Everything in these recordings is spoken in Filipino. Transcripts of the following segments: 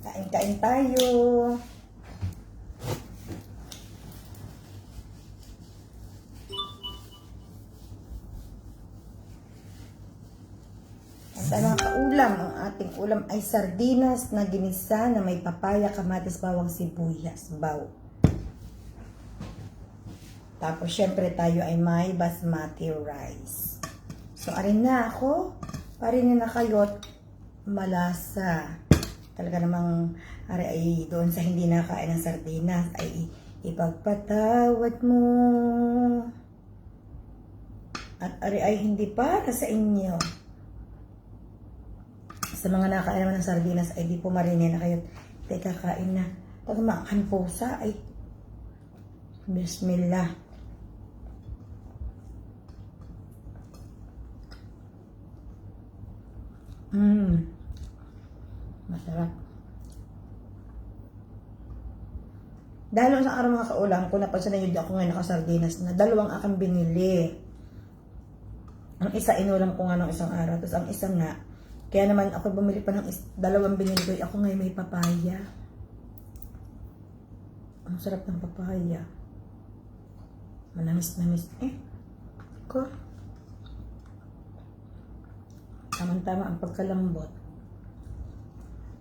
Kain-kain tayo. At mga kaulam, ang ating ulam ay sardinas na ginisa na may papaya, kamatis, bawang, sibuyas, baw. Tapos syempre tayo ay may basmati rice. So arin na ako, parin na kayo malasa. Talaga namang ari ay doon sa hindi nakain ng sardinas ay ipagpatawad mo. At ari ay hindi para sa inyo. Sa mga nakain naman ng sardinas ay di po marinin na kayo. Teka, kain na. Pag makan pusa ay bismillah. Masarap. Dahil sa araw mga kaulam, kung napansin na yun ako ngayon nakasardinas na, dalawang akang binili. Ang isa inulam ko nga ng isang araw, tapos ang isa nga, kaya naman ako bumili pa ng dalawang binili ko, ako ngayon may papaya. Ang sarap ng papaya. Manamis-namis. Ko. Tama-tama ang pagkalambot.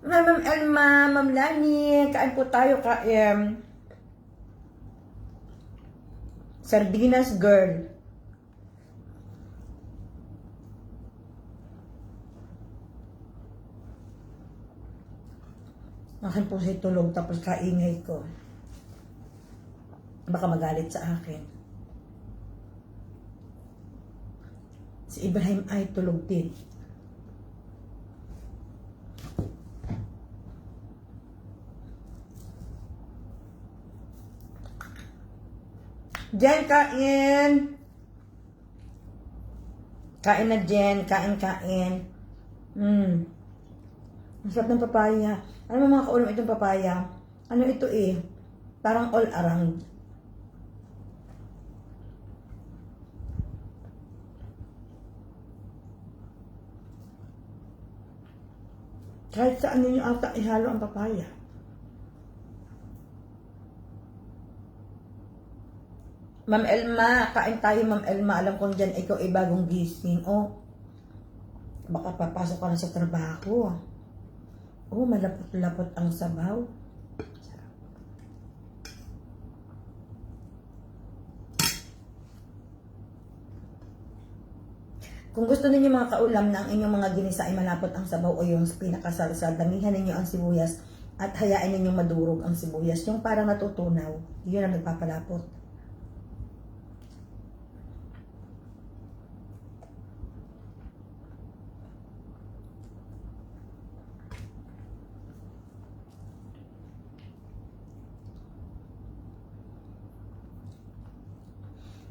Ma'am Elma, Ma'am Lani, kain po tayo, sardinas girl. Akin po siya tulog tapos kaingay ko. Baka magalit sa akin. Si Ibrahim ay tulog din. Jen, kain! Kain na, Jen. Kain. Masarap ng papaya. Ano mga kaulam itong papaya? Ano ito Parang all around. Kahit saan ninyo ata ihalo ang papaya. Ma'am Elma, kain tayo Ma'am Elma. Alam kong dyan ikaw ay bagong gising. Baka papasok ka na sa trabaho. Malapot-lapot ang sabaw. Kung gusto ninyo mga kaulam na ang inyong mga ginisa ay malapot ang sabaw o yung pinakasalsal, damihan ninyo ang sibuyas at hayain ninyong madurog ang sibuyas. Yung parang natutunaw, yun ang nagpapalapot.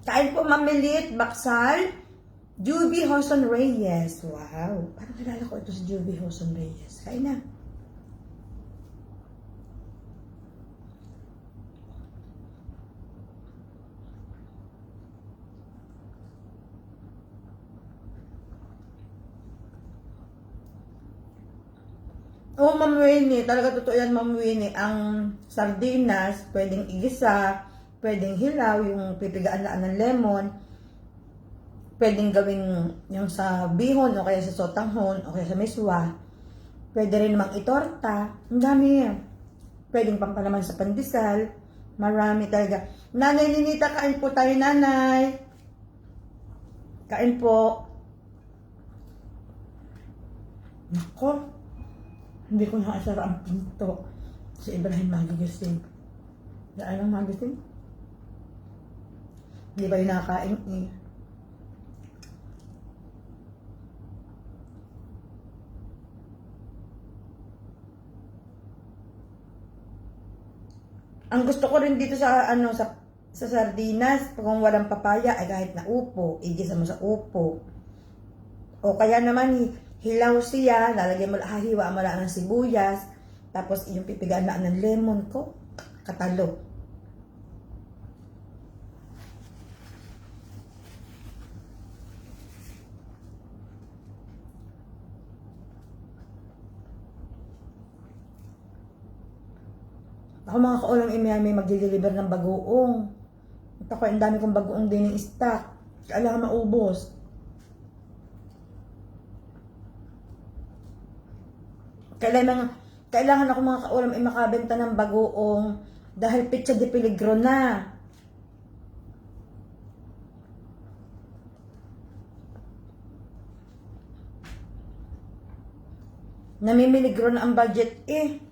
Kain po Mamilit, Baksal, Juby Hoson Reyes. Wow, parang kilala ko ito si Juby Hoson Reyes. Kain na. Ma'am Winnie, talaga totoo yan Ma'am Winnie. Ang sardinas, pwedeng igisa, pwedeng hilaw, yung pipigaan ng lemon. Pwedeng gawing yung sa bihon, o kaya sa sotanghon, o kaya sa miswa. Pwede rin namang itorta. Ang dami yan. Pwedeng pampalaman sa pandesal. Marami talaga. Nanay Ninita, kain po tayo, nanay. Kain po. Nako. Hindi ko nakasara ang pinto. Si Ibrahim magigising. Daan lang magigising. Hindi ba yung nakakain Ang gusto ko rin dito sa sa sardinas, kung walang papaya ay kahit na upo, igisa mo sa upo. O kaya naman hilaw siya, lalagyan mo, hahiwa mo lang ng sibuyas, tapos yung pipigaan na ng lemon ko, katalo. Ako mga kaulam, may magdi-deliver ng bagoong. At ako, ang dami kong bagoong din yung stock. Kailangan maubos. Kailangan ako mga kaulam ay makabenta ng bagoong dahil pizza de peligro na. Namimiligro na ang budget eh.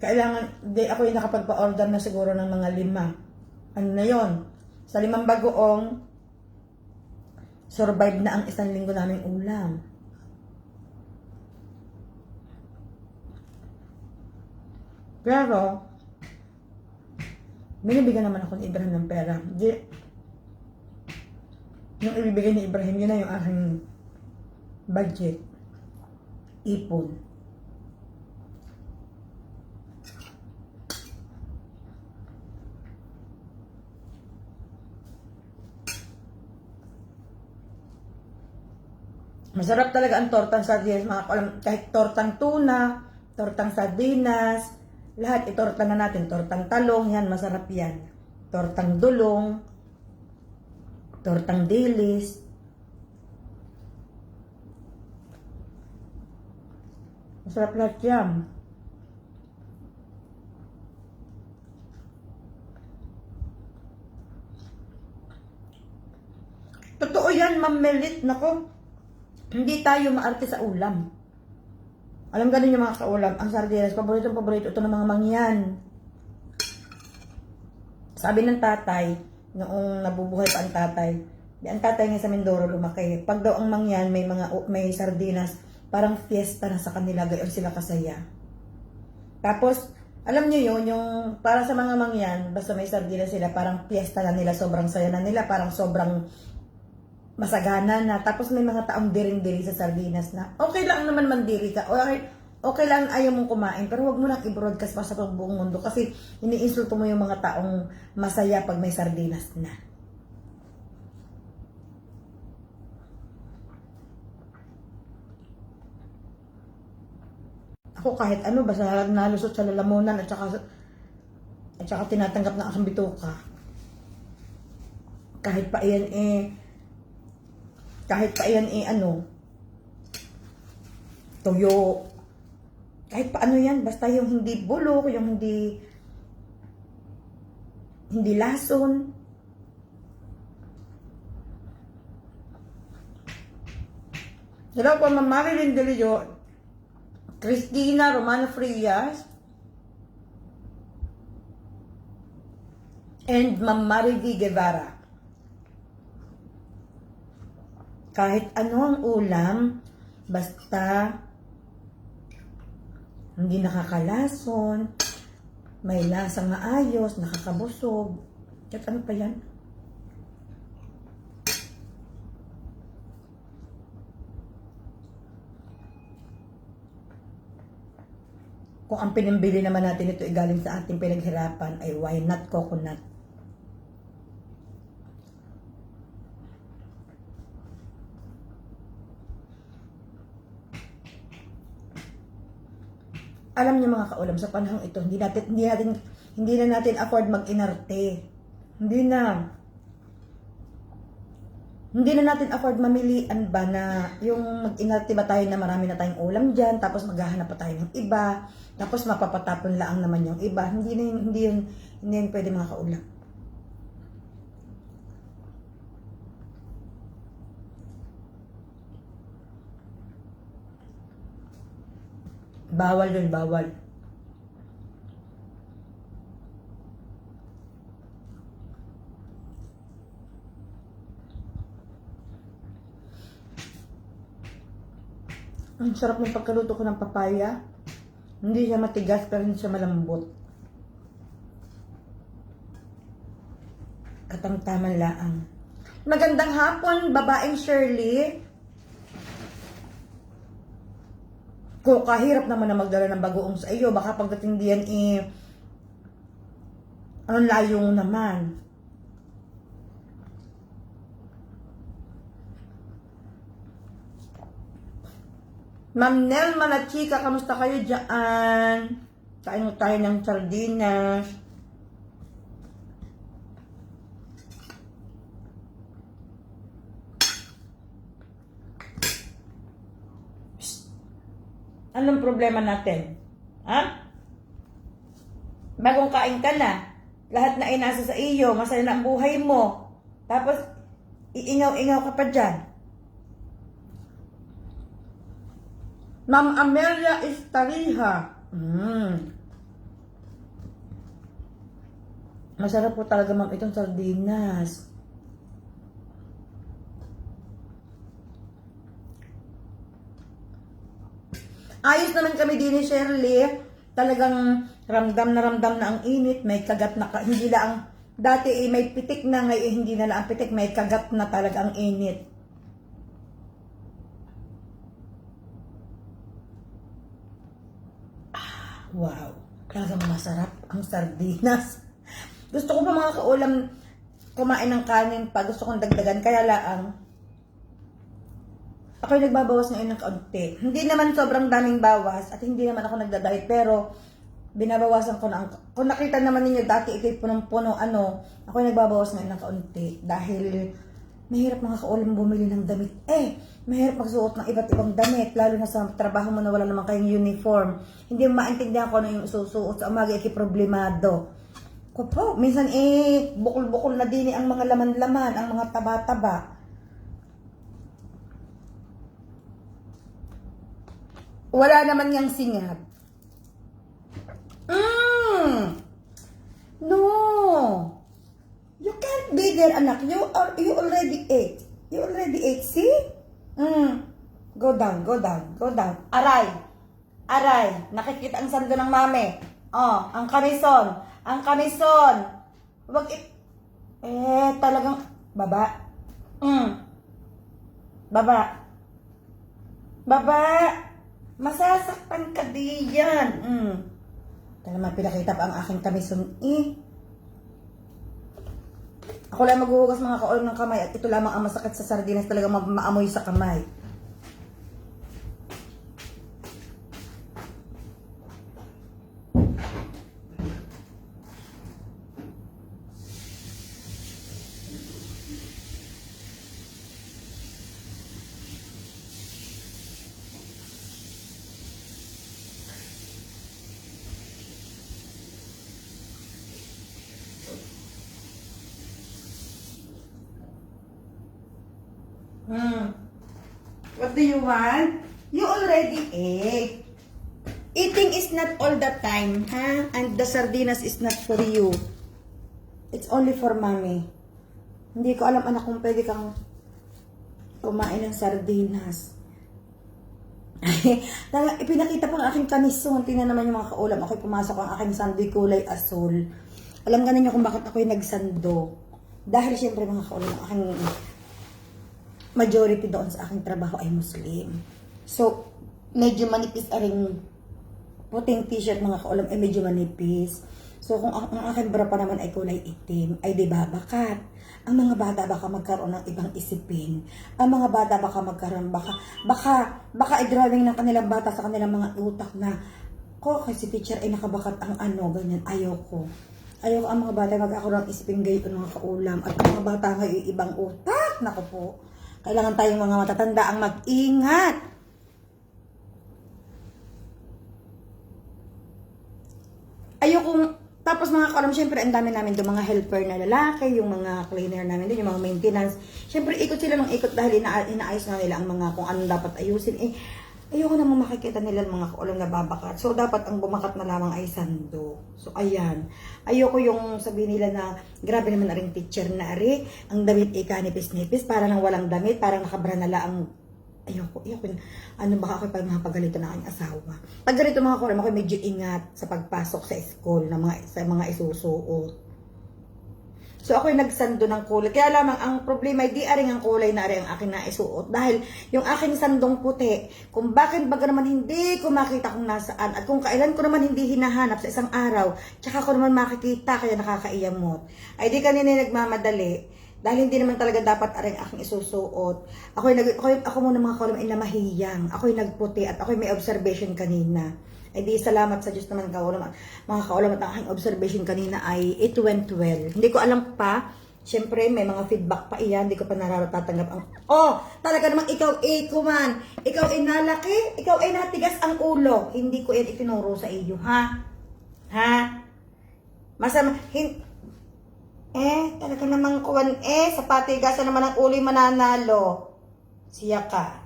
Kailangan, di ako yung nakapagpa-order na siguro ng mga 5. Ano na yon? Sa 5 bagoong, survive na ang 1 linggo naming ulam. Pero, binibigyan naman ako ni Ibrahim ng pera. Yung ibibigay ni Ibrahim, yun na yung aking budget. Ipon. Masarap talaga ang tortang sardinas, mga kaulam. Kahit tortang tuna, tortang sardinas, lahat itorta na natin. Tortang talong, yan, masarap yan. Tortang dulong, tortang dilis. Masarap lahat yan. Totoo yan, Ma'am Melit. Nako, hindi tayo maarte sa ulam. Alam ganun yung mga kaulam, ang sardinas, paborito ito ng mga mangyan. Sabi ng tatay, noong nabubuhay pa ang tatay, ang tatay nga sa Mindoro lumaki. Pag daw ang mangyan may sardinas, parang fiesta na sa kanila, gayon sila kasaya. Tapos, alam niyo yun, yung para sa mga mangyan, basta may sardinas sila, parang fiesta na nila, sobrang saya na nila, parang sobrang masagana na. Tapos may mga taong diring-diri sa sardinas na, okay lang naman mandiri ka, okay lang ayaw mong kumain, pero wag mo nang i-broadcast pa sa buong mundo kasi iniinsulto mo yung mga taong masaya pag may sardinas na. Ako kahit ano, basta nalusot sa lalamunan at saka tinatanggap ng aking bituka. Kahit pa iyan tuyo. Kahit pa ano yan, basta yung hindi bulok, yung hindi lason. Hello po, Ma'am Marilyn De Leon, Cristina Romano Frias, and Ma'am Marily Guevara. Kahit ano ang ulam, basta hindi nakakalason, may lasang maayos, nakakabusog. At ano pa yan? Kung ang pinambili naman natin ito ay galing sa ating pinaghirapan, ay why not coconut? Alam niyo mga kaulam, sa panahong ito, hindi na natin afford mag-inarte. Hindi na natin afford mamilian ba na yung mag-inarte ba tayo na marami na tayong ulam dyan, tapos maghahanap pa tayo ng iba, tapos mapapatapon lang naman yung iba. Hindi yun pwede mga kaulam. Bawal yun, bawal. Ang sarap ng pagkaluto ko ng papaya. Hindi siya matigas pero hindi siya malambot. Katamtaman laang. Magandang hapon, babaeng Shirley. Kung kahirap naman na magdala ng bagoong sa iyo, baka pagdating diyan anong layo naman. Ma'am Nel Malachika, kamusta kayo dyan? Kain mo tayo ng sardinas. Anong problema natin? Ha? Bagong kain ka na. Lahat na ay nasa sa iyo. Masaya na ang buhay mo. Tapos, iingaw-ingaw ka pa dyan. Ma'am Amelia Estariha. Masarap po talaga, ma'am, itong sardinas. Ayos naman kami din ni Shirley. Talagang ramdam na ang init. May kagat na, hindi lang, dati may pitik na, ngayon hindi na lang ang pitik. May kagat na talaga ang init. Wow, talagang masarap ang sardinas. Gusto ko pa mga kaulam kumain ng kanin pa. Gusto kong dagdagan. Kaya lang, ako'y nagbabawas ngayon ng kaunti. Hindi naman sobrang daming bawas at hindi naman ako nagda-diet, pero binabawasan ko na. Kung nakita naman ninyo dati ito'y punong-puno, ako'y nagbabawas ngayon ng kaunti dahil mahirap mga kaulam bumili ng damit. Mahirap magsuot ng iba't ibang damit, lalo na sa trabaho mo na wala naman kayong uniform. Hindi mo maintindihan ko ano yung susuot sa umaga, problemado. Ko po, minsan bukol-bukol na din ang mga laman-laman, ang mga taba-taba. Wala naman yang singap. No. You can't be there, anak. You already ate. You already ate, see? Go down. Aray. Nakikita ang sando ng mami. Ang kamison. Wag talagang baba. Baba. Masasaktan ka diyan. Talagang pinakita pa ang aking kamison. Ako lang maghuhugas mga kaulam ng kamay at ito lamang ang masakit sa sardinas, talagang maamoy sa kamay. What do you want? You already ate. Eating is not all the time, ha? And the sardinas is not for you. It's only for mommy. Hindi ko alam, anak, kung pwede kang kumain ng sardinas. Ipinakita pa ang aking kamison. Tingnan naman yung mga kaulam. Ako'y pumasok ang aking sandoy kulay asul. Alam ka ninyo kung bakit ako'y nagsando. Dahil siyempre mga kaulam, ang aking majority doon sa aking trabaho ay Muslim. So, medyo manipis aring puting t-shirt mga kaulam ay medyo manipis. So, kung ang aking bra pa naman ay kulay itim, ay di ba bakat? Ang mga bata baka magkaroon ng ibang isipin. Ang mga bata baka magkaroon, baka i-drawing ng kanilang bata sa kanilang mga utak na, kasi teacher ay nakabakat ang ganyan. Ayoko ang mga bata magkakaroon ng isipin gayon mga kaulam. At ang mga bata ngayon ibang utak. Naku po. Kailangan tayong mga matatanda ang mag-ingat. Tapos mga kaulam, syempre ang dami namin doon mga helper na lalaki, yung mga cleaner namin doon, yung mga maintenance. Syempre ikot sila ng ikot dahil inaayos na nila ang mga kung anong dapat ayusin. Ayoko namang makikita nila ng mga kaulam na babakat. So, dapat ang bumakat na lamang ay sando. So, ayan. Ayoko yung sabihin nila na, grabe naman na rin teacher na ari. Ang damit ay kanipis-nipis, para nang walang damit, parang nakabra na lang. Ayoko. Baka ako pa mapagalito na aking asawa. Pag ganito mga kaulam, ako medyo ingat sa pagpasok sa school, sa mga isusuot. So, ako'y nagsando ng kulay. Kaya lamang ang problema ay di aring ang kulay na aring ang aking naisuot. Dahil yung aking sandong puti, kung bakit baga naman hindi ko makita kung nasaan at kung kailan ko naman hindi hinahanap sa isang araw, tsaka ko naman makikita kaya nakakaiyamot. Ay di kanina nagmamadali. Dahil hindi naman talaga dapat aring aking isusuot. Ako muna mga kaulam ay namahiyang. Ako'y nagputi at ako'y may observation kanina. Ay di salamat sa Diyos naman kaulam. Mga kaulam at ang aking observation kanina ay it went well. Hindi ko alam pa. Siyempre, may mga feedback pa iyan. Hindi ko pa naratatanggap ang... Oh, talaga namang ikaw kuman. Ikaw ay nalaki. Ikaw ay natigas ang ulo. Hindi ko yan itinuro sa iyo, ha? Ha? Masama... talaga namang kuwan sa patigasan naman ang ulo yung mananalo. Siya ka.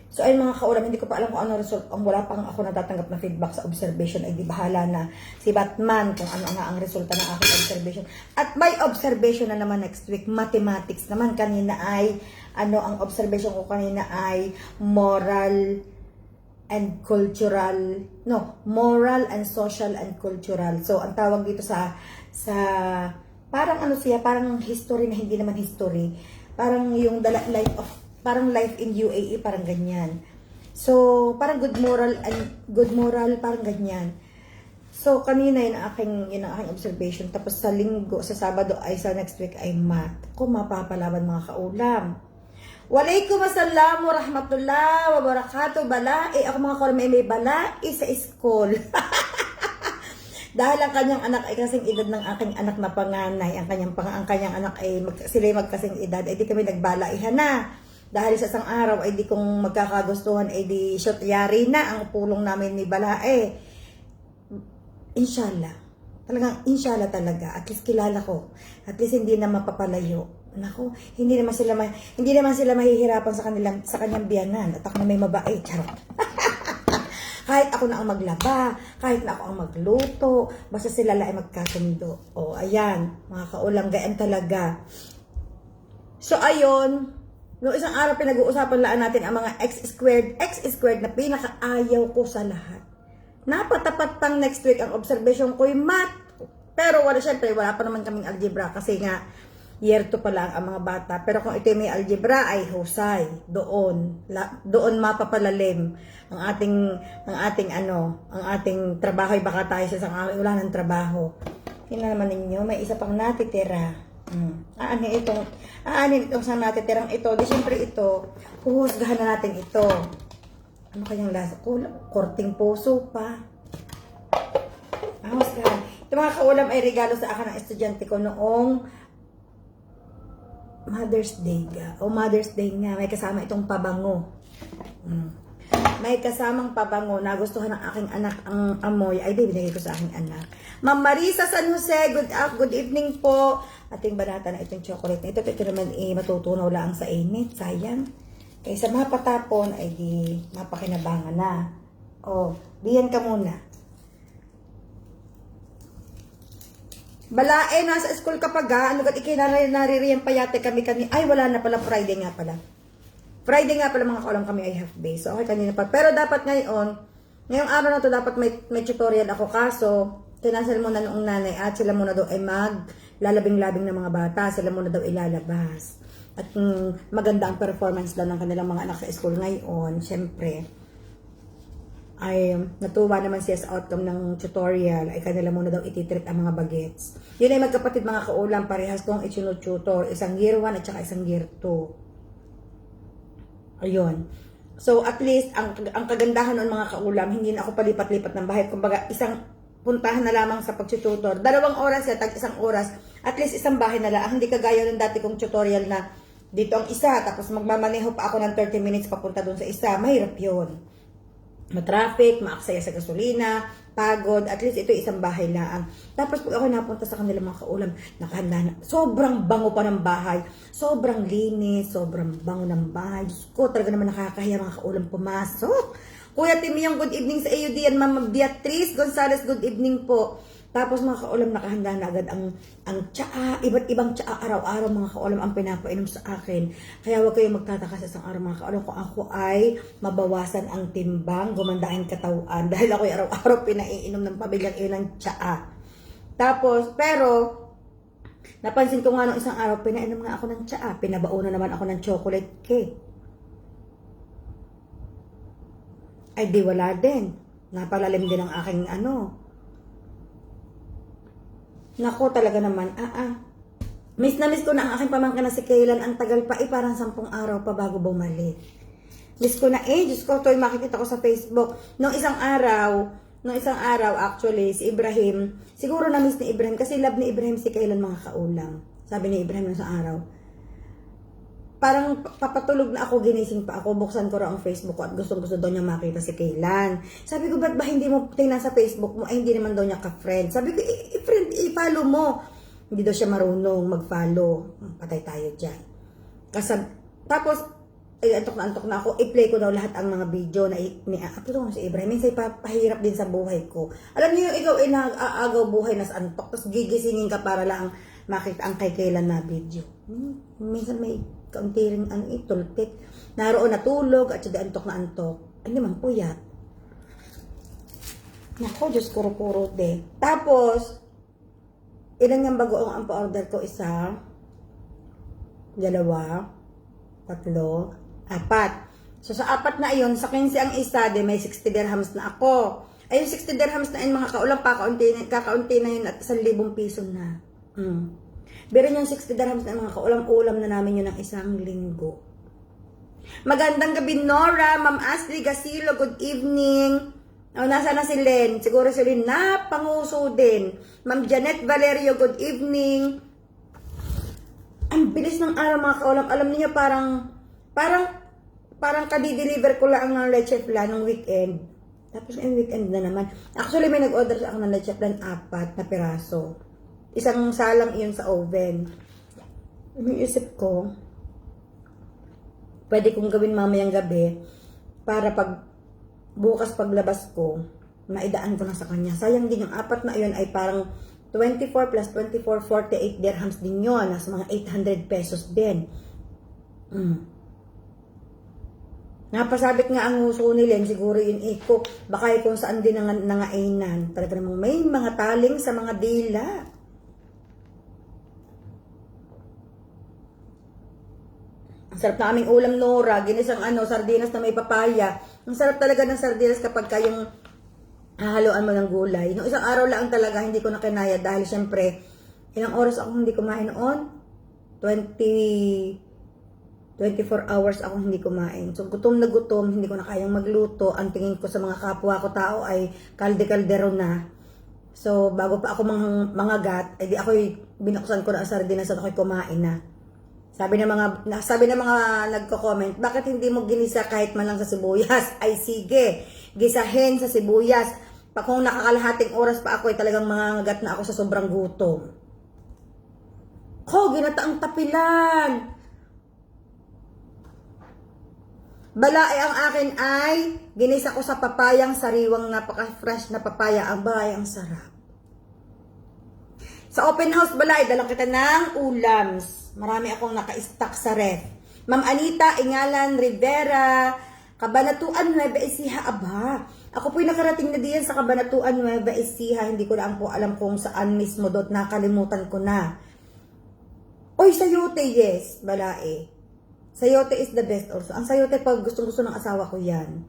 So ayun mga kaulam, hindi ko pa alam kung ano result. Ang wala pang ako natatanggap na feedback sa observation ay di bahala na si Batman kung ano nga ang resulta ng aking observation. At may observation na naman next week, mathematics naman. Kanina ay, ang observation ko kanina ay moral and social and cultural. So ang tawag dito sa parang parang history na hindi naman history. Parang yung parang life in UAE, parang ganyan. So, parang good moral, parang ganyan. So, kanina yun ang aking observation. Tapos sa Sabado ay sa next week ay math. Kung mapapalaban mga kaulam. Walaikum assalam wa rahmatullah wa barakatuh. Balai. Ako mga kaulam may balai sa school. Dahil ang kanyang anak ay kasing edad ng aking anak na panganay. Ang kanyang anak ay sila'y magkasing edad. Ay di kami nagbalaihan na. Dahil sa isang araw ay di kong magkakagustuhan ay di shot yari na ang pulong namin ni Balae. Inshallah. Talagang inshallah talaga. At least kilala ko. At least hindi na mapapalayo. Naku, hindi naman sila mahihirapan sa kanyang biyanan. At ako na may mabait. Charot. Kahit ako na ang maglaba, kahit na ako ang magluto, basta sila lang ay magkasundo. O, ayan, mga kaulam, gayaan talaga. So, ayun. Noong isang araw, pinag-uusapan lang natin ang mga x squared na pinakaayaw ko sa lahat. Napatapat pang next week ang observation ko yung math. Pero syempre, wala pa naman kaming algebra kasi nga, year 2 pa lang ang mga bata. Pero kung ito may algebra, ay husay. Doon mapapalalim ang ating trabaho. Ay baka tayo sa isang araw, wala ng trabaho. Tingnan naman ninyo, may isa pang natitira. Aanin itong sa natitirang ito. Di syempre ito, huhusgahan na natin ito. Ano kanyang lasa? Korting puso pa. Husgahan. Ito mga kaulam ay regalo sa akin ng estudyante ko noong Mother's Day nga. May kasama itong pabango. May kasamang pabango. Nagustuhan ng aking anak ang amoy. Ay, binigay ko sa aking anak. Ma'am Marisa San Jose, good evening po. Ating banata na itong chocolate na ito. Ito naman matutunaw lang sa init. Sayang. Kaysa mapatapon, ay di mapakinabangan na. O, diyan ka muna. Balae, nasa school ka pa ga. Ano kat ikinaririyan pa yate kami. Ay, wala na pala. Friday nga pala mga kaulam kami ay half day. So, okay, kanina pa. Pero dapat ngayong araw na to dapat may tutorial ako. Kaso, kinansel muna noong nanay at sila muna daw ay lalabing-labing ng mga bata. Sila muna daw ilalabas. At maganda ang performance daw ng kanilang mga anak sa school ngayon. Siyempre, ay natuwa naman siya sa outcome ng tutorial. Ay kanila muna daw ititreat ang mga bagets. Yun ay magkapatid mga kaulam. Parehas kong itututor. Isang year 1 at saka isang year 2. Ayun. So, at least, ang kagandahan ng mga kaulam, hindi na ako palipat-lipat ng bahay. Kumbaga, isang puntahan na lamang sa pag-tutor. 2 oras ya, tag 1 oras. At least, isang bahay na lang. Hindi kagaya ng dati kong tutorial na dito ang isa, tapos magmamaneho pa ako ng 30 minutes papunta dun sa isa. Mahirap yun. Matraffic, maaksaya sa gasolina, pagod, at least ito isang bahay lang. Tapos pag ako napunta sa kanila mga kaulam, nakahanda na. Sobrang bango pa ng bahay. Sobrang linis, sobrang bango ng bahay. Diyos ko, talaga naman nakakahiya mga kaulam pumasok. Kuya Timiyong, good evening sa iyo diyan. Mama Beatrice Gonzales, good evening po. Tapos mga kaulam, nakahanda na agad ang tsaa, iba't ibang tsaa araw-araw mga kaulam ang pinapainom sa akin. Kaya huwag kayong magtataka sa isang araw mga kaulam kung ako ay mabawasan ang timbang, gumanda ang katawan. Dahil ako ay araw-araw pinaiinom ng pabilang ilang tsaa. Tapos, pero, napansin ko nga nung isang araw, pinainom nga ako ng tsaa. Pinabaunan naman ako ng chocolate cake. Ay di wala din. Napalalim din ang aking Nako talaga naman, Miss na miss ko na ang aking pamangkin na si Kaylan. Ang tagal pa, parang 10 araw pa bago bumalik. Miss ko na Diyos ko, ito yung makikita ko sa Facebook. Nung isang araw actually, si Ibrahim, siguro na-miss ni Ibrahim, kasi love ni Ibrahim si Kaylan mga kaulam. Sabi ni Ibrahim nung isang araw, parang papatulog na ako, ginising pa ako, buksan ko raw ang Facebook ko at gustong-gusto daw niya makita si Kaylan. Sabi ko, ba't ba hindi mo tingnan sa Facebook mo? Ay, hindi naman daw niya ka-friend. Sabi ko, friend, i-follow mo. Hindi daw siya marunong mag-follow. Patay tayo dyan. Tapos, ay, antok na ako, i-play ko daw lahat ang mga video na ni-upload ko si Ibrahim. Minsan pahirap din sa buhay ko. Alam niyo, ikaw ay nag-aagaw buhay na sa antok, tapos gigisingin ka para lang makita ang kay Kaylan na video. Minsan may kaunti rin tulpit. Naroon natulog at siya antok na antok. Ay naman puyat. Nako, Diyos ko, puro de. Tapos, ilan yung bago ang pa-order ko? 1, 2, 3, 4. So, sa 4 na iyon, sa 15 ang isa, de may 60 dirhams na ako. Ay, yung 60 dirhams na yun, mga kaulam pa, kakaunti na yun at 1,000 piso na. Pero yung 60 dirhams na mga kaulam-ulam na namin yun ng isang linggo. Magandang gabi, Nora, Ma'am Ashley Gasilo, good evening. Nasa na si Len? Siguro si Len, napanguso din. Ma'am Janet Valerio, good evening. Ang bilis ng araw mga kaulam. Alam niyo parang kadi-deliver ko lang ng leche flan ng weekend. Tapos yung weekend na naman. Actually, may nag-order sa akin ng leche flan 4 na piraso. Isang salang iyon sa oven. Iniisip ko, pwede kong gawin mamayang gabi para bukas paglabas ko, maidaan ko na sa kanya. Sayang din yung 4 na iyon ay parang 24 plus 24, 48 dirhams din yun. Nasa mga 800 pesos din. Napasabit nga ang uso nila, siguro yun ko. Baka kung saan din nangainan. Talaga namang may mga taling sa mga dila. Ang sarap na aming ulam, Nora. Ginisang sardinas na may papaya. Ang sarap talaga ng sardinas kapag kayong hahaluan mo ng gulay. Nung isang araw lang talaga, hindi ko na kinaya dahil syempre, ilang oras ako hindi kumain noon? 24 hours ako hindi kumain. So, gutom na gutom, hindi ko na kayang magluto. Ang tingin ko sa mga kapwa ko tao ay kalde-kaldero na. So, bago pa ako mangagat, edi ako'y binuksan ko na ang sardinas at ako'y kumain na. Sabi ng mga nagko-comment, bakit hindi mo ginisa kahit man lang sa sibuyas? Ay sige, gisahin sa sibuyas. Kung nakakalahating oras pa ako, ay talagang mangangagat na ako sa sobrang gutom. Ginataang tapilan. Balae ang akin ay ginisa ko sa papayang sariwang napaka-fresh na papaya. Ang ang sarap. Sa open house balae, dalang kita ng ulams. Marami akong naka-stock sa ref. Ma'am Anita Ingalan Rivera, Cabanatuan Nueva Ecija. Aba, ako po'y nakarating na diyan sa Cabanatuan Nueva Ecija. Hindi ko lang po alam kung saan mismo doon. Nakalimutan ko na. Oy, sayote, yes, balae. Sayote is the best also. Ang sayote, pag gustong-gusto ng asawa ko yan.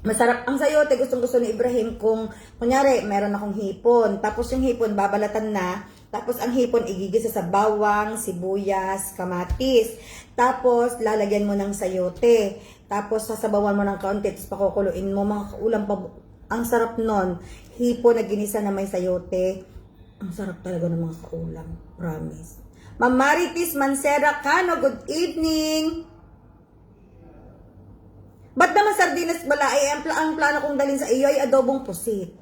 Masarap ang sayote, gustong-gusto ni Ibrahim kung, kunyari, meron akong hipon. Tapos yung hipon, babalatan na. Tapos ang hipon, igigisa sa bawang, sibuyas, kamatis. Tapos, lalagyan mo ng sayote. Tapos, sasabawan mo ng kaunti. Tapos, pakukuluin mo. Mga ulam pa. Ang sarap nun. Hipon na ginisa na may sayote. Ang sarap talaga ng mga kaulam. Promise. Ma'am Maritis Mansera Cano, good evening. Ba't naman sardinas balae? Ang plano kong dalhin sa iyo ay adobong pusit.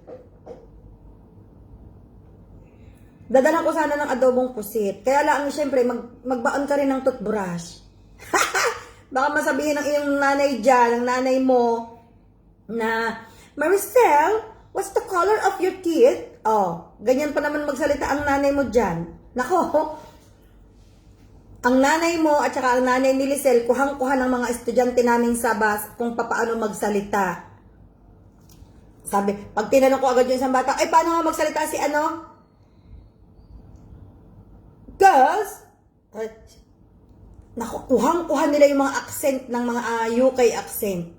Dadalan ko sana ng adobong pusit. Kaya lang, syempre, magbaon ka rin ng toothbrush. Baka masabihin ng iyong nanay dyan, ng nanay mo, na, Maricel, what's the color of your teeth? Oh, ganyan pa naman magsalita ang nanay mo dyan. Nako, ang nanay mo at saka ang nanay ni Lisel, kuhang-kuha ng mga estudyante namin sa bus kung paano magsalita. Sabi, pag tinanong ko agad yung isang bata, paano nga magsalita si girls? Naku, kuhang-kuha nila yung mga accent ng mga UK accent.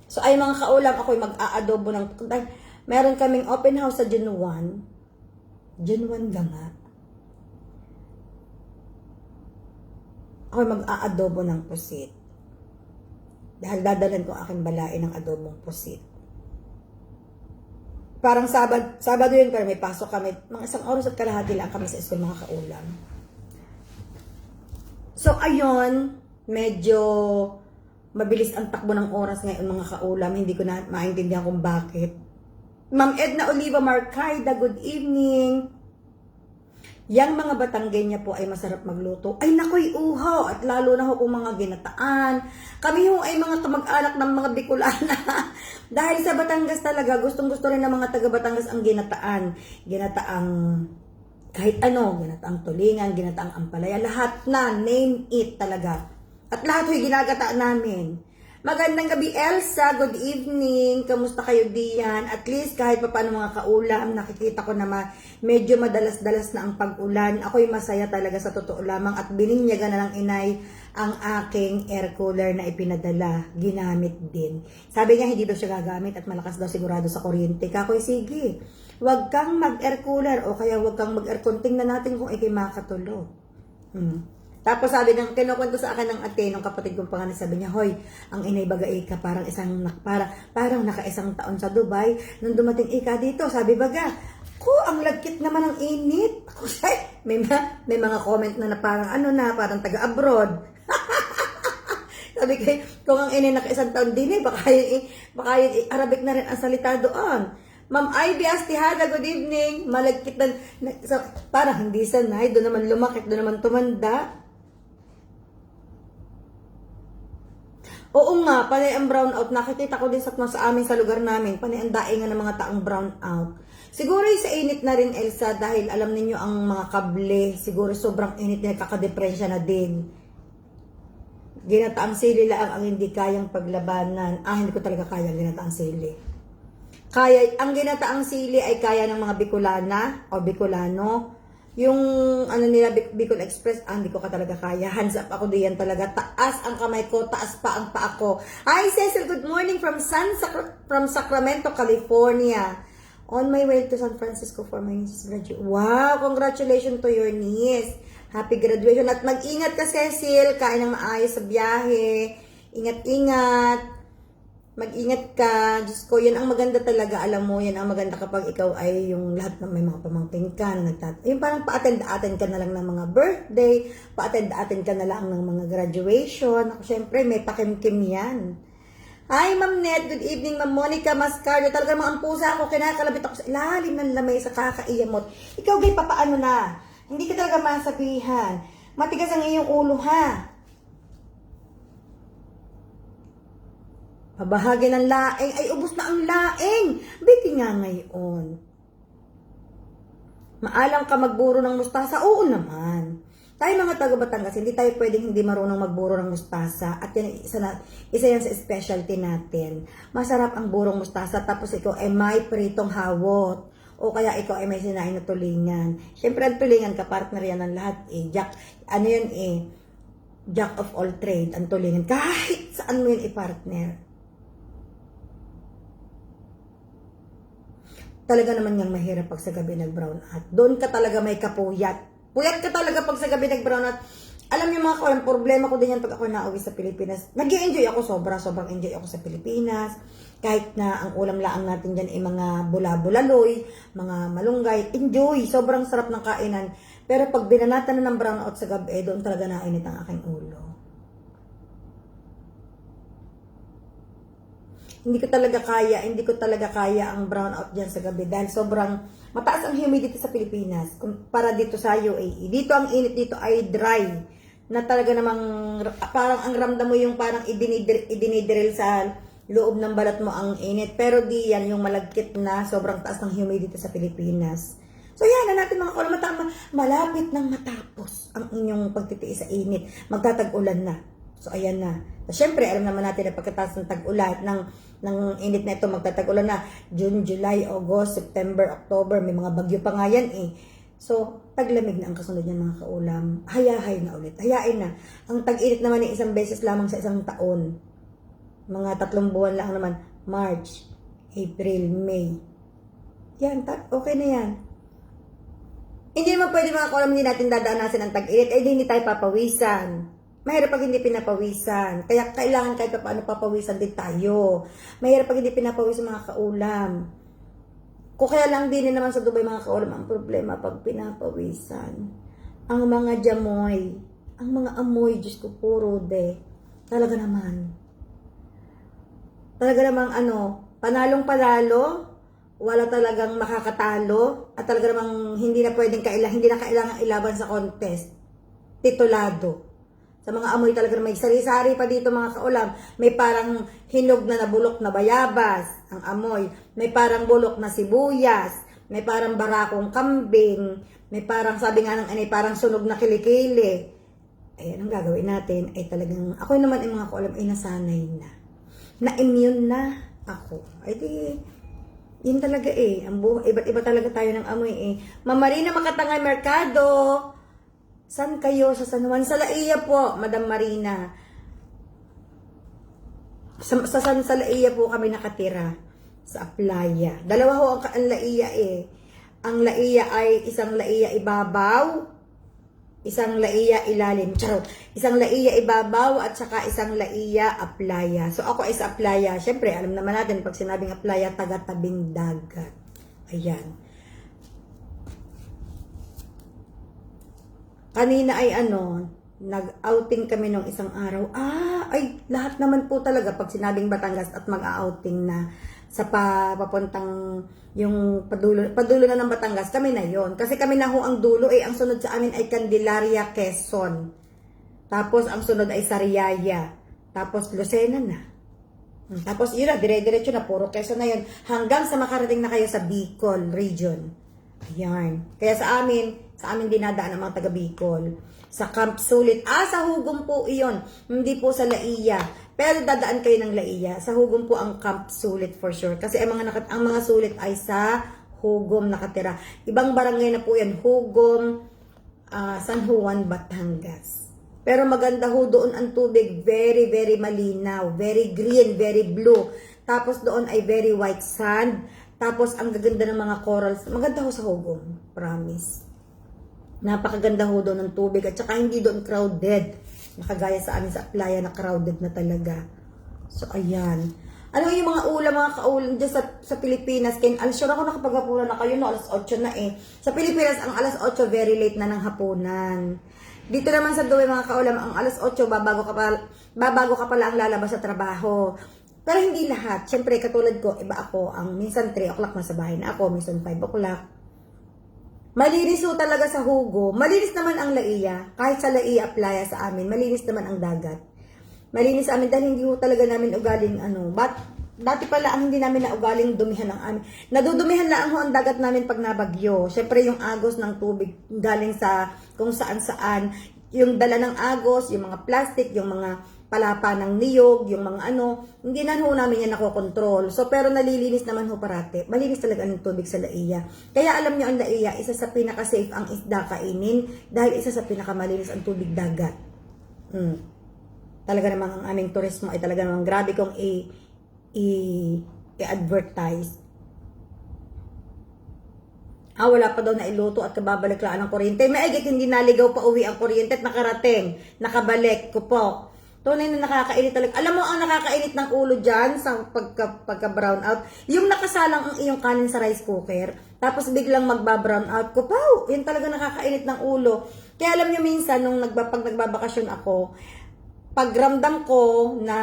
So ay mga kaulam, ako'y mag-aadobo ng, meron kaming open house sa June 1 lang nga. ako mag-aadobo ng pusit. Dahil dadalan ko aking balain ng adobong pusit. Parang Sabado yun, pero may pasok kami. Mga 1 oras at kalahati lang kami sa school mga kaulam. So, ayun, medyo mabilis ang takbo ng oras ngayon mga kaulam. Hindi ko na maintindihan kung bakit. Ma'am Edna Oliva Marcaida, good evening. Yang mga Batanggenya po ay masarap magluto. Ay nakoy uho, at lalo na ho kung mga ginataan. Kami ho ay mga kamag-anak ng mga Bicolana. Dahil sa Batangas talaga, gustong-gusto rin ng mga taga Batangas ang ginataan. Ginataang kahit ano, ginataang tulingan, ginataang ampalaya, lahat na, name it talaga. At lahat ho'y ginagataan namin. Magandang gabi, Elsa. Good evening. Kamusta kayo diyan? At least kahit pa paano mga kaulam, nakikita ko na medyo madalas-dalas na ang pag-ulan. Ako'y masaya talaga sa totoo lamang at bininyagan na lang inay ang aking air cooler na ipinadala. Ginamit din. Sabi niya hindi daw siya gagamit at malakas daw sigurado sa kuryente. Kakoy, sige. Huwag kang mag-air cooler o kaya huwag kang mag-aircon. Tingnan natin kung ikay makatulog. Tapos sabi ng kinukwento sa akin ng ate ng kapatid kong pangalan, sabi niya, hoy, ang inay baga ika parang parang naka-1 taon sa Dubai nung dumating ika dito. Sabi baga, ang lagkit naman ng init. Ako may mga comment na parang parang taga-abroad. Sabi ko, kung ang inay naka-1 taon din baka yung Arabic na rin ang salita doon. Ma'am Ivy Astihada, good evening. Malagkit na parang hindi sanay, doon naman lumakit, doon naman tumanda. Oo nga, panay ang brownout. Nakikita ko din sa amin sa lugar namin, panay ang daingan ng mga taong brownout. Siguro sa init na rin, Elsa, dahil alam niyo ang mga kable, siguro sobrang init na kakadepresya na din. Ginataang sili lang ang hindi kayang paglabanan. Hindi ko talaga kaya ginataang sili. Ang ginataang sili ay kaya ng mga Bicolana o Bicolano. Yung nila Bicol Express, hindi ko talaga kaya. Hands up ako diyan talaga. Taas ang kamay ko, taas pa ang paa ko. Hi Cecil, good morning from Sacramento, California. On my way to San Francisco for my niece's graduation. Wow, congratulations to your niece. Happy graduation. At mag-ingat ka, Cecil. Kain ng maayos sa biyahe. Ingat-ingat. Mag-ingat ka. Diyos ko, yan ang maganda talaga. Alam mo, yan ang maganda kapag ikaw ay yung lahat ng may mga pamangkin ka na yung parang pa-attend ka na lang ng mga birthday, pa-attend ka na lang ng mga graduation. Ako, syempre, may pakimkim yan. Hi, Ma'am Net. Good evening, Ma'am Monica Mascardo. Talaga mga ampusa ako. Kinakalabit ako sa ilalim ng lamay sa kakaiyamot. Ikaw, gay, papaano na? Hindi ka talaga masabihan. Matigas ang iyong ulo, ha? Pabahagi ng laing, ay ubos na ang laing. Biti nga ngayon. Maalam ka magburo ng mustasa? Oo naman. Tayo mga taga Batangas, hindi tayo pwedeng hindi marunong magburo ng mustasa. At yan, isa yan sa specialty natin. Masarap ang burong mustasa, tapos ikaw ay may pritong hawot. O kaya ikaw ay may sinain na tulingan. Siyempre ang tulingan, kapartner yan ng lahat. Jack of all trade, ang tulingan. Kahit saan mo yun i-partner. Talaga naman yung mahirap pag sa gabi nag-brown out. Doon ka talaga may kapuyat. Puyat ka talaga pag sa gabi nag-brown out. Alam niyo mga kaulam, problema ko din yan pag ako nauwi sa Pilipinas. Nag-i-enjoy ako, sobrang enjoy ako sa Pilipinas. Kahit na ang ulam-laang natin dyan ay mga bula-bulaloy, mga malunggay. Enjoy, sobrang sarap ng kainan. Pero pag binanatan na ng brown out sa gabi, doon talaga nainit ang aking ulo. Hindi ko talaga kaya ang brownout diyan sa gabi dahil sobrang mataas ang humidity sa Pilipinas kumpara dito sa UAE. Dito ang init dito ay dry na talaga namang parang ang ramdam mo yung parang idinidrill sa loob ng balat mo ang init. Pero di yan yung malagkit na sobrang taas ng humidity sa Pilipinas. So yan na natin mga kaulam, malapit nang matapos ang inyong pagtitiis sa init. Magtatag-ulan na. So ayan na. So, syempre, alam naman natin na pagkatapos ng tag-ulan, ng init na ito, magtatag-ulan na. June, July, August, September, October, may mga bagyo pa nga yan eh. So, taglamig na ang kasunod niyan mga kaulam. Hayahay na ulit. Hayain na. Ang tag-init naman ay 1 beses lamang sa 1 taon. Mga 3 buwan lang naman. March, April, May. Yan, okay na yan. Hindi naman pwede mga kaulam, hindi natin dadanasin ang tag-init. Eh, hindi tayo papawisan. Mahirap pag hindi pinapawisan. Kaya kailangan kahit paano papawisan din tayo. Mahirap pag hindi pinapawisan mga kaulam. Kung kaya lang din naman sa Dubai mga kaulam, ang problema pag pinapawisan. Ang mga jamoy, ang mga amoy, Diyos ko puro de. Talaga naman. Talaga namang panalong panalo, wala talagang makakatalo, at talaga namang hindi na kailangan ilaban sa contest. Titulado. Sa mga amoy talaga may sari-sari pa dito mga kaulam. May parang hinog na nabulok na bayabas, ang amoy. May parang bulok na sibuyas. May parang barakong kambing. May parang, sabi nga ng anay, parang sunog na kilikili. Ayan, ang gagawin natin ay talagang, ako naman ay mga kaulam ay nasanay na. Na-immune na ako. Ay di, yun talaga ang buhay. Iba't iba talaga tayo ng amoy Ma'am Marina Makatangay Mercado. San kayo? Sa San Juan? Sa Laia po, Madam Marina. Sa Laia po kami nakatira. Sa Aplaya. Dalawa ho ang Laia Ang Laia ay isang Laia ibabaw, isang Laia ilalim. Charot. Isang Laia ibabaw at saka isang Laia Aplaya. So ako ay sa Aplaya. Siyempre, alam naman natin pag sinabing Aplaya, taga-tabing dagat. Ayan. Kanina ay nag-outing kami nung isang araw. Ay, lahat naman po talaga pag sinabing Batangas at mag-outing na sa papuntang yung padulo na ng Batangas, kami na yon. Kasi kami na ho ang dulo, ang sunod sa amin ay Candelaria, Quezon. Tapos ang sunod ay Sariaya. Tapos Lucena na. Tapos yun na, dire-diretso na, puro Quezon na yun. Hanggang sa makarating na kayo sa Bicol region. Ayan. Kaya sa amin dinadaan ang mga taga Bicol. Sa Camp Sulit. Sa Hugom po iyon. Hindi po sa Laia. Pero dadaan kayo ng Laia. Sa Hugom po ang Camp Sulit for sure. Kasi ang mga sulit ay sa Hugom nakatira. Ibang barangay na po yan. Hugom, San Juan, Batangas. Pero maganda ho doon ang tubig. Very, very malinaw. Very green, very blue. Tapos doon ay very white sand. Tapos, ang gaganda ng mga corals. Maganda ho sa Hugom. Promise. Napakaganda ho doon ng tubig. At saka hindi doon crowded. Nakagaya sa amin sa Playa na crowded na talaga. So, ayan. Ano yung mga ulam, mga kaulam dyan sa Pilipinas? Sure ako nakapaghapunan na kayo, no? Alas 8 na Sa Pilipinas, ang alas 8 very late na ng hapunan. Dito naman sa Dubai, mga kaulam, ang alas 8, babago ka pala ang lalabas sa trabaho. Pero hindi lahat. Siyempre, katulad ko, iba ako. Ang minsan 3 o'clock nasa bahay na ako. Minsan 5 o'clock. Malinis ho talaga sa Hugo. Malinis naman ang Laia. Kahit sa Laia Playa sa amin, malinis naman ang dagat. Malinis sa amin dahil hindi ho talaga namin ugaling dati pala ang hindi namin na ugaling dumihan ng amin. Nadudumihan lang ho ang dagat namin pag nabagyo. Siyempre, yung agos ng tubig galing sa kung saan-saan. Yung dala ng agos, yung mga plastic, yung mga palapa ng niyog, yung mga hindi na ho namin yan nakokontrol. So, pero nalilinis naman ho parate. Malinis talaga ang tubig sa Laia. Kaya alam nyo, ang Laia, isa sa pinaka-safe ang isda kainin dahil isa sa pinaka-malinis ang tubig dagat. Talaga namang ang aming turismo ay talaga namang grabe kong i-advertise. Wala pa daw na iluto at kababalik-laan ng kuryente. Maigit hindi naligaw pa uwi ang kuryente at nakarating. Nakabalik ko po. Tunay na nakakainit talaga. Alam mo, ang nakakainit ng ulo dyan sa pagka-brown out, yung nakasalang ang iyong kanin sa rice cooker, tapos biglang magba-brown out ko, yun talaga nakakainit ng ulo. Kaya alam nyo minsan, pag nagbabakasyon ako, pag ramdam ko na,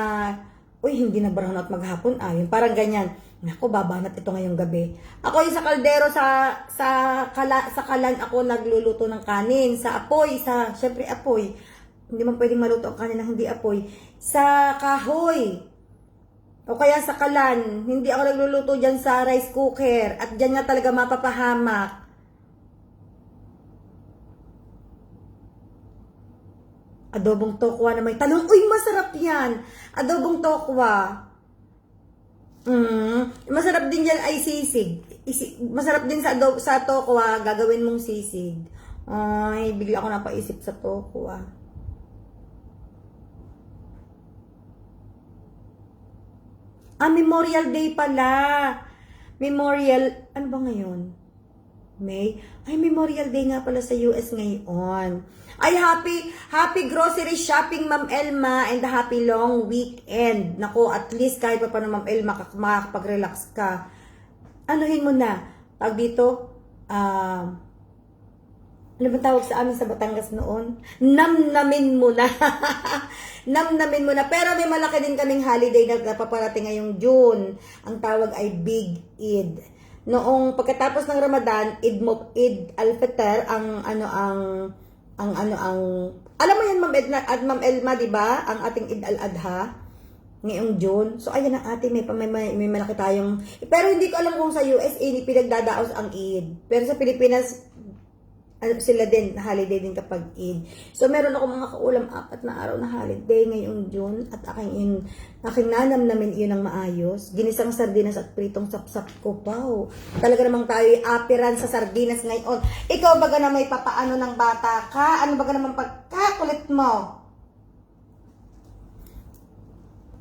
hindi na brown out maghapon, yun parang ganyan. Naku, babanat ito ngayong gabi. Ako yung sa kaldero, sa kalan ako nagluluto ng kanin, sa apoy, syempre apoy. Hindi man pwedeng maluto ang kanin ng hindi apoy. Sa kahoy. O kaya sa kalan. Hindi ako nagluluto dyan sa rice cooker. At dyan nga talaga mapapahamak. Adobong tokwa na may talong. Uy, masarap yan. Adobong tokwa. Masarap din yan ay sisig. Masarap din sa tokwa. Gagawin mong sisig. Ay, bigla ako napaisip sa tokwa. Memorial Day pala. Memorial, ano ba ngayon? May, ay Memorial Day nga pala sa US ngayon. Ay happy grocery shopping Ma'am Elma and happy long weekend. Nako, at least kahit pa paano Ma'am Elma makakapag-relax ka. Anuhin mo na, tawag dito, ano ba tawag sa amin sa Batangas noon? Namnamin mo na. Namnamin mo na. Pero may malaki din kaming holiday na napaparating ngayong June. Ang tawag ay Big Eid. Noong pagkatapos ng Ramadan, Eid al-Fitr, alam mo yan, Ma'am Elma, di ba? Ang ating Eid al-Adha ngayong June. So, ayan ang ating may malaki tayong, pero hindi ko alam kung sa USA pinagdadaos ang Eid. Pero sa Pilipinas, sila din, holiday din kapag Eid. So, meron ako mga kaulam 4 na araw na holiday ngayong June at aking nanamnamin iyon ng maayos. Ginisang sardinas at pritong sapsap ko pa. Talaga namang tayo apiran sa sardinas ngayon. Ikaw baga na may papaano ng bata ka? Ano baga namang pagkakulit mo?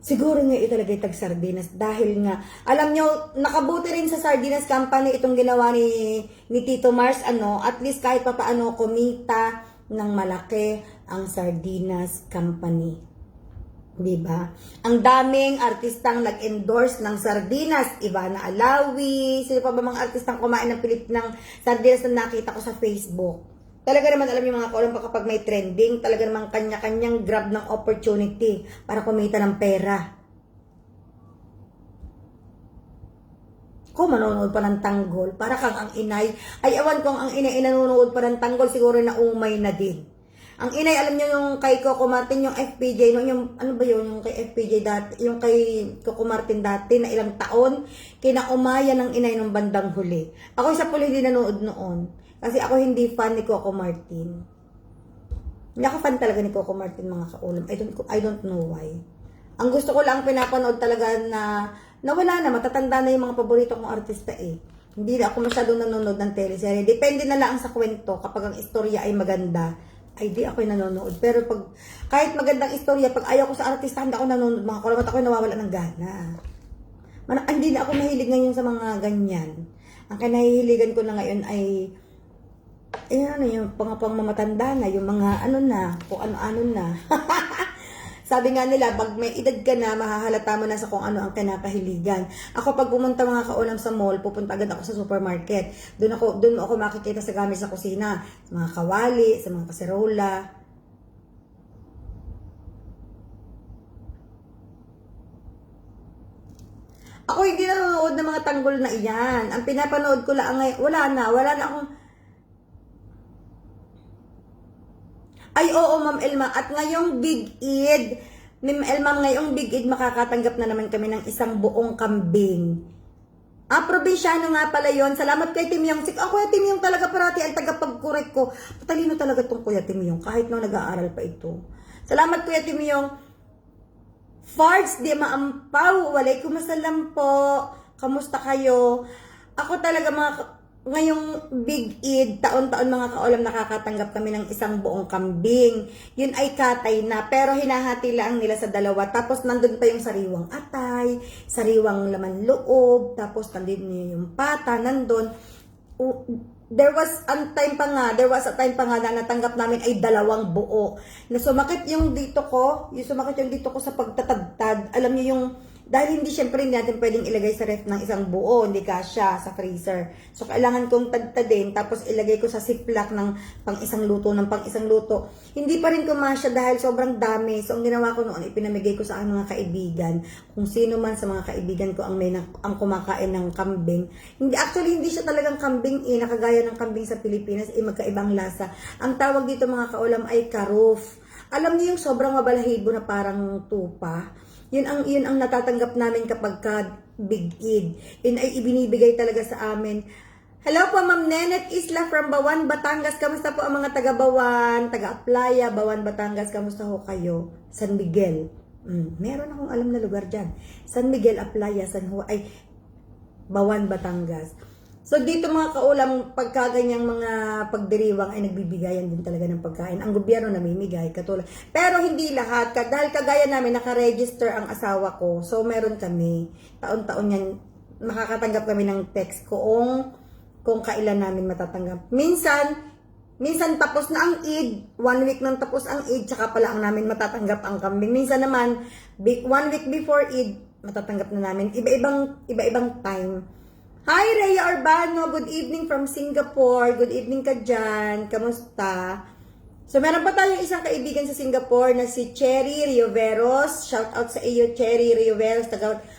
Siguro nga ito talaga itag sardinas dahil nga, alam nyo, nakabuti rin sa sardinas company itong ginawa ni Tito Mars, at least kahit pa paano kumita ng malaki ang sardinas company. Diba? Ang daming artistang nag-endorse ng sardinas. Ivana Alawi, sino pa ba mga artistang kumain ng sardinas na nakita ko sa Facebook? Talaga naman alam yung mga kaulam pa kapag may trending, talaga naman kanya-kanyang grab ng opportunity para kumita ng pera. Kung manonood pa ng tanggol, para kang ang inay, ay awan kong ang inay nanonood pa ng tanggol, siguro na umay na din. Ang inay, alam niyo yung kay Coco Martin, yung FPJ, yung ano ba yun, yung kay FPJ dati, yung kay Coco Martin dati na ilang taon, kinaumaya ng inay nung bandang huli. Ako isa po hindi nanood noon. Kasi ako hindi fan ni Coco Martin. Hindi ako fan talaga ni Coco Martin, mga kaulam. I don't know why. Ang gusto ko lang pinapanood talaga na wala na, matatanda na yung mga paborito kong artista eh. Hindi na ako masyadong nanonood ng teleserye. Depende na lang sa kwento. Kapag ang istorya ay maganda, ay di ako nanonood. Pero pag kahit magandang istorya, pag ayaw ko sa artista, hindi ako nanonood, mga kaulam, at ako nawawala ng gana. Hindi na ako mahilig ngayon sa mga ganyan. Ang kinahihiligan ko na ngayon ay yung pang mamatanda na, yung mga kung ano-ano na. Sabi nga nila, pag may edad ka na, mahahalata mo na sa kung ano ang kinakahiligan. Ako pag pumunta mga kaulam sa mall, pupunta agad ako sa supermarket. Doon ako makikita sa gamit sa kusina, sa mga kawali, sa mga kaserola. Ako hindi nanonood ng mga tanggol na iyan. Ang pinapanood ko lang ngayon, wala na akong. Ay, oo, Ma'am Elma. At ngayong Big Eid, Ma'am Elma, ngayong Big Eid, makakatanggap na naman kami ng isang buong kambing. Probinsyano nga pala yon. Salamat kay Tim Yong. Kuya Tim Yong talaga parati ang tagapag-correct ko. Patalino talaga tong Kuya Tim Yong, kahit nung nag-aaral pa ito. Salamat Kuya Tim Yong. Fards, di maampaw. Waalaikumsalam po. Kamusta kayo? Ako talaga ngayong Big Eid, taon-taon mga kaulam, nakakatanggap kami ng isang buong kambing. Yun ay katay na, pero hinahati lang nila sa dalawa. Tapos nandun pa yung sariwang atay, sariwang laman loob, tapos nandun yung pata, nandun. There was a time pa nga na natanggap namin ay 2 buo. Na sumakit yung dito ko sa pagtatagtad. Alam niyo yung, dahil hindi natin pwedeng ilagay sa ref ng isang buo, hindi kasya sa freezer. So, kailangan kong tagtadin, tapos ilagay ko sa ziplock ng pang isang luto. Hindi pa rin kumasya dahil sobrang dami. So, ang ginawa ko noon, ipinamigay ko sa aking mga kaibigan. Kung sino man sa mga kaibigan ko ang kumakain ng kambing. Hindi siya talagang kambing nakagaya ng kambing sa Pilipinas, magkaibang lasa. Ang tawag dito mga kaulam ay karoof. Alam niyo yung sobrang mabalahibo na parang tupa? Yun ang natatanggap namin kapag Big Eid. Yun ay ibinibigay talaga sa amin. Hello po, Ma'am Nenet Isla from Bawan, Batangas. Kamusta po ang mga taga-Bawan, taga-Aplaya, Bawan, Batangas? Kamusta ho kayo? San Miguel. Meron akong alam na lugar dyan. San Miguel, Aplaya, Bawan, Batangas. So dito mga kaulam, pagka ganyang mga pagdiriwang ay nagbibigayan din talaga ng pagkain. Ang gobyerno namimigay, katulad. Pero hindi lahat, dahil kagaya namin naka-register ang asawa ko. So meron kami, taon-taon yan, makakatanggap kami ng text kung kung kailan namin matatanggap. Minsan tapos na ang Eid, 1 week nang tapos ang Eid, tsaka pala ang namin matatanggap ang kambing. Minsan naman, 1 week before Eid, matatanggap na namin. Iba-ibang time. Hi, Rhea Urbano. Good evening from Singapore. Good evening ka dyan. Kamusta? So, meron pa tayong isang kaibigan sa Singapore na si Cherry Rioveros. Shout out sa iyo, Cherry Rioveros.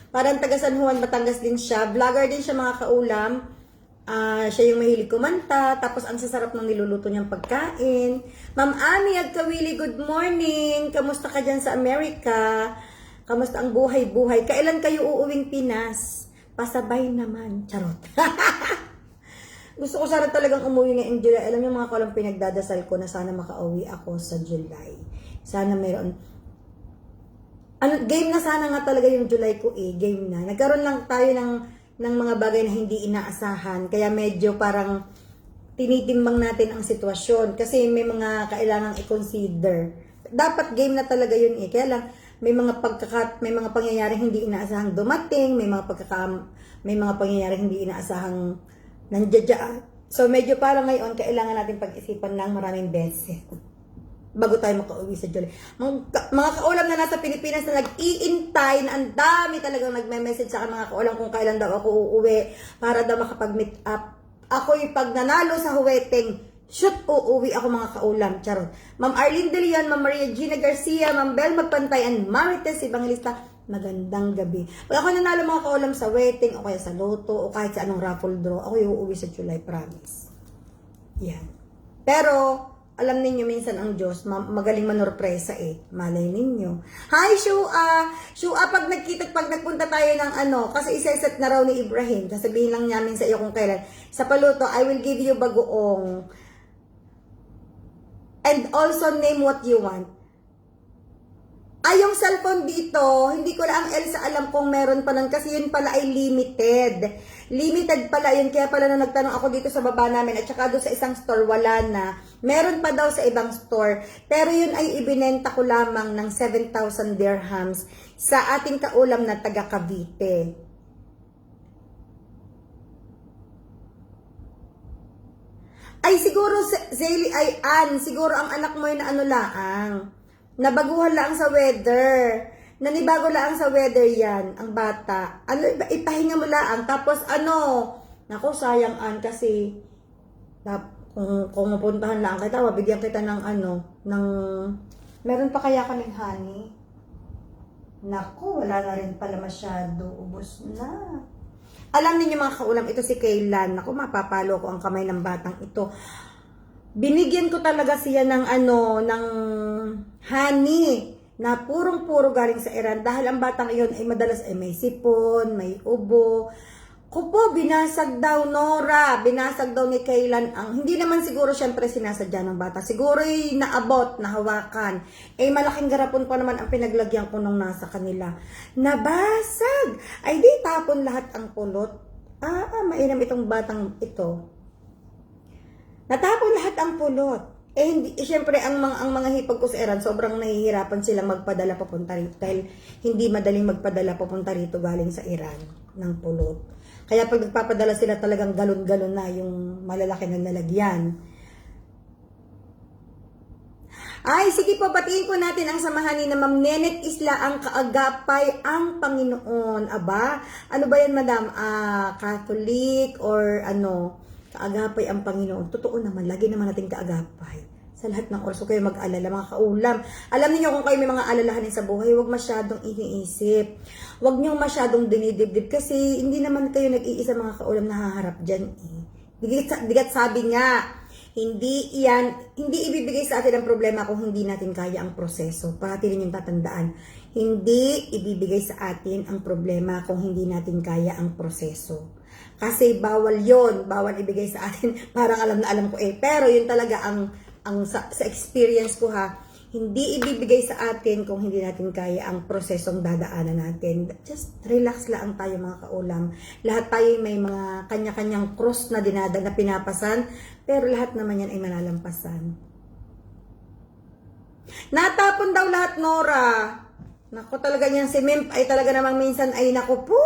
Parang taga San Juan, Batangas din siya. Vlogger din siya, mga kaulam. Siya yung mahilig kumanta, tapos ang sasarap ng niluluto niyang pagkain. Ma'am Ami Agkawili, good morning. Kamusta ka dyan sa Amerika? Kamusta ang buhay-buhay? Kailan kayo uuwing Pinas? Pasabay naman. Charot. Gusto ko sana talagang umuwi ngayong July. Alam niyo mga kaulam, pinagdadasal ko na sana makauwi ako sa July. Sana meron. Game na sana nga talaga yung July ko game na. Nagkaroon lang tayo ng mga bagay na hindi inaasahan. Kaya medyo parang tinitimbang natin ang sitwasyon. Kasi may mga kailangang i-consider. Dapat game na talaga yun Kaya lang, may mga pangyayaring hindi inaasahang dumating, may mga pangyayaring hindi inaasahang nandiyan. So medyo parang ngayon, kailangan natin pag-isipan ng maraming beses bago tayo makauwi sa July. Mga kaulam na nasa Pilipinas na nag-iintay, na ang dami talagang nagme-message sa akin mga kaulam kung kailan daw ako uuwi para daw makapag-meet up. Ako'y pag nanalo sa huweteng, shoot, uuwi ako mga kaulam. Charot. Ma'am Arlene De Leon, Ma'am Maria Gina Garcia, Ma'am Bel Magpantay, and Marites Evangelista, magandang gabi. Pag ako nanalo mga kaulam sa wedding, o kaya sa loto, o kahit sa anong raffle draw, ako yung uuwi sa July, promise. Yan. Pero, alam ninyo minsan ang Diyos, magaling manurpresa Malay ninyo. Hi, Shua, pag nagpunta tayo ng kasi iseset na raw ni Ibrahim, sasabihin lang namin sa iyo kung kailan. Sa paluto, I will give you bagoong. And also name what you want. Yung cellphone dito, hindi ko lang Elsa alam kung meron pa nun kasi yun pala ay limited. Limited pala yun, kaya pala na nagtanong ako dito sa baba namin at saka doon sa isang store, wala na. Meron pa daw sa ibang store, pero yun ay ibinenta ko lamang ng 7,000 dirhams sa ating kaulam na taga Cavite. Ay siguro, Zeli, siguro ang anak mo yun na laang. Nabaguhan lang sa weather. Nanibago lang sa weather yan, ang bata. Ipahinga mo lang. Tapos naku, sayang kasi kung mapuntahan lang kita, mabigyan kita ng meron pa kaya kaming honey? Naku, wala na rin pala masyado. Ubos na. Alam niyo mga kaulam, ito si Kaylan. Naku, mapapalo ko ang kamay ng batang ito. Binigyan ko talaga siya ng ng honey na purong-puro galing sa Iran dahil ang batang iyon ay madalas ay may sipon, may ubo. Kupo, binasag daw Nora, binasag daw ni Kaylan ang, hindi naman siguro syempre sinasadya ng bata, siguro ay naabot, nahawakan. Malaking garapon pa naman ang pinaglagyan ko nung nasa kanila. Nabasag! Ay di tapon lahat ang pulot. Mainam itong batang ito. Natapon lahat ang pulot. Siyempre, ang mga hipag ko sa Iran, sobrang nahihirapan silang magpadala papunta rito dahil hindi madaling magpadala papunta rito galing sa Iran ng pulot. Kaya pag nagpapadala sila talagang galon-galon na yung malalaki na lalagyan. Ay, sige po, batiin po natin ang samahan ni na Ma'am Nenet Isla, ang kaagapay ang Panginoon. Aba, ano ba yan, Madam? Catholic or kaagapay ang Panginoon. Totoo naman, lagi naman natin kaagapay. Sa lahat ng oras, kayo mag-alala, mga kaulam. Alam niyo kung kayo may mga alalahanin sa buhay, huwag masyadong iniisip. Huwag niyo masyadong dinidibdib kasi hindi naman kayo nag-iisa mga kaulam na haharap dyan. Digat sabi nga, hindi ibibigay sa atin ang problema kung hindi natin kaya ang proseso. Parati rin yung tatandaan. Hindi ibibigay sa atin ang problema kung hindi natin kaya ang proseso. Kasi bawal yon, bawal ibigay sa atin. Parang alam na alam ko pero yun talaga ang sa experience ko hindi ibibigay sa atin kung hindi natin kaya ang prosesong dadaanan natin. Just relax lang tayo mga kaulam. Lahat tayo may mga kanya-kanyang cross na na pinapasan, pero lahat naman yan ay malalampasan. Natapon daw lahat, Nora. Naku talaga niyan si Mimp ay talaga namang minsan ay naku po.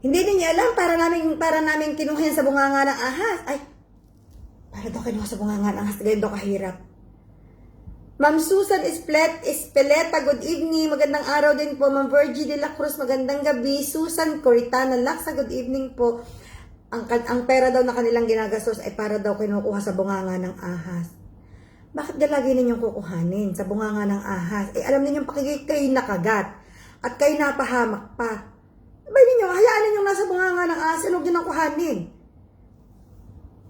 Hindi ninyo alam, para namin kinuha yan sa bunganga ng ahas. Ay, para daw kinuha sa bunganga ng ahas, ganyan daw kahirap. Ma'am Susan Espeleta, good evening. Magandang araw din po. Ma'am Virgie de la Cruz, magandang gabi. Susan Coritana Laksa, good evening po. Ang pera daw na kanilang ginagastos ay para daw kinukuha sa bunganga ng ahas. Bakit lagi ninyong kukuhanin sa bunganga ng ahas? Eh, alam ninyong pakikit kayo nakagat at kayo napahamak pa. Sabay ninyo, hayaan ninyong nasa bunganga ng ahas, huwag niyo nang kuhanin.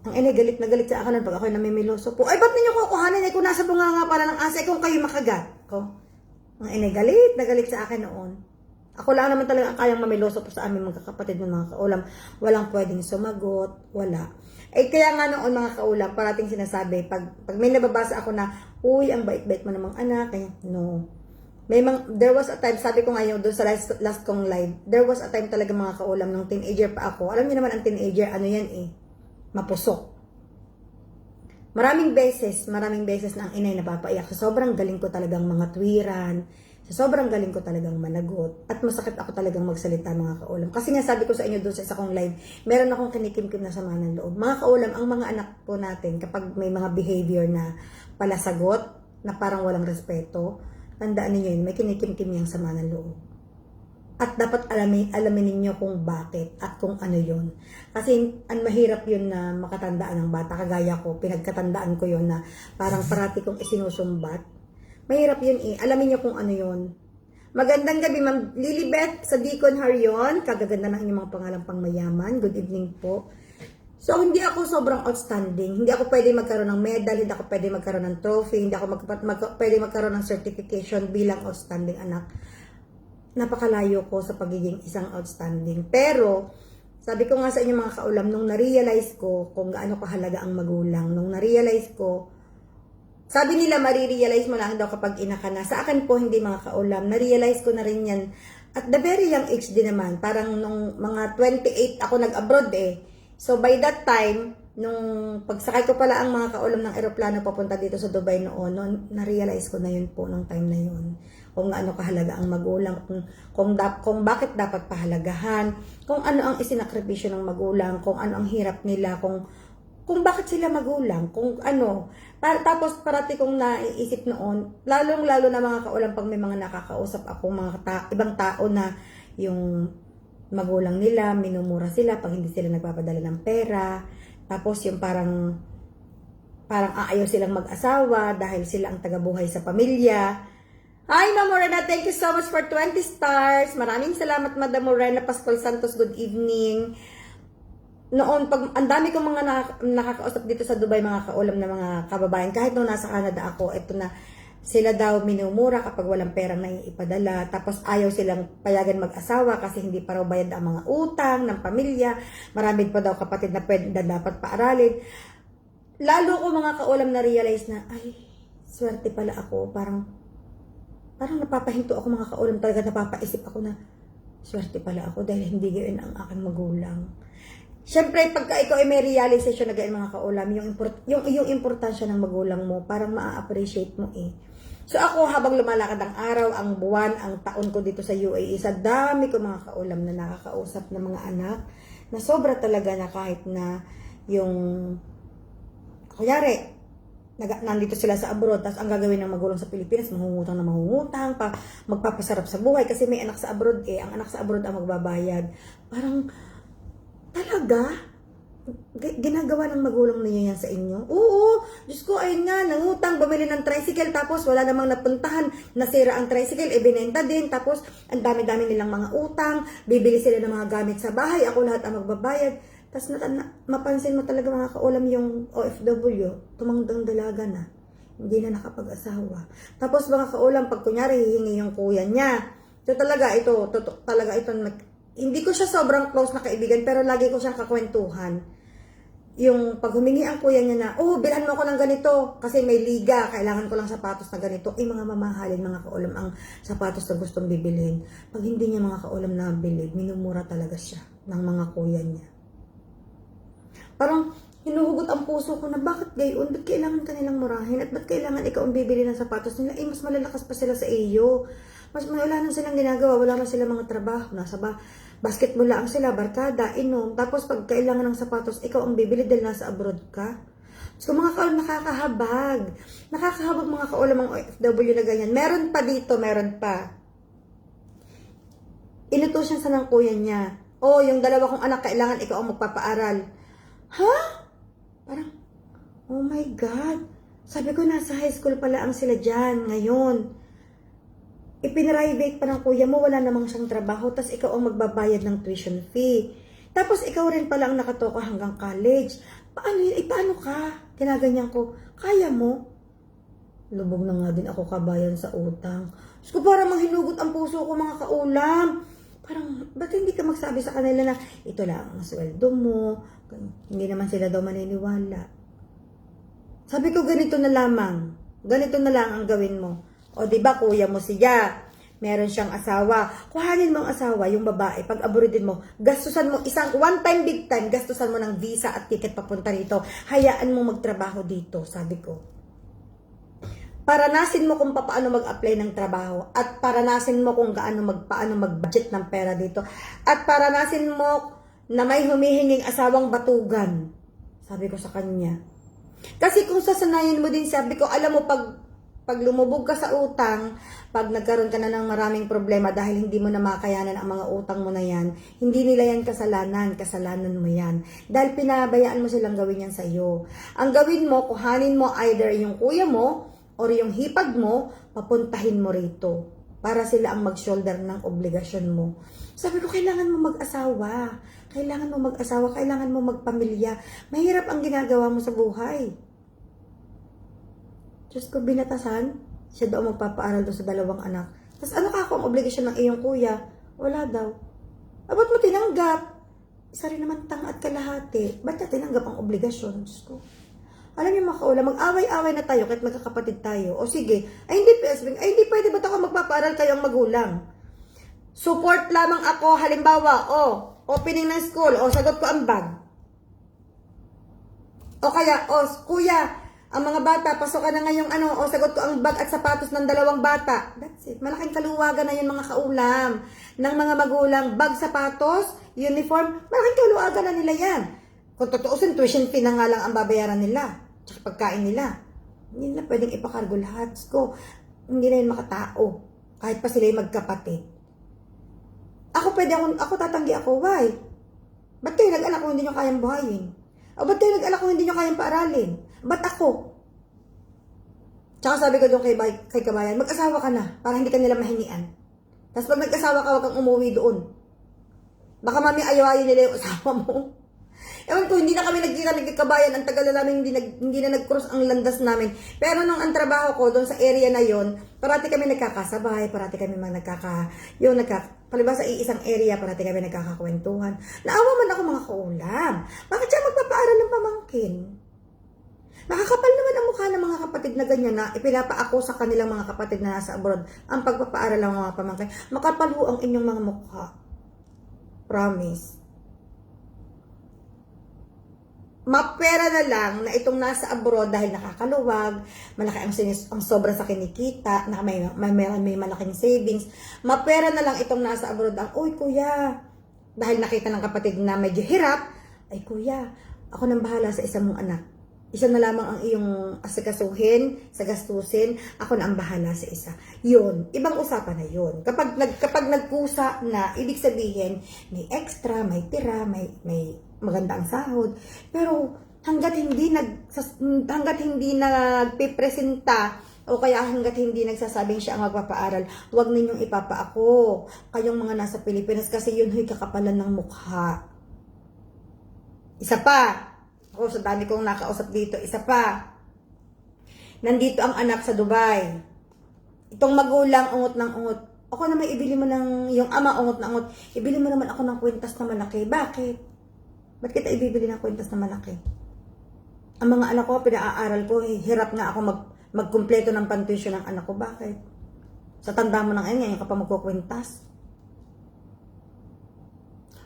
Ang ina, galit na galit sa akin pag ako'y namimiloso po. Ay, ba't ninyo kukuhanin? Eh, kung nasa bunganga pala ng ahas, eh, kung kayo makagat. Ang ina, galit na galit sa akin noon. Ako lang naman talaga ang kayang mamiloso po sa aming magkakapatid ng mga kaulam. Walang pwedeng sumagot, wala. Eh, kaya nga noon mga kaulam, parating sinasabi, pag may nababasa ako na, uy, ang bait-bait mo namang anak, kaya, no. There was a time, sabi ko ngayon doon sa last kong live, there was a time talaga mga kaulam, nung teenager pa ako. Alam niyo naman ang teenager, ano yan eh, mapusok. Maraming beses na ang inay napapaiyak. So, sobrang galing ko talagang mga tuwiran, sobrang galing ko talagang managot. At masakit ako talagang magsalita mga kaulam. Kasi nga sabi ko sa inyo doon sa isa kong live, meron akong kinikimkim na sama ng loob. Mga kaulam, ang mga anak po natin, kapag may mga behavior na palasagot, na parang walang respeto, tandaan ninyo yun, may kinikimkim niyang sama ng loob. At dapat alamin ninyo kung bakit at kung ano yun. Kasi ang mahirap yun na makatandaan ng bata. Kagaya ko, pinagkatandaan ko yun na parang parati kong isinusumbat. Mahirap yun eh. Alamin niyo kung ano yun. Magandang gabi, Ma'am Lilibet sa Deacon Harion. Kagaganda ng inyong mga pangalang pangmayaman. Good evening po. So, hindi ako sobrang outstanding. Hindi ako pwede magkaroon ng medal. Hindi ako pwede magkaroon ng trophy. Hindi ako pwede magkaroon ng certification bilang outstanding anak. Napakalayo ko sa pagiging isang outstanding. Pero, sabi ko nga sa inyo mga kaulam, nung na-realize ko kung gaano kahalaga ang magulang, nung na-realize ko, sabi nila marirealize mo lang daw kapag ina ka na. Sa akin po, hindi mga kaulam. Na-realize ko na rin yan. At the very young age din naman. Parang nung mga 28 ako nag-abroad eh. So by that time, nung pagsakay ko pala ang mga kaulam ng eroplano papunta dito sa Dubai noon, na-realize ko na yun po nung time na yun. Kung ano kahalaga ang magulang, kung bakit dapat pahalagahan, kung ano ang isinakripisyo ng magulang, kung ano ang hirap nila, kung bakit sila magulang, kung ano. Tapos parati kong naiisip noon, lalong-lalo na mga kaulam pag may mga nakakausap ako, ibang tao na yung magulang nila, minumura sila pag hindi sila nagpapadala ng pera. Tapos yung parang aayaw silang mag-asawa dahil sila ang tagabuhay sa pamilya. Hi, Ma'am Morena. Thank you so much for 20 stars. Maraming salamat, Madam Morena Pascual Santos. Good evening. Noon, pag ang dami kong mga nakakausap dito sa Dubai, mga kaulam na mga kababayan, kahit nung nasa Canada ako, ito na, sila daw minumura kapag walang perang naiipadala. Tapos ayaw silang payagan mag-asawa kasi hindi pa raw bayad ang mga utang ng pamilya. Marami pa daw kapatid na dapat paaralin. Lalo ko mga kaulam na realize na, ay, swerte pala ako. Parang napapahinto ako mga kaulam, talaga napapaisip ako na swerte pala ako dahil hindi gayon ang aking magulang. Siyempre, pagka ikaw ay may realization na gayon mga kaulam, yung importansya ng magulang mo, parang maa-appreciate mo eh. So ako, habang lumalakad ang araw, ang buwan, ang taon ko dito sa UAE, sa dami ko mga kaulam na nakakausap ng mga anak, na sobra talaga na kahit na yung, kunyari, nandito sila sa abroad, tapos ang gagawin ng magulang sa Pilipinas, mangungutang, magpapasarap sa buhay, kasi may anak sa abroad eh, ang anak sa abroad ang magbabayad. Parang, talaga? Ginagawa ng magulang ninyo yan sa inyo? Oo, Diyos ko, ayun nga, nangutang, bumili ng tricycle, tapos wala namang napuntahan, nasira ang tricycle, binenta din, tapos ang dami-dami nilang mga utang, bibili sila ng mga gamit sa bahay, ako lahat ang magbabayad. Tapos mapansin mo talaga mga kaulam yung OFW, tumangdang dalaga na, hindi na nakapag-asawa. Tapos mga kaulam, pag kunyari hihingi yung kuya niya, talaga ito, hindi ko siya sobrang close na kaibigan, pero lagi ko siyang kakwentuhan. Yung pag humingi ang kuya niya na, bilhan mo ako ng ganito, kasi may liga, kailangan ko lang sapatos na ganito. Mga mamahalin mga kaulam ang sapatos na gustong bibilhin. Pag hindi niya mga kaulam na bilhin, minumura talaga siya ng mga kuya niya. Parang hinuhugot ang puso ko na bakit gayon? Ba't kailangan kanilang murahin? At ba't kailangan ikaw ang bibili ng sapatos nila? Mas malalakas pa sila sa iyo. Wala nang silang ginagawa. Wala man silang mga trabaho. Basketball lang sila, barkada, inom. Tapos pag kailangan ng sapatos, ikaw ang bibili dahil nasa abroad ka. So mga kaulam, nakakahabag. Nakakahabag mga kaulam ang OFW na ganyan. Meron pa dito, meron pa. Inutusan sa ng kuya niya. Oh, yung dalawa kong anak, kailangan ikaw ang magpapaaral. Ha? Parang, oh my God. Sabi ko, nasa high school pala ang sila dyan ngayon. Ipinrivate pa ng kuya mo, wala namang siyang trabaho, tas ikaw ang magbabayad ng tuition fee. Tapos ikaw rin pala ang nakatoka hanggang college. Paano yun? Paano ka? Kinaganyan ko, kaya mo? Lubog na nga din ako kabayan sa utang. Diyos ko, parang manghinugot ang puso ko mga kaulam. Parang, ba't hindi ka magsabi sa kanila na ito lang ang sweldo mo? Hindi naman sila daw maniniwala. Sabi ko, ganito na lamang. Ganito na lang ang gawin mo. O, di ba kuya mo siya? Meron siyang asawa. Kuhanin mo ang asawa, yung babae. Pag abroadin mo, gastusan mo isang one time, big time, gastusan mo ng visa at ticket papunta rito. Hayaan mo magtrabaho dito, sabi ko. Paranasin mo kung paano mag-apply ng trabaho at paranasin mo kung paano mag-budget ng pera dito at paranasin mo na may humihinging asawang batugan, sabi ko sa kanya. Kasi kung sasanayin mo din, sabi ko, alam mo, pag lumubog ka sa utang, pag nagkaroon ka na ng maraming problema dahil hindi mo na makayanan ang mga utang mo na yan, hindi nila yan kasalanan mo yan. Dahil pinabayaan mo silang gawin yan sa iyo. Ang gawin mo, kuhanin mo either yung kuya mo, or yung hipag mo, papuntahin mo rito para sila ang mag-shoulder ng obligasyon mo. Sabi ko, kailangan mo mag-asawa. Kailangan mo mag-asawa. Kailangan mo magpamilya. Mahirap ang ginagawa mo sa buhay. Diyos ko, binatasan. Siya daw magpapaaral doon sa dalawang anak. Tapos ano ka kung obligasyon ng iyong kuya? Wala daw. Ba't mo tinanggap? Isa rin naman tanga at kalahati. Ba't niya tinanggap ang obligasyon? Diyos ko. Alam niyo mga kaulam, mag-away-away na tayo kahit magkakapatid tayo. O sige, ay hindi pwede ba't ako magpapaaral kayo ang magulang? Support lamang ako, halimbawa, opening ng school, sagot ko ang bag. O kaya, kuya, ang mga bata, pasok ka na ngayong sagot ko ang bag at sapatos ng dalawang bata. That's it. Malaking kaluwagan na yun mga kaulam ng mga magulang. Bag, sapatos, uniform, malaking kaluwagan na nila yan. Kung totoosin, tuition fee na nga lang ang babayaran nila. Tsaka pagkain nila. Hindi na pwedeng ipakargo lahat. So, hindi na yun makatao. Kahit pa sila yung magkapatid. Ako tatanggi ako. Why? Ba't kayo nag-anak kung hindi nyo kayang buhayin? O ba't kayo nag-anak kung hindi nyo kayang paaralin? Ba't ako? Tsaka sabi ko doon kay kabayan, mag-asawa ka na para hindi ka nila mahingian. Tapos pag nag-asawa ka, huwag kang umuwi doon. Baka mami ayawayin nila yung asawa mo. Ewan ko, hindi na kami nagkikabayan. Ang tagal na namin hindi na nag-cross ang landas namin. Pero nung ang trabaho ko doon sa area na yon, parati kami nagkakasabay, parati kami palibas sa iisang area, parati kami nagkakakwentuhan. Naawa man ako mga kaulam. Bakit siya magpapaaral ng pamangkin? Nakakapal naman ang mukha ng mga kapatid na ganyan na ipinapaako sa kanilang mga kapatid na nasa abroad ang pagpapaaral ng mga pamangkin. Makapal ho ang inyong mga mukha. Promise. Mapera na lang na itong nasa abroad dahil nakakaluwag, malaki ang sobra sa kinikita, na may malaking savings. Mapera na lang itong nasa abroad ang, uy kuya, dahil nakita ng kapatid na medyo hirap, ay kuya, ako nang bahala sa isang mong anak. Isa na lamang ang iyong asikasuhin, sa gastusin, ako na ang bahala sa isa. Yun, ibang usapan na yun. Kapag nagkusa na, ibig sabihin, may extra, may tira, may maganda ang sahod. Pero hanggat hindi nagpipresenta o kaya hanggat hindi nagsasabing siya ang magpapaaral, huwag ninyong ipapaako kayong mga nasa Pilipinas kasi yun ho'y kakapalan ng mukha. Isa pa, ako sa dami kong nakausap dito, isa pa, nandito ang anak sa Dubai. Itong magulang, ungot ng ungot. Ako naman, ibili mo yung ama, ungot na ungot. Ibili mo naman ako ng kwintas na malaki. Bakit? Ba't kita ibibili ng kwintas na malaki? Ang mga anak ko, pinaaral ko, hirap nga ako magkumpleto ng pantuition ng anak ko. Bakit? Sa tanda mo ng ngayon ka pa magkukwintas.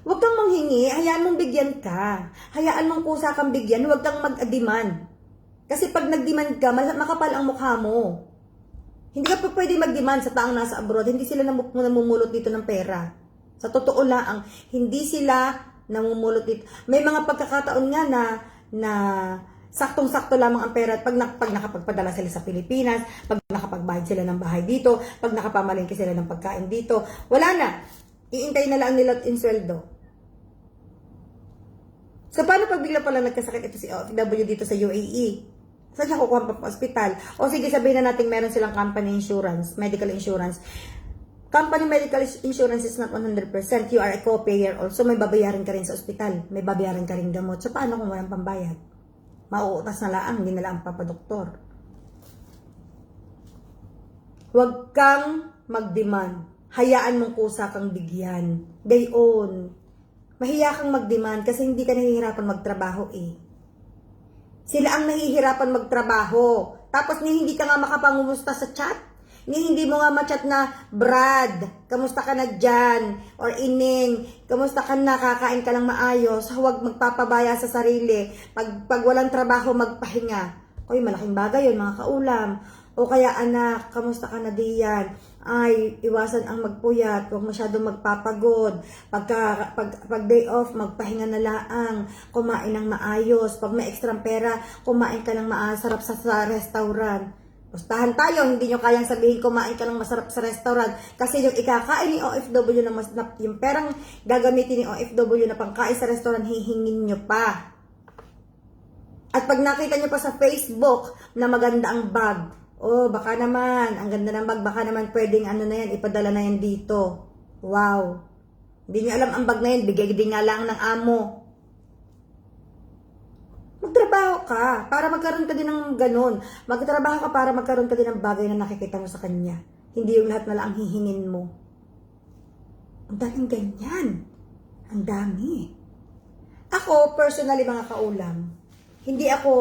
Huwag kang manghingi, hayaan mong bigyan ka. Hayaan mong kusa kang bigyan, huwag kang mag-demand. Kasi pag nag-demand ka, makapal ang mukha mo. Hindi ka pa pwede mag-demand sa taong nasa abroad, hindi sila namumulot dito ng pera. Sa totoo lang, hindi sila namumulot dito. May mga pagkakataon nga na saktong-sakto lamang ang pera pag nakapagpadala sila sa Pilipinas, pag nakapagbayad sila ng bahay dito, pag nakapamalingki sila ng pagkain dito. Wala na. Iintay na lang nila in sweldo. So, paano pag bigla pala nagkasakit ito si OFW dito sa UAE? Saan siya kukuha pa hospital? O sige, sabihin na natin meron silang company insurance, medical insurance. Company medical insurance is not 100%. You are a co-payer also. May babayaran ka rin sa ospital. May babayaran ka rin gamot. So, paano kung walang pambayad? Mauutas na lang, hindi na lang papadoktor. Huwag kang mag-demand. Hayaan mong kusa kang bigyan. Gayon. Mahiya kang mag-demand kasi hindi ka nahihirapan magtrabaho eh. Sila ang nahihirapan magtrabaho. Tapos hindi ka nga makapangumusta sa chat. Hindi mo nga ma-chat na, Brad, kamusta ka na dyan? Or Ining, kamusta ka na? Kakain ka lang maayos. Huwag magpapabaya sa sarili. Pag walang trabaho, magpahinga. Uy, malaking bagay yun, mga kaulam. O kaya, anak, kamusta ka na diyan? Ay, iwasan ang magpuyat. Huwag masyadong magpapagod. Pag day off, magpahinga na laang. Kumain ng maayos. Pag may extra pera, kumain ka ng masarap sa restaurant. Pustahan tayo, hindi nyo kayang sabihin kumain ka ng masarap sa restaurant kasi yung ikakain ni OFW yung perang gagamitin ni OFW na pangkain sa restaurant, hihingin nyo pa. At pag nakita nyo pa sa Facebook na maganda ang bag, oh, baka naman, ang ganda ng bag, baka naman pwedeng ano na yan, ipadala na yan dito. Wow. Hindi nyo alam ang bag na yan, bigay din nga lang ng amo. Magtrabaho ka para magkaroon ka din ng ganun. Magtrabaho ka para magkaroon ka din ng bagay na nakikita mo sa kanya. Hindi yung lahat na lang ang hihingin mo. Ang daming ganyan. Ang dami. Ako, personally mga kaulam, hindi ako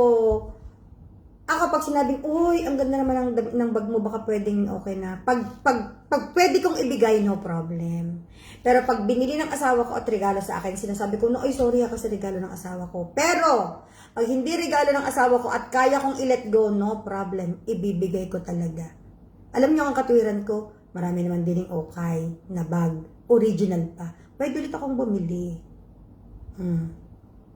pag sinabing, uy, ang ganda naman ng bag mo, baka pwedeng okay na. Pag pwede kong ibigay, no problem. Pero pag binili ng asawa ko at regalo sa akin, sinasabi ko, no, ay sorry ako sa regalo ng asawa ko. Pero, pag hindi regalo ng asawa ko at kaya kong i-let go, no problem, ibibigay ko talaga. Alam niyo ang katwiran ko, marami naman din yung okay na bag, original pa. Pwede ulit akong bumili.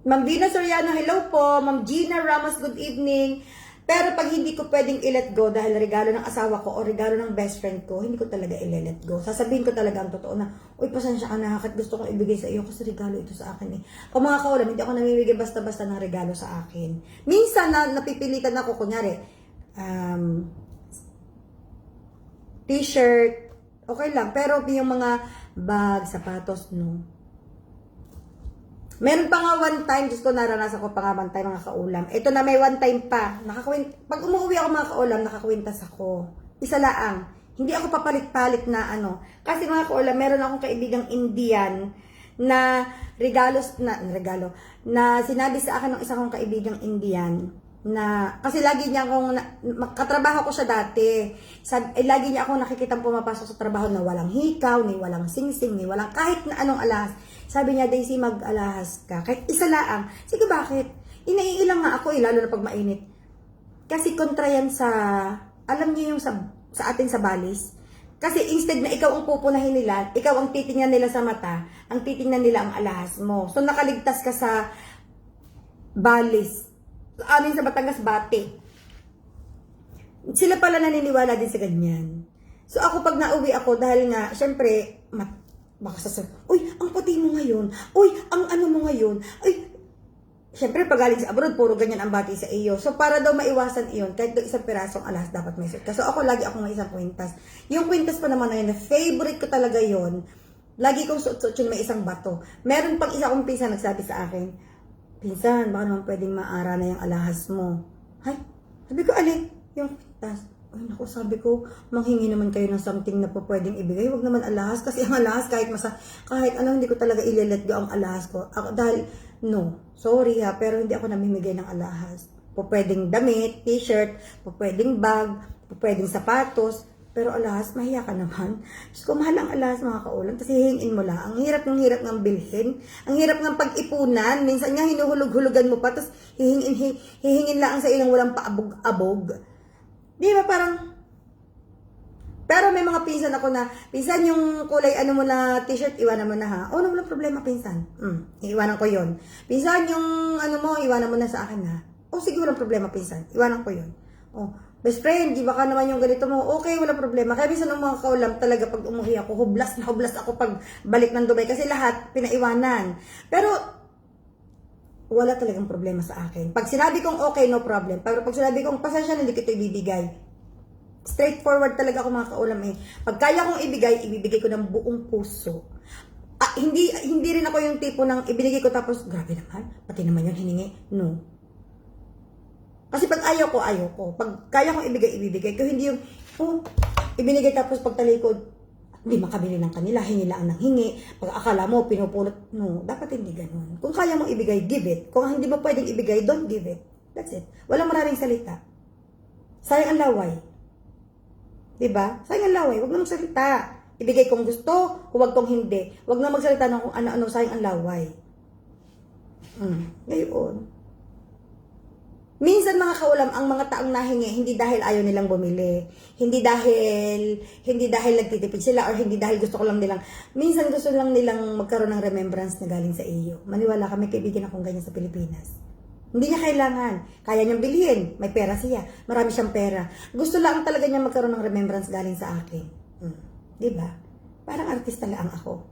Ma'am Dina Soriano, hello po. Ma'am Gina Ramos, good evening. Pero pag hindi ko pwedeng i-let go dahil regalo ng asawa ko o regalo ng best friend ko, hindi ko talaga i-let go. Sasabihin ko talaga ang totoo na, uy, pasensya ka na, kahit gusto kong ibigay sa iyo kasi regalo ito sa akin eh. Kung mga kaulam, hindi ako namimigay basta-basta ng regalo sa akin. Minsan na napipilitan ako, kunyari, t-shirt, okay lang. Pero yung mga bag, sapatos, no. Meron pa nga one time, Diyos ko, naranasan ko pa nga one time mga kaulam. Ito na may one time pa. Pag umuwi ako mga kaulam, nakakwintas ako. Isa laang. Hindi ako papalit-palit na ano. Kasi mga kaulam, meron akong kaibigang Indian na regalo, na sinabi sa akin ng isa kong kaibigang Indian na, kasi lagi niya akong, katrabaho ko siya dati. Lagi niya akong nakikitang pumapasok sa trabaho na walang hikaw, ni walang singsing, ni walang kahit na anong alahas. Sabi niya, Daisy, mag-alahas ka. Kahit isa laang. Sige, bakit? Inaiilang nga ako, lalo na pag mainit. Kasi kontra yan sa, alam niyo yung sa atin sa balis. Kasi instead na ikaw ang pupunahin nila, ikaw ang titingnan nila sa mata, ang titingnan nila ang alahas mo. So, nakaligtas ka sa balis. Amin sa Batangas, Bate. Sila pala naniniwala din sa ganyan. So, ako pag nauwi ako, dahil nga, syempre, baka sasabihin, uy, ang puti mo ngayon. Uy, ang ano mo ngayon. Uy, syempre, pag galing sa abroad, puro ganyan ang bati sa iyo. So, para daw maiwasan iyon, kahit daw isang pirasong alas, dapat may suit ka. So, ako, lagi ako may isang kwintas. Yung kwintas pa naman na yun, na favorite ko talaga yon. Lagi kong suot-suot yun, may isang bato. Meron pang isa kong pinsan nagsabi sa akin, pinsan, baka naman pwedeng maara na yung alahas mo. Hay, sabi ko, alin? Yung kwintas. Ay, naku, sabi ko, manghingi naman kayo ng something na po pwedeng ibigay. Huwag naman alahas. Kasi ang alahas, kahit ano, hindi ko talaga ile-let go ang alahas ko. Ako, dahil, no, sorry ha, pero hindi ako namimigay ng alahas. Po pwedeng damit, t-shirt, po pwedeng bag, po pwedeng sapatos. Pero alahas, mahiya ka naman. Diyos ko, mahal ang alahas mga kaulam. Kasi hihingin mo lang. Ang hirap ng bilhin. Ang hirap ng pag-ipunan. Minsan nga, hinuhulog-hulugan mo pa. Tapos hihingin lang sa iyo ng walang paabog-abog. Di ba parang, Pero may mga pinsan ako na, pinsan yung kulay ano mo na t-shirt, iwanan mo na ha. Oh, no, walang problema, pinsan. Iwanan ko yon. Pinsan yung ano mo, iwanan mo na sa akin ha. Oh, sige, walang problema, pinsan. Iwanan ko yon. Oh, best friend, di ba ka naman yung ganito mo? Okay, walang problema. Kaya minsan ng mga kaulam talaga pag umuwi ako, hublas na hublas ako pag balik ng Dubai. Kasi lahat, pinaiwanan. Pero, wala talagang problema sa akin. Pag sinabi kong okay, no problem. Pero pag sinabi kong pasensya, hindi kita ibibigay. Straightforward talaga ako mga kaulam eh. Pag kaya kong ibigay, ibibigay ko ng buong puso. Hindi rin ako yung tipo ng ibinigay ko tapos, grabe naman, pati naman yun hiningi. No. Kasi pag ayaw ko. Pag kaya kong ibigay, ibibigay ko. Hindi yung, ibinigay tapos pagtalikod, hindi makabili ng kanila, hingi lang ng hingi. Pag akala mo, pinupulot. No, dapat hindi ganun. Kung kaya mong ibigay, give it. Kung hindi mo pwedeng ibigay, don't give it. That's it. Walang maraming salita. Sayang ang laway. Diba? Sayang ang laway. Huwag na magsalita. Ibigay kung gusto, huwag kung hindi. Huwag na magsalita ng kung ano-ano, sayang ang laway. Ngayon. Minsan mga kaulam, ang mga taong nahingi, hindi dahil ayaw nilang bumili. Hindi dahil nagtitipid sila or hindi dahil gusto ko lang nilang, minsan gusto lang nilang magkaroon ng remembrance na galing sa iyo. Maniwala kami, kaibigan akong ganyan sa Pilipinas. Hindi niya kailangan. Kaya niyang bilhin. May pera siya. Marami siyang pera. Gusto lang talaga niya magkaroon ng remembrance galing sa akin. Diba? Parang artista lang ako.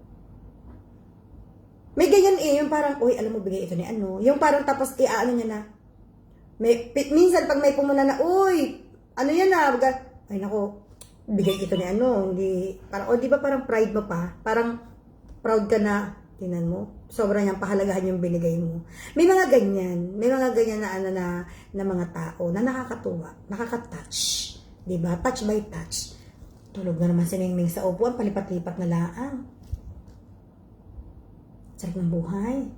May ganyan eh. Yung parang, uy, alam mo, bigay ito ni ano. Yung parang tapos, ano niya na. Minsan pag may pumuna na, uy, ano yan na. Ay nako, bigay ito ni ano. Hindi, parang, di ba parang pride mo pa? Parang proud ka na. Tingnan mo, sobrang niyang pahalagahan yung binigay mo. May mga ganyan na mga tao na nakakatuwa, nakaka-touch. Diba? Touch by touch. Tulog na naman si Ningning sa upuan, palipat-lipat na laang. Sarap ng buhay.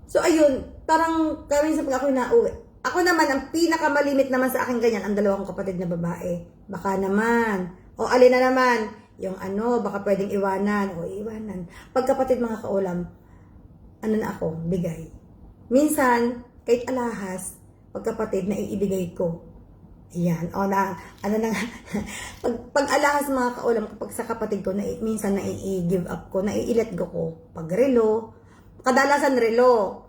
So ayun, parang kami sa pag ako nauwi. Ako naman, ang pinakamalimit naman sa akin ganyan, ang dalawang kapatid na babae. Baka naman, o alin na naman, yung ano, baka pwedeng iwanan. O, iwanan. Pagkapatid mga kaulam, ano na ako, bigay. Minsan, kahit alahas, pagkapatid na iibigay ko. Ayan. O na, ano na nga. pag alahas mga kaulam, kapag sa kapatid ko, minsan na i-give up ko, na i-let go ko. Pag relo, kadalasan relo.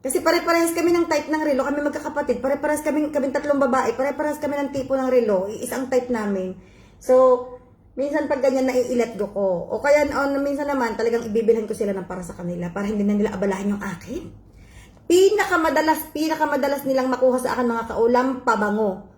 Kasi pare-parehas kami ng type ng relo, kami magkakapatid. Pare-parehas kami tatlong babae, pare-parehas kami ng tipo ng relo. Isang type namin. So, minsan pag ganyan nai-let go ko. O kaya minsan naman talagang ibibilhan ko sila ng para sa kanila para hindi na nila abalahan yung akin. Pinakamadalas nilang makuha sa akin mga kaulam, pabango.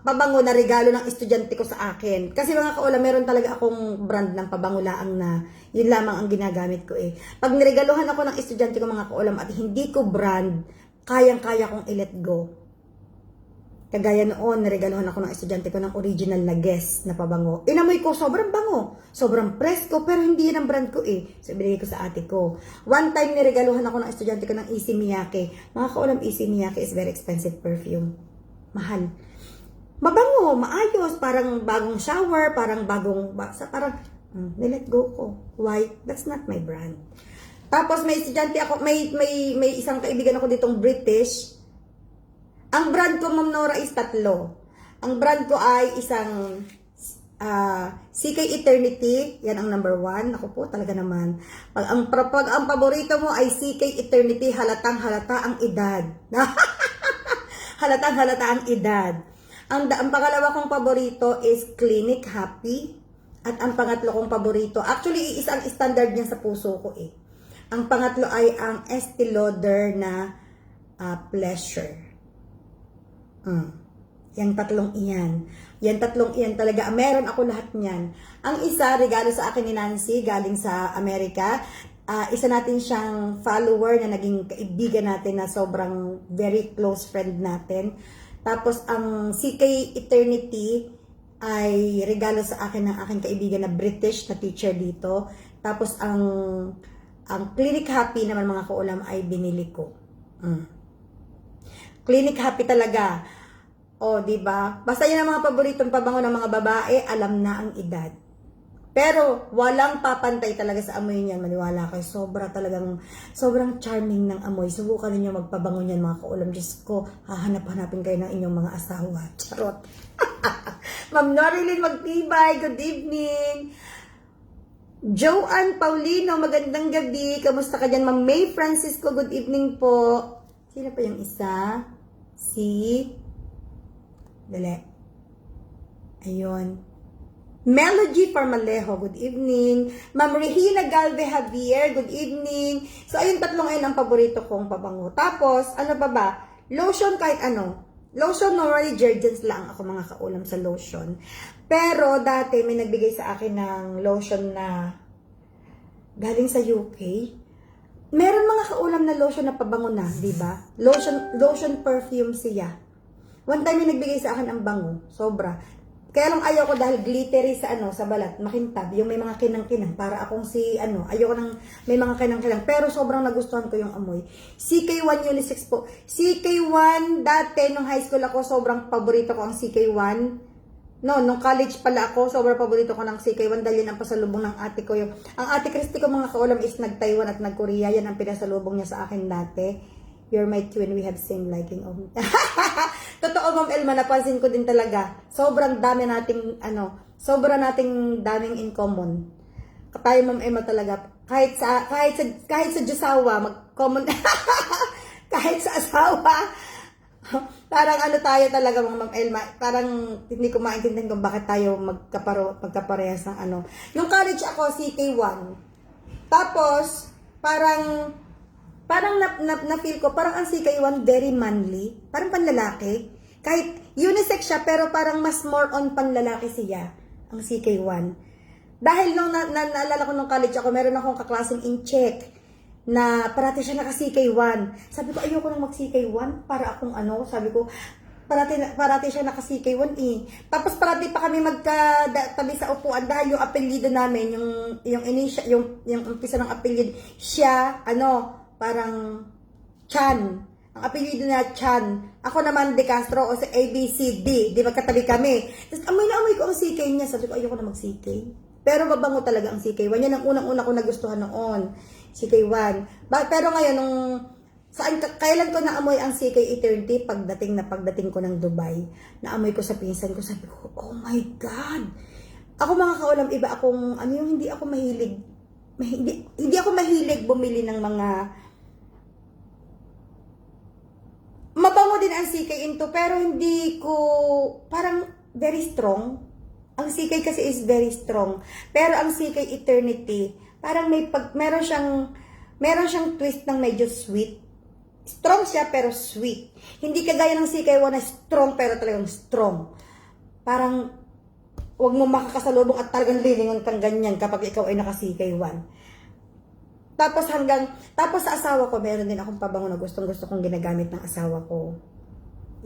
Pabango na regalo ng estudyante ko sa akin. Kasi mga kaulam, meron talaga akong brand ng pabango laang na yun lamang ang ginagamit ko eh. Pag niregaluhan ako ng estudyante ko mga kaulam at hindi ko brand, kayang-kaya kong i-let go. Kagaya noon, naregaluhan ako ng estudyante ko ng original na Guess na pabango. Inamoy ko, sobrang bango. Sobrang presko, pero hindi yan ang brand ko eh. So, ibigay ko sa ate ko. One time, niregaluhan ako ng estudyante ko ng Issey Miyake. Mga kaulam, Issey Miyake is very expensive perfume. Mahal. Mabango, maayos, parang bagong shower, parang nilet go ko. Why? That's not my brand. Tapos, may estudyante ako, may isang kaibigan ako ditong British. Ang brand ko, Ma'am Nora, is tatlo. Ang brand ko ay isang CK Eternity. Yan ang number 1. Ako po, talaga naman. Pag ang paborito mo ay CK Eternity, halatang halata ang edad. Halatang halata ang edad. Ang pangalawa kong paborito is Clinic Happy. At ang pangatlo kong paborito, actually, isang standard niya sa puso ko eh. Ang pangatlo ay ang Estee Lauder na Pleasure. Yang tatlong iyan. Yan tatlong iyan talaga. Meron ako lahat niyan. Ang isa, regalo sa akin ni Nancy, galing sa Amerika. Isa natin siyang follower na naging kaibigan natin na sobrang very close friend natin. Tapos, ang CK Eternity ay regalo sa akin ng aking kaibigan na British na teacher dito. Tapos, ang Clinic Happy naman mga kaulam ay binili ko. Clinic Happy talaga. O, di ba? Basta yun ang mga paboritong pabango ng mga babae, alam na ang edad. Pero, walang papantay talaga sa amoy niyan. Maniwala kayo, sobrang charming ng amoy. Subukan ninyo magpabango niyan mga kaulam. Diyos ko, hahanap-hanapin kayo ng inyong mga asawa. Charot. Ma'am Norilyn Magtibay, good evening. Joanne Paulino, magandang gabi. Kamusta ka dyan? Ma'am May Francisco, good evening po. Sino pa yung isa? Dali. Ayun. Melody Parmalejo, good evening. Ma'am Regina Galve Javier, good evening. So, ayun, tatlong ayun ang paborito kong pabango. Tapos, ano pa ba? Lotion kahit ano. Lotion, normally, Jergens lang ako mga kaulam sa lotion. Pero, dati, may nagbigay sa akin ng lotion na galing sa UK. Meron mga kaulam na lotion na pabango na, di ba? Lotion perfume siya. One time, may nagbigay sa akin ang bango. Sobra. Kaya lang ayaw ko dahil glittery sa sa balat, makintab, yung may mga kinang-kinang, para akong ayoko nang may mga kinang-kinang, pero sobrang nagustuhan ko yung amoy. CK1 unisex po. CK1, dati, nung high school ako, sobrang paborito ko ang CK1. No, nung college pala ako, sobrang paborito ko ng CK1 dahil yan ang pasalubong ng ate ko. Ang ate Christy ko mga kaulam is nag-Taiwan at nag-Korea, yan ang pinasalubong niya sa akin dati. You're my twin, we have same liking. Oh. Totoo, Ma'am Elma, napansin ko din talaga. Sobrang dami nating, daming in common. Tayo, Ma'am Elma, talaga. Kahit sa Diyosawa, mag-common, kahit sa asawa, parang tayo talaga, Ma'am Elma. Parang hindi ko maintindihan kung bakit tayo magkaparehas ng Yung college ako, CK1. Tapos, parang na-feel ko, parang ang CK1 very manly. Parang panlalaki. Kahit unisex siya, pero parang mas more on panlalaki siya, ang CK1. Dahil nung naalala ko nung college ako, meron akong kaklaseng in check na parati siya naka CK1. Sabi ko, ayoko nang mag CK1 para akong sabi ko, parati siya naka CK1 eh. Tapos parati pa kami magkatabi sa upuan dahil yung apelyido namin, yung umpisa ng apelyido, siya, parang Chan. Ang apelyido niya Chan. Ako naman De Castro o sa ABCD. Di ba katabi kami? Tapos amoy na amoy ko ang CK niya. Sabi ko, ayoko na mag-CK. Pero mabango talaga ang CK1. Yan ang unang-una ko nagustuhan noon. CK1. Pero ngayon, kailan ko naamoy ang CK Eternity? Pagdating ko ng Dubai. Naamoy ko sa pinsan ko. Sabi ko, oh my God! Ako mga kaulam, iba akong, yung hindi ako mahilig. Hindi ako mahilig bumili ng mga mabango din ang CK into, pero hindi ko, parang very strong. Ang CK kasi is very strong. Pero ang CK Eternity, parang meron siyang twist ng medyo sweet. Strong siya pero sweet. Hindi kagaya ng CK1 na strong pero talagang strong. Parang wag mo makakasalubong at talagang lilingon kang ganyan kapag ikaw ay naka CK1. Tapos sa asawa ko, meron din akong pabango na gustong-gusto kong ginagamit ng asawa ko.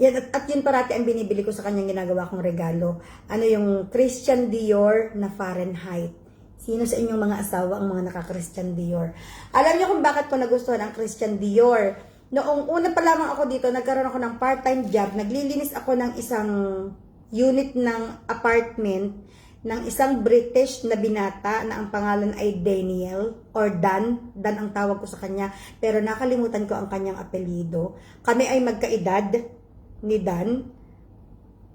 Yan, at yun parati ang binibili ko sa kanyang ginagawa kong regalo. Yung Christian Dior na Fahrenheit. Sino sa inyong mga asawa ang mga naka-Christian Dior? Alam niyo kung bakit ko nagustuhan ang Christian Dior? Noong una pa lamang ako dito, nagkaroon ako ng part-time job. Naglilinis ako ng isang unit ng apartment ng isang British na binata na ang pangalan ay Daniel or Dan. Dan ang tawag ko sa kanya. Pero nakalimutan ko ang kanyang apelyido. Kami ay magkaedad ni Dan.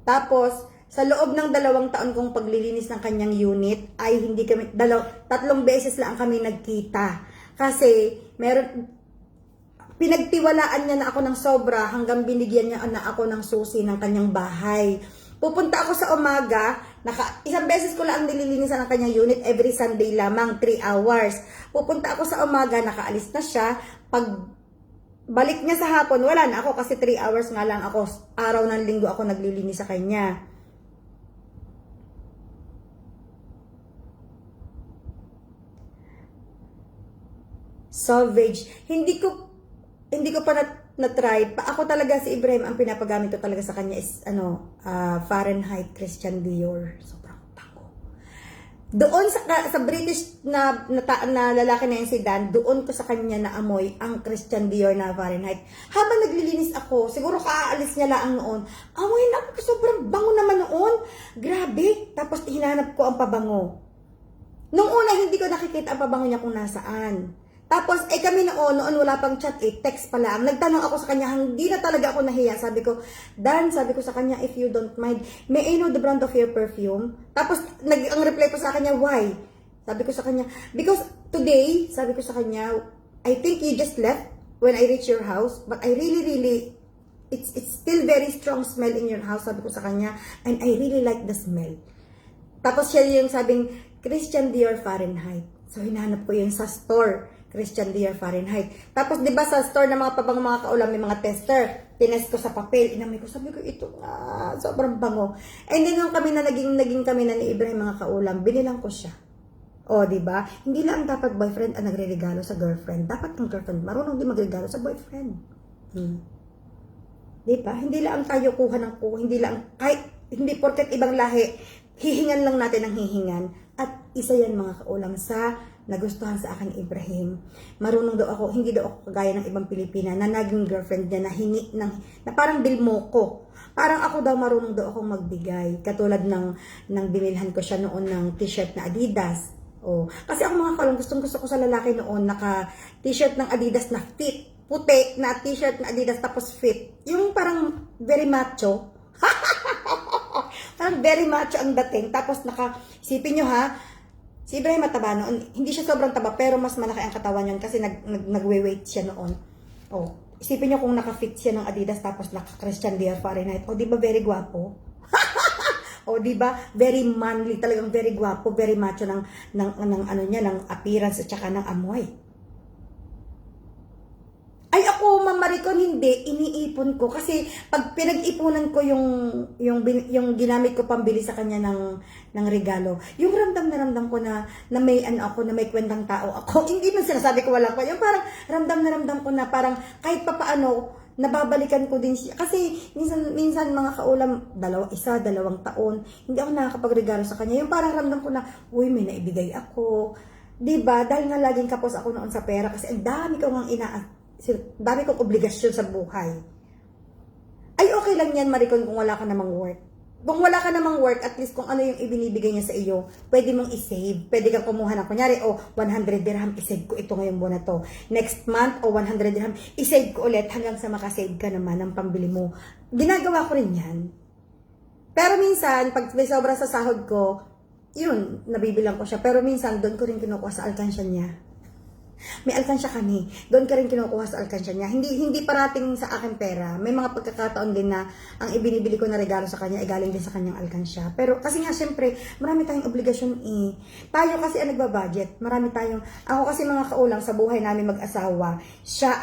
Tapos, sa loob ng 2 taon kong paglilinis ng kanyang unit, ay hindi kami, 3 beses lang kami nagkita. Kasi, pinagtiwalaan niya na ako ng sobra hanggang binigyan niya na ako ng susi ng kanyang bahay. Pupunta ako sa umaga, isang beses ko lang nililinisan ang kanyang unit, every Sunday lamang, 3 hours. Pupunta ako sa umaga, nakaalis na siya. Pag balik niya sa hapon, wala na ako kasi 3 hours nga lang ako, araw ng linggo ako naglilinis sa kanya. Sauvage. Hindi ko pa na-try. Ako talaga si Ibrahim, ang pinapagamit ko talaga sa kanya is Fahrenheit Christian Dior. Sobrang bango. Doon sa British na lalaki na yun si Dan, doon ko sa kanya na amoy ang Christian Dior na Fahrenheit. Habang naglilinis ako, siguro kaalis niya lang noon, amoy na ako, sobrang bango naman noon. Grabe. Tapos hinanap ko ang pabango. Nung una, hindi ko nakikita ang pabango niya kung nasaan. Tapos, kami noon wala pang chat text pa lang. Nagtanong ako sa kanya, hindi na talaga ako nahiya. Sabi ko, Dan, sabi ko sa kanya, if you don't mind, may I know the brand of your perfume? Tapos, ang reply pa sa kanya, why? Sabi ko sa kanya, because today, sabi ko sa kanya, I think you just left when I reach your house, but I really, it's still very strong smell in your house, sabi ko sa kanya, and I really like the smell. Tapos siya yung sabing, Christian Dior Fahrenheit. So, hinahanap ko yun sa store. Christian Dior Fahrenheit. Tapos, di ba sa store ng mga pabang mga kaulam, may mga tester. Tinest ko sa papel. Inamay ko. Sabi ko, ito nga. Sobrang bango. And then, nung kami na naging kami na ni Ibrahim mga kaulam, binilang ko siya. O, di ba? Hindi lang dapat boyfriend ang nagre-regalo sa girlfriend. Dapat ang girlfriend marunong din magregalo sa boyfriend. Di ba? Hindi lang tayo kuha ng kuha. Hindi porket ibang lahi. Hihingan lang natin ang hihingan. At isa yan mga kaulam sa nagustuhan sa akin ni Ibrahim. Marunong daw ako, hindi daw ako kagaya ng ibang Pilipina na naging girlfriend niya na hingi na parang bilmo ko. Parang ako daw marunong daw akong magbigay. Katulad ng binilhan ko siya noon ng t-shirt na Adidas. Oh, kasi ako mga kaulam, gusto ko sa lalaki noon naka t-shirt ng Adidas na fit. Puti na t-shirt na Adidas tapos fit. Yung parang very macho. Parang very macho ang dating. Tapos isipin nyo ha, si Ibrahim mataba noon. Hindi siya sobrang taba, pero mas malaki ang katawan yun kasi nagwe-weight siya noon. Oh, isipin nyo kung naka-fit siya ng Adidas tapos naka-Christian Dior Fahrenheit. Oh, di ba very gwapo? O, di ba? Very manly, talagang very gwapo, very macho ng ano niya, ng appearance at saka ng amoy. Ay ako, Ma'am Maricon, hindi, iniipon ko kasi pag pinag-ipunan ko yung ginamit ko pambili sa kanya ng regalo, yung ramdam ko na may ako, na may kwentang tao ako. Hindi man sinasabi ko wala ko, yung parang ramdam ko na parang kahit papaano nababalikan ko din siya. Kasi minsan mga kaulam, 2 taon, hindi ako nakakapagregalo sa kanya. Yung parang ramdam ko na, uy, may naibigay ako. Diba? Dahil nga laging kapos ako noon sa pera kasi ang dami kong obligasyon sa buhay. Ay, okay lang yan, Maricon, kung wala ka namang work. Kung wala ka namang work, at least kung ano yung ibinibigay niya sa iyo, pwede mong i-save. Pwede kang kumuha ng, kunyari, 100 dirham, i-save ko ito ngayong buwan na to. Next month, 100 dirham, i-save ko ulit hanggang sa makasave ka naman ng pambili mo. Ginagawa ko rin yan. Pero minsan, pag may sobra sa sahod ko, yun, nabibilang ko siya. Pero minsan, doon ko rin kinukuha sa alkansya niya. May alkansya kami. Doon ka rin kinukuha sa alkansya niya. Hindi parating sa akin pera. May mga pagkakataon din na ang ibinibili ko na regalo sa kanya ay galing din sa kanyang alkansya. Pero kasi nga syempre, marami tayong obligasyon Tayo kasi ang nagbabudget. Ako kasi mga kaulang sa buhay namin mag-asawa, siya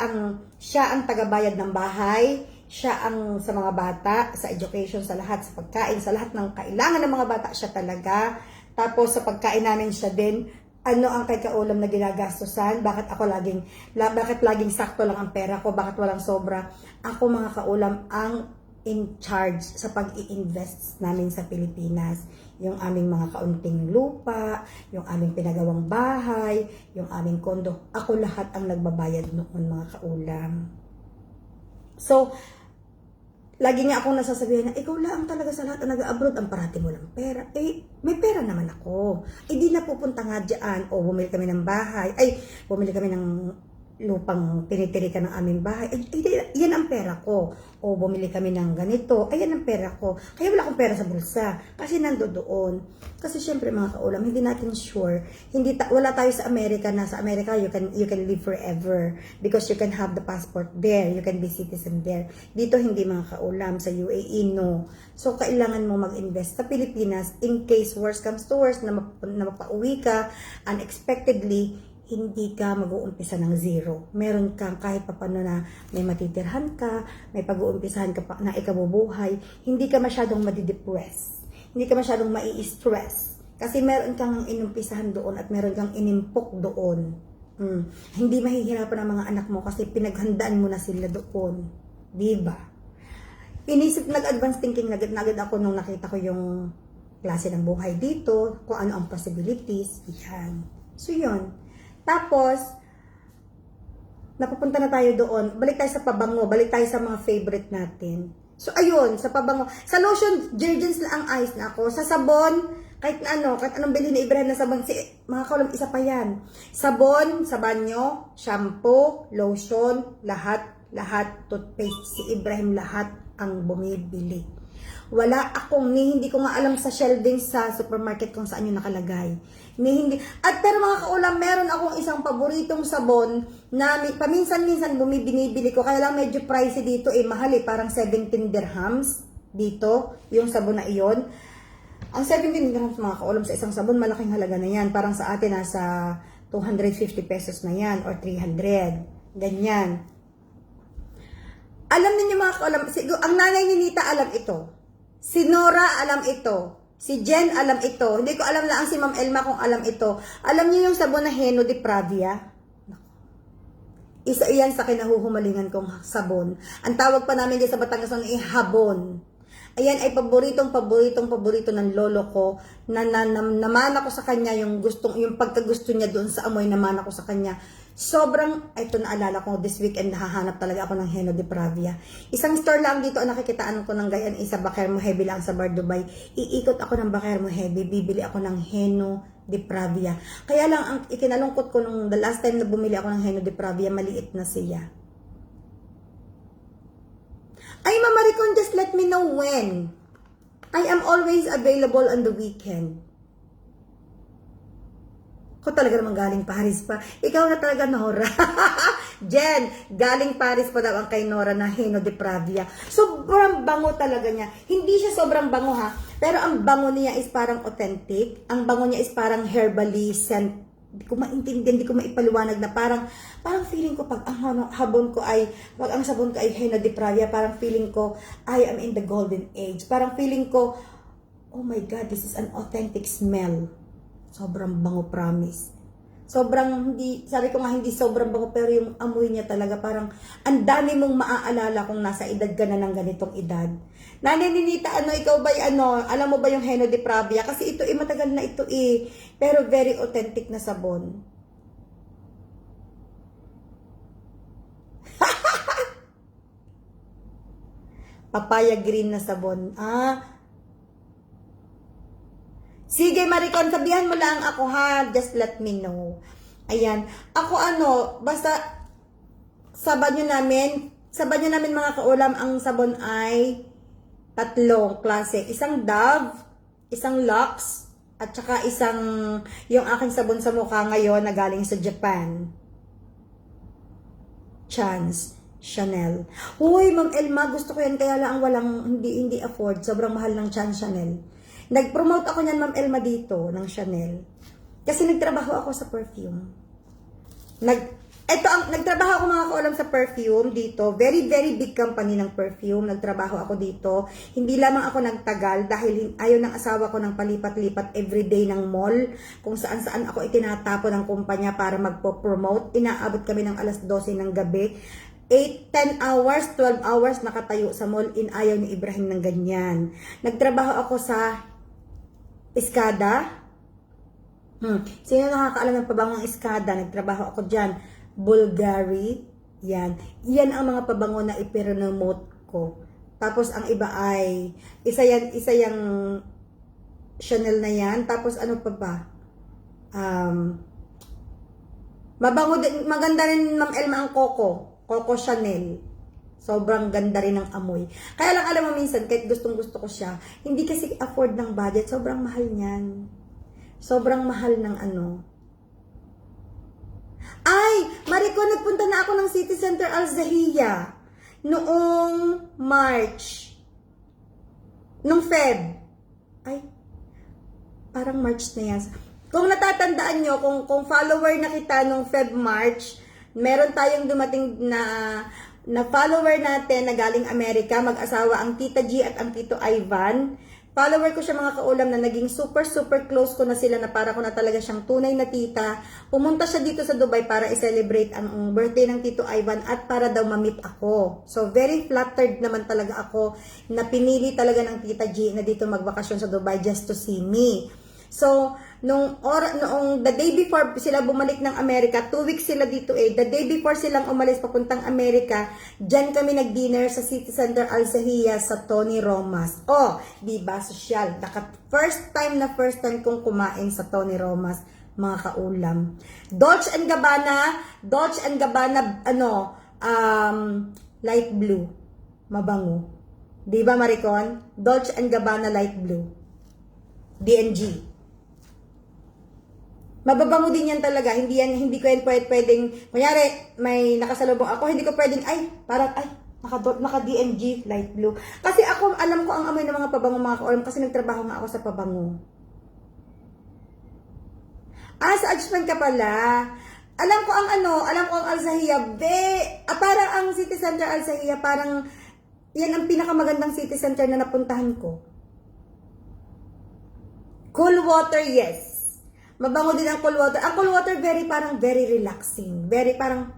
ang tagabayad ng bahay, siya ang sa mga bata, sa education, sa lahat, sa pagkain, sa lahat ng kailangan ng mga bata, siya talaga. Tapos sa pagkain namin siya din, ano ang kay kaulam na ginagastosan, bakit laging sakto lang ang pera ko, bakit walang sobra. Ako mga kaulam ang in charge sa pag-i-invest namin sa Pilipinas. Yung aming mga kaunting lupa, yung aming pinagawang bahay, yung aming kondo. Ako lahat ang nagbabayad noon mga kaulam. So, lagi nga akong nasasabihan na, ikaw lang talaga sa lahat na nag-abroad, ang parati mo lang pera. May pera naman ako. Di na pupunta nga dyan. Bumili kami ng bahay. Bumili kami ng lupang tinitirikan ng aming bahay. Yan ang pera ko. Bumili kami ng ganito. Yan ang pera ko. Kaya wala akong pera sa bulsa. Kasi nandoon. Kasi syempre mga kaulam, hindi natin sure. Wala tayo sa Amerika na sa Amerika you can live forever. Because you can have the passport there. You can be citizen there. Dito hindi mga kaulam. Sa UAE, no. So, kailangan mo mag-invest sa Pilipinas in case worst comes to worst na mapauwi ka unexpectedly, hindi ka mag-uumpisa ng zero. Meron kang kahit papano na may matitirhan ka, may pag-uumpisahan ka pa na ikabubuhay, hindi ka masyadong madidepress, hindi ka masyadong mai-stress. Kasi meron kang inumpisahan doon at meron kang inimpok doon. Hindi mahihirapan ang mga anak mo kasi pinaghandaan mo na sila doon. Diba? Nag-advance thinking na agad ako nung nakita ko yung klase ng buhay dito, kung ano ang possibilities. Yan. So, yun. Tapos, napupunta na tayo doon. Balik tayo sa pabango. Balik tayo sa mga favorite natin. So, ayun, sa pabango. Sa lotion, Jergens lang ang eyes na ako. Sa sabon, Kahit anong bilhin ni Ibrahim na sabon, mga kaulam, isa pa yan. Sabon sa banyo, shampoo, lotion, lahat, toothpaste, si Ibrahim lahat ang bumibili. Wala akong, hindi ko nga alam sa shelving sa supermarket kung saan yung nakalagay. Hindi. At pero mga kaulam, meron akong isang paboritong sabon na paminsan-minsan binibili ko. Kaya lang medyo pricey dito, mahal parang 17 dirhams dito, yung sabon na iyon. Ang 17 dirhams mga kaulam sa isang sabon, malaking halaga na yan. Parang sa atin nasa 250 pesos na yan or 300. Ganyan. Alam niyo mga kaulam, ang nanay ni Nita alam ito. Si Nora alam ito. Si Jen alam ito. Hindi ko alam lang si Ma'am Elma kung alam ito. Alam niyo yung sabon na Heno de Pravia? Isa iyan sa kinahuhumalingan kong sabon. Ang tawag pa namin dyan sa Batangas ay habon. Ayan ay paborito ng lolo ko na namana ko sa kanya yung pagkagusto niya doon sa amoy, namana ko sa kanya. Sobrang, ito naalala ko, this weekend nahahanap talaga ako ng Heno de Pravia. Isang store lang dito ang nakikitaan ko ng gayan, isa Bakir Mohebi lang sa Bar Dubai. Iikot ako ng Bakir Mohebi, bibili ako ng Heno de Pravia. Kaya lang, ang ikinalungkot ko nung the last time na bumili ako ng Heno de Pravia, maliit na siya. Ay, Mama Ricon, just let me know when. I am always available on the weekend. Ko talaga naman galing Paris pa. Ikaw na talaga, Nora. Jen, galing Paris pa daw ang kay Nora na Heno de Pravia. Sobrang bango talaga niya. Hindi siya sobrang bango ha, pero ang bango niya is parang authentic. Ang bango niya is parang herbally scent. Hindi ko maintindihan, hindi ko maipaliwanag na parang feeling ko pag ang sabon ko ay Heno de Pravia, parang feeling ko I am in the golden age. Parang feeling ko, oh my God, this is an authentic smell. Sobrang bango, promise. Sobrang sabi ko nga hindi sobrang bango, pero yung amoy niya talaga parang ang dami mong maaalala kung nasa edad ka na ng ganitong edad. Nanay Ninita, ikaw ba alam mo ba yung Heno de Pravia? Kasi ito matagal na ito pero very authentic na sabon. Papaya green na sabon. Sige, Maricon, sabihan mo lang ako ha. Just let me know. Ayan. Ako basta sa banyo namin mga kaulam, ang sabon ay tatlong klase. Isang Dove, isang Lux, at saka yung aking sabon sa mukha ngayon na galing sa Japan. Chance. Chanel. Uy, Ma'am Elma, gusto ko yan, kaya lang hindi afford. Sobrang mahal ng Chance Chanel. Nag-promote ako niyan, Ma'am Elma, dito ng Chanel. Kasi nagtrabaho ako sa perfume. Nagtrabaho ako mga kaulam sa perfume dito. Very, very big company ng perfume. Nagtrabaho ako dito. Hindi lamang ako nagtagal dahil ayaw ng asawa ko ng palipat-lipat everyday ng mall. Kung saan-saan ako itinatapo ng kumpanya para magpo-promote. Inaabot kami ng alas 12 ng gabi. 8, 10 hours, 12 hours nakatayo sa mall. Ayaw ni Ibrahim ng ganyan. Nagtrabaho ako sa Escada. Sino nakakaalam ng pabangong Escada? Nagtrabaho ako dyan. Bulgari. Yan. Yan ang mga pabango na ipiremote ko. Tapos ang iba ay isa yung Chanel na yan. Tapos ano pa ba? Mabango din, maganda rin, Ma'am Elma, ang Coco Chanel. Sobrang ganda rin ng amoy. Kaya lang alam mo minsan, kahit gustong-gusto ko siya, hindi kasi afford ng budget. Sobrang mahal niyan. Sobrang mahal ng Ay! Mariko, nagpunta na ako ng City Center Al Zahia. Noong March. Nung Feb. Ay, parang March na yan. Kung natatandaan nyo, kung follower na kita nung Feb, March, meron tayong dumating na follower natin na galing Amerika, mag-asawa ang Tita G at ang Tito Ivan. Follower ko siya mga kaulam na naging super close ko na sila na para ko na talaga siyang tunay na tita. Pumunta siya dito sa Dubai para i-celebrate ang birthday ng Tito Ivan at para daw ma-meet ako. So very flattered naman talaga ako na pinili talaga ng Tita G na dito magbakasyon sa Dubai just to see me. So noong the day before sila bumalik ng Amerika, 2 weeks sila dito the day before silang umalis papuntang Amerika, dyan kami nag-dinner sa City Center Alsahia sa Tony Romas. Oh, di ba sosyal? First time kong kumain sa Tony Romas, mga kaulam. Dolce & Gabbana, light blue. Mabango. Di ba, Maricon? Dolce & Gabbana light blue. DNG. Mababango din yan talaga. Hindi ko yan pwedeng, kunyari, may nakasalubong ako, hindi ko pwedeng, naka DNG light blue. Kasi ako, alam ko ang amoy ng mga pabango, mga kaulam, kasi nagtrabaho nga ako sa pabango. Sa Ajman ka pala. Alam ko ang Alsahia, parang ang City Center Alsahia, parang, yan ang pinakamagandang city center na napuntahan ko. Cool water, yes. Mabango din ang cool water. Ang cool water, very relaxing. Parang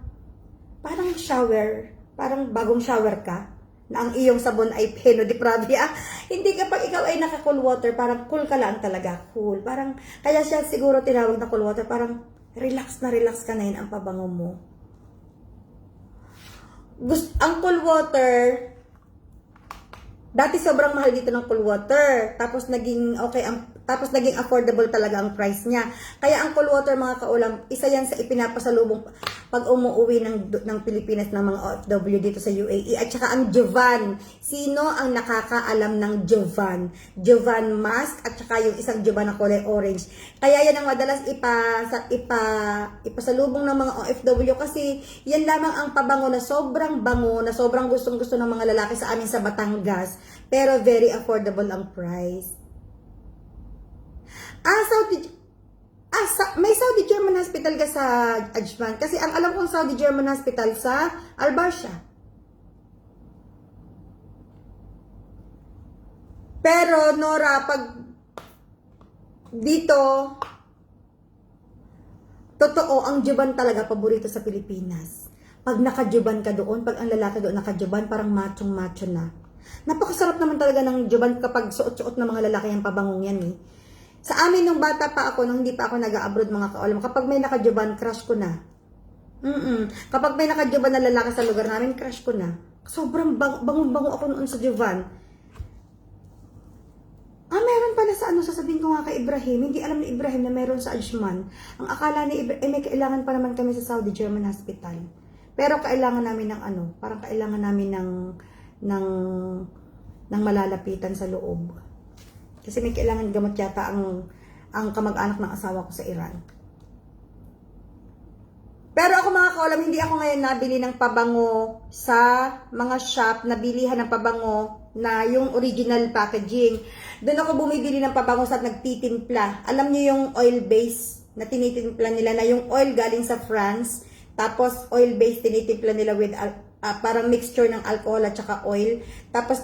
shower. Parang bagong shower ka. Na ang iyong sabon ay Peno di Pravia. Hindi kapag ikaw ay naka-cool water, parang cool ka lang talaga. Cool. Parang, kaya siya siguro tinawag na cool water. Parang, relax ka na yun ang pabango mo. Ang cool water, dati sobrang mahal dito ng cool water. Tapos naging affordable talaga ang price niya. Kaya ang cool water, mga kaulam, isa yan sa ipinapasalubong pag umuwi ng Pilipinas ng mga OFW dito sa UAE. At saka ang Jovan. Sino ang nakakaalam ng Jovan? Jovan mask at saka yung isang Jovan na kulay orange. Kaya yan ang madalas ipasalubong ng mga OFW kasi yan lamang ang pabango na sobrang bango, na sobrang gustong-gusto ng mga lalaki sa amin sa Batangas. Pero very affordable ang price. May Saudi German Hospital ka sa Ajman. Kasi ang alam kong Saudi German Hospital sa Al Barsha. Pero Nora, pag dito, totoo, ang juban talaga paborito sa Pilipinas. Pag nakajuban ka doon, pag ang lalaki doon nakajuban, parang machong-macho na. Napakasarap naman talaga ng juban kapag suot-suot ng mga lalaki ang pabangong yan eh. Sa amin nung bata pa ako, nung hindi pa ako nag-abroad, mga kaulam, kapag may nakajuban, crush ko na. Kapag may nakajuban na lalaki sa lugar namin, crush ko na. Sobrang bango-bango ako noon sa juban. Meron pala sa sasabihin ko nga kay Ibrahim, hindi alam ni Ibrahim na meron sa Ajman. Ang akala ni Ibrahim, may kailangan pa naman kami sa Saudi German Hospital. Pero kailangan namin ng parang kailangan namin ng malalapitan sa loob. Kasi may kailangan gamot yata ang kamag-anak ng asawa ko sa Iran. Pero ako, mga kaulam, hindi ako ngayon nabili ng pabango sa mga shop na bilihan ng pabango na yung original packaging. Doon ako bumibili ng pabango sa nagtitimpla. Alam niyo yung oil base na tinitimpla nila, na yung oil galing sa France, tapos oil base tinitimpla nila with parang mixture ng alcohol at saka oil. Tapos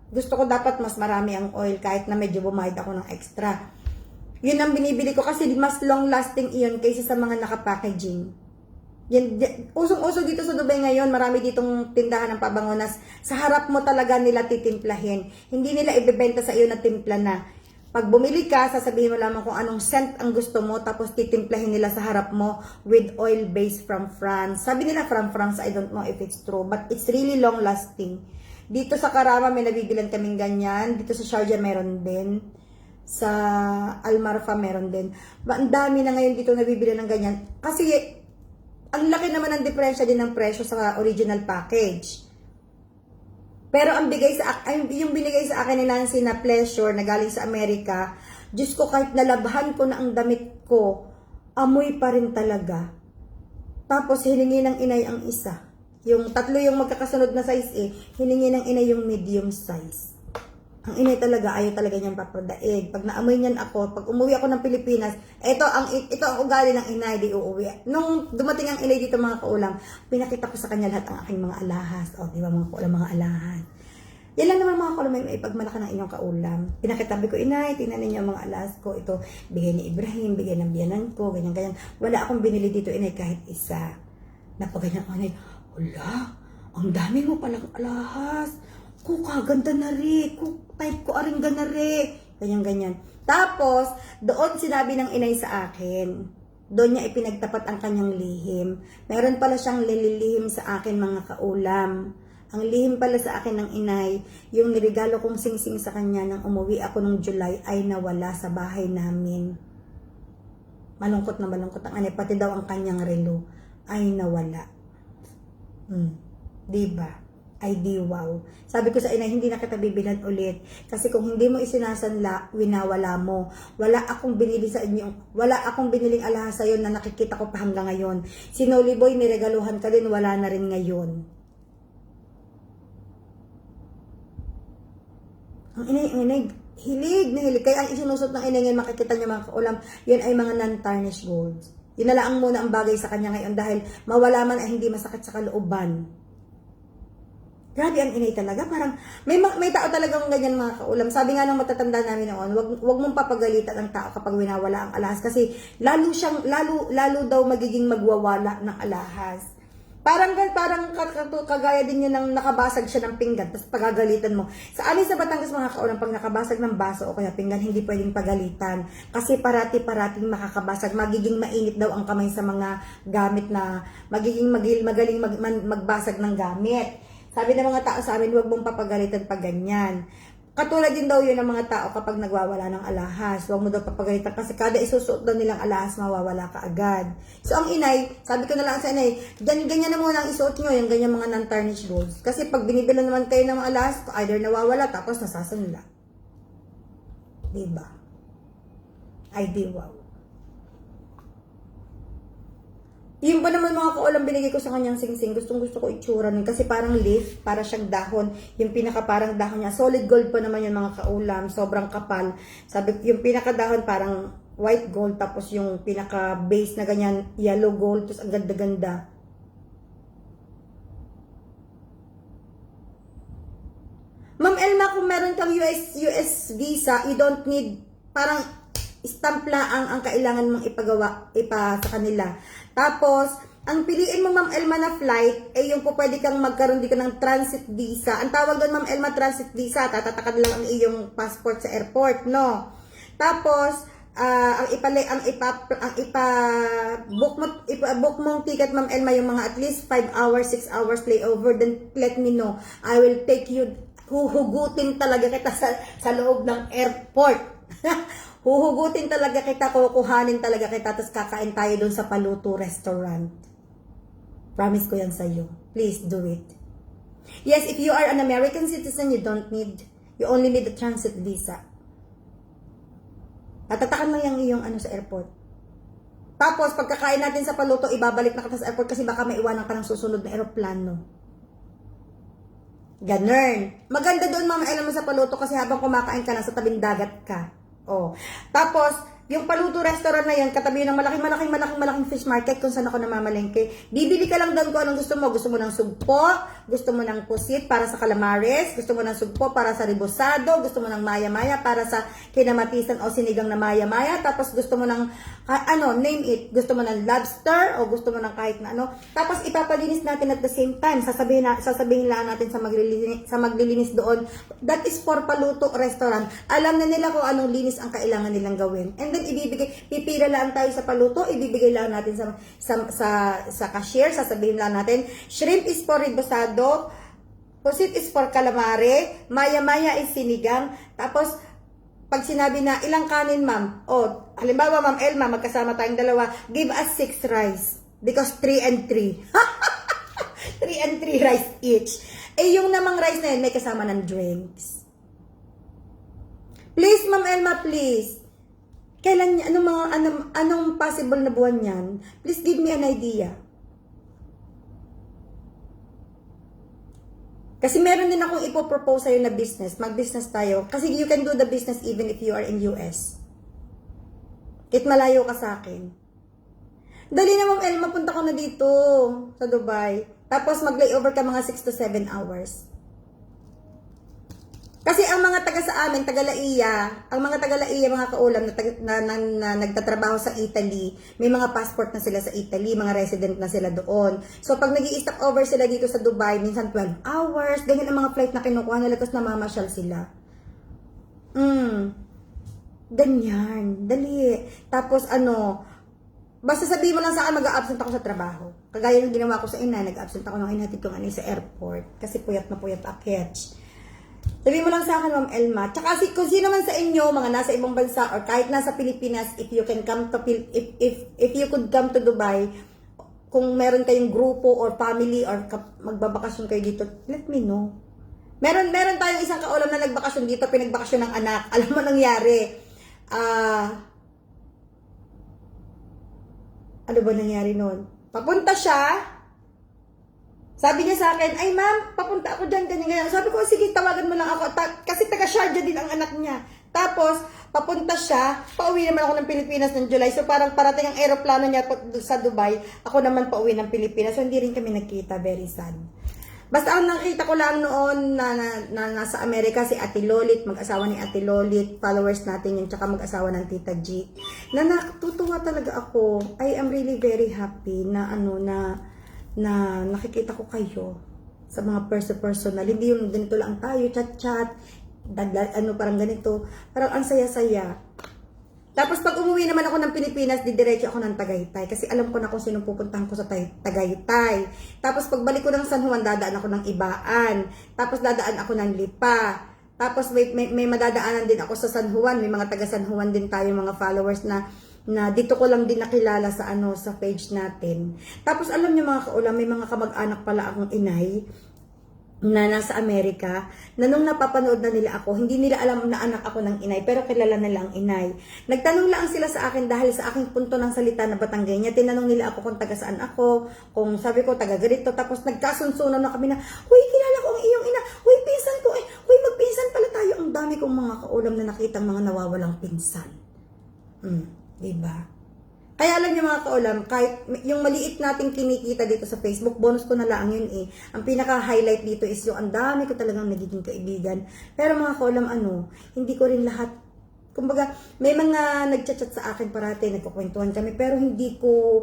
gusto ko dapat mas marami ang oil kahit na medyo bumayad ako ng extra. Yun ang binibili ko kasi mas long lasting iyon kaysa sa mga naka-packaging. Usong-uso dito sa Dubai ngayon, marami ditong tindahan ng pabango na sa harap mo talaga nila titimplahin. Hindi nila ibebenta sa iyo na timpla na. Pag bumili ka, sasabihin mo lamang kung anong scent ang gusto mo, tapos titimplahin nila sa harap mo with oil base from France. Sabi nila from France, I don't know if it's true, but it's really long lasting. Dito sa Karama may nabibilan kaming ganyan. Dito sa Sharjah meron din. Sa Al Marfa meron din. Ang dami na ngayon dito nabibilan ng ganyan. Kasi ang laki naman ng diferensya din ng presyo sa original package. Pero yung binigay sa akin ni Nancy na pleasure na galing sa Amerika, Diyos ko, kahit nalabhan ko na ang damit ko, amoy pa rin talaga. Tapos hiningi ng inay ang isa. Yung tatlo yung magkakasunod na size hiningi ng inay yung medium size. Ang inay talaga, ayaw talaga niyang papradaig. Pag naamoy niyan ako, pag umuwi ako ng Pilipinas, ito ang ugali ng inay, di uuwi. Nung dumating ang inay dito, mga kaulam, pinakita ko sa kanya lahat ang aking mga alahas. Di ba mga kaulam, mga alahas. Yan lang naman, mga kaulam, may pagmalaki ng inyong kaulam. Pinakitabi ko, inay, tingnan ninyo ang mga alahas ko. Ito, bigay ni Ibrahim, bigay ng biyanan ko, ganyan. Wala akong binili dito, inay, kahit isa. Napaganyan ko, inay, wala, ang dami mo palang alahas. Kaganda na rin. Type ko aring na rin. Ganyan-ganyan. Tapos, doon sinabi ng inay sa akin, doon niya ipinagtapat ang kanyang lihim. Meron pala siyang lilihim sa akin, mga kaulam. Ang lihim pala sa akin ng inay, yung nirigalo kong singsing sa kanya nang umuwi ako nung July ay nawala sa bahay namin. Malungkot na malungkot ang inay, pati daw ang kanyang relo ay nawala. Diba? Ay di wow. Sabi ko sa inay, hindi na kita bibilan ulit. Kasi kung hindi mo isinasanla, winawala mo. Wala akong binili sa inyo. Wala akong biniling alahas sa'yo na nakikita ko pa hanggang ngayon. Si Noli Boy, niregaluhan ka din, wala na rin ngayon. Ang inay, hilig na hilig. Kaya ang isinusot ng inay ngayon, makikita niyo mga kaulam, yun ay mga non-tarnished golds. Yun na lang muna ang bagay sa kanya ngayon dahil mawala man ay hindi masakit sa kalooban. Grabe ang inay talaga. Parang may tao talagang ganyan mga kaulam. Sabi nga ng matatanda namin noon, wag mong papagalitan ang tao kapag winawala ang alahas kasi lalo daw magiging magwawala ng alahas. Parang kagaya din yun ng nakabasag siya ng pinggan tapos pagagalitan mo. Sa amin sa Batangas mga kaulam, pag nakabasag ng baso o kaya pinggan, hindi pwedeng pagalitan. Kasi parating makakabasag. Magiging mainit daw ang kamay sa mga gamit na magiging magaling magbasag ng gamit. Sabi ng mga tao sa amin, huwag mong papagalitan pag ganyan. Katulad din daw yun ng mga tao kapag nagwawala ng alahas. Huwag mo daw papagalitan kasi kada isusuot daw nilang alahas, mawawala ka agad. So ang inay, sabi ko na lang sa inay, ganyan na muna ang isuot nyo, yung ganyan mga non-tarnished golds. Kasi pag binibila naman kayo ng mga alahas, either nawawala tapos nasasanla. Diba? Ay di wow. Yung pa naman mga kaulam binigay ko sa kanyang singsing, gustong gusto ko itsura nun kasi parang leaf, para siyang dahon, yung pinaka parang dahon niya, solid gold pa naman yung mga kaulam, sobrang kapal. Sabi yung pinaka dahon parang white gold, tapos yung pinaka base na ganyan, yellow gold, tapos ang ganda-ganda. Ma'am Elma, kung meron kang US visa, you don't need, parang stamp lang ang kailangan mong ipa sa kanila. Tapos, ang piliin mo Ma'am Elma na flight, yung pwede kang magkaroon dito ng transit visa. Ang tawag doon Ma'am Elma, transit visa, tatatakad lang ang iyong passport sa airport, no? Tapos, book mong ticket Ma'am Elma, yung mga at least 5 hours, 6 hours layover, then let me know. I will take you, huhugutin talaga kita sa loob ng airport. Huhugutin talaga kita, kukuhanin talaga kita, tapos kakain tayo doon sa Paluto Restaurant. Promise ko yan sa'yo. Please do it. Yes, if you are an American citizen, you only need a transit visa. Tatatakan lang yung iyong sa airport. Tapos, pagkakain natin sa Paluto, ibabalik na kita sa airport kasi baka maiwanan ka ng susunod na aeroplano. Ganun. Maganda doon, Ma'am Elma, sa Paluto kasi habang kumakain ka na sa tabing dagat ka. Oh. Tapos, yung Paluto Restaurant na yan, katabi ng malaking fish market kung saan ako namamalengke. Bibili ka lang doon kung anong gusto mo. Gusto mo ng sugpo, gusto mo ng pusit para sa calamares, gusto mo ng sugpo para sa ribosado, gusto mo ng maya-maya para sa kinamatisan o sinigang na maya-maya, tapos gusto mo ng, name it, gusto mo ng lobster o gusto mo ng kahit na ano. Tapos ipapalinis natin at the same time. Sasabihin lang natin sa maglilinis doon. That is for Paluto Restaurant. Alam na nila kung anong linis ang kailangan nilang gawin. And then pipila lang tayo sa Paluto, ibibigay lang natin sa cashier, sasabihin lang natin, shrimp is for ribosado, pusit is for calamare, maya-maya is sinigang, tapos pag sinabi na ilang kanin ma'am, halimbawa Ma'am Elma, magkasama tayong dalawa, give us 6 rice, because 3 and 3. 3 and 3 rice each. Yung namang rice na yun, may kasama ng drinks. Please Ma'am Elma, please. Kailan anong possible na buwan yan? Please give me an idea. Kasi meron din akong ipopropose sa'yo na business. Mag-business tayo. Kasi you can do the business even if you are in US. Kahit malayo ka sa akin. Dali na Ma'am El, mapunta ko na dito sa Dubai. Tapos mag-layover ka mga 6 to 7 hours. Kasi ang mga taga sa amin, taga-Laiya, mga kaulam na nagtatrabaho sa Italy, may mga passport na sila sa Italy, mga resident na sila doon. So pag nag-i-stop over sila dito sa Dubai, minsan 12 hours, ganyan ang mga flight na kinukuha nila, tapos namamasyal sila. Ganyan, dali. Tapos basta sabihin mo lang sa akin, mag-a-absent ako sa trabaho. Kagaya ng ginawa ko sa ina, nag-absent ako nung inatid kong sa airport. Kasi puyat na puyat akit. Sabihin mo lang sa akin, Ma'am Elma. Tsaka kung sino man sa inyo, mga nasa ibang bansa, or kahit nasa Pilipinas, if you can come to, if you could come to Dubai, kung meron kayong grupo or family or magbabakasyon kayo dito, let me know. Meron tayong isang kaulam na nagbakasyon dito, pinagbakasyon ng anak. Alam mo nangyari? Ano ba nangyari noon? Papunta siya. Sabi niya sa akin, ay ma'am, papunta ako dyan, ganyan. Sabi ko, sige, tawagan mo lang ako. Kasi taga Sharjah din ang anak niya. Tapos, papunta siya, pauwi naman ako ng Pilipinas ng July. So, parang parating ang aeroplano niya sa Dubai. Ako naman pauwi ng Pilipinas. So, hindi rin kami nagkita. Very sad. Basta ang nakita ko lang noon na nasa Amerika si Ate Lolit, mag-asawa ni Ate Lolit, followers natin yun, tsaka mag-asawa ng Tita G. Na natutuwa talaga ako. I am really very happy na na nakikita ko kayo sa mga personal. Hindi yung ganito lang tayo, chat-chat, parang ganito. Parang ang saya-saya. Tapos pag umuwi naman ako ng Pilipinas, didiretso ako ng Tagaytay. Kasi alam ko na kung sino pupuntahan ko sa Tagaytay. Tapos pagbalik ko ng San Juan, dadaan ako ng Ibaan. Tapos dadaan ako ng Lipa. Tapos may madadaanan din ako sa San Juan. May mga taga San Juan din tayo, mga followers na dito ko lang din nakilala sa sa page natin. Tapos alam niyo mga kaulam, may mga kamag-anak pala akong inay na nasa Amerika, na nung napapanood na nila ako, hindi nila alam na anak ako ng inay, pero kilala nila ang inay. Nagtanong lang sila sa akin dahil sa aking punto ng salita na Batanggenya. Tinanong nila ako kung taga saan ako, kung sabi ko taga ganito, tapos nagkasunsunan na kami na, huy, kilala ko ang iyong ina, huy, pinsan ko, huy, magpinsan pala tayo. Ang dami kong mga kaulam na nakitang mga nawawalang pinsan. Diba? Kaya alam niyo mga kaulam, kahit yung maliit nating kinikita dito sa Facebook, bonus ko na lang yun eh. Ang pinaka-highlight dito is yung ang dami ko talagang nagiging kaibigan. Pero mga kaulam, hindi ko rin lahat, kumbaga, may mga nagchat-chat sa akin parati, nagkukwentuhan kami, pero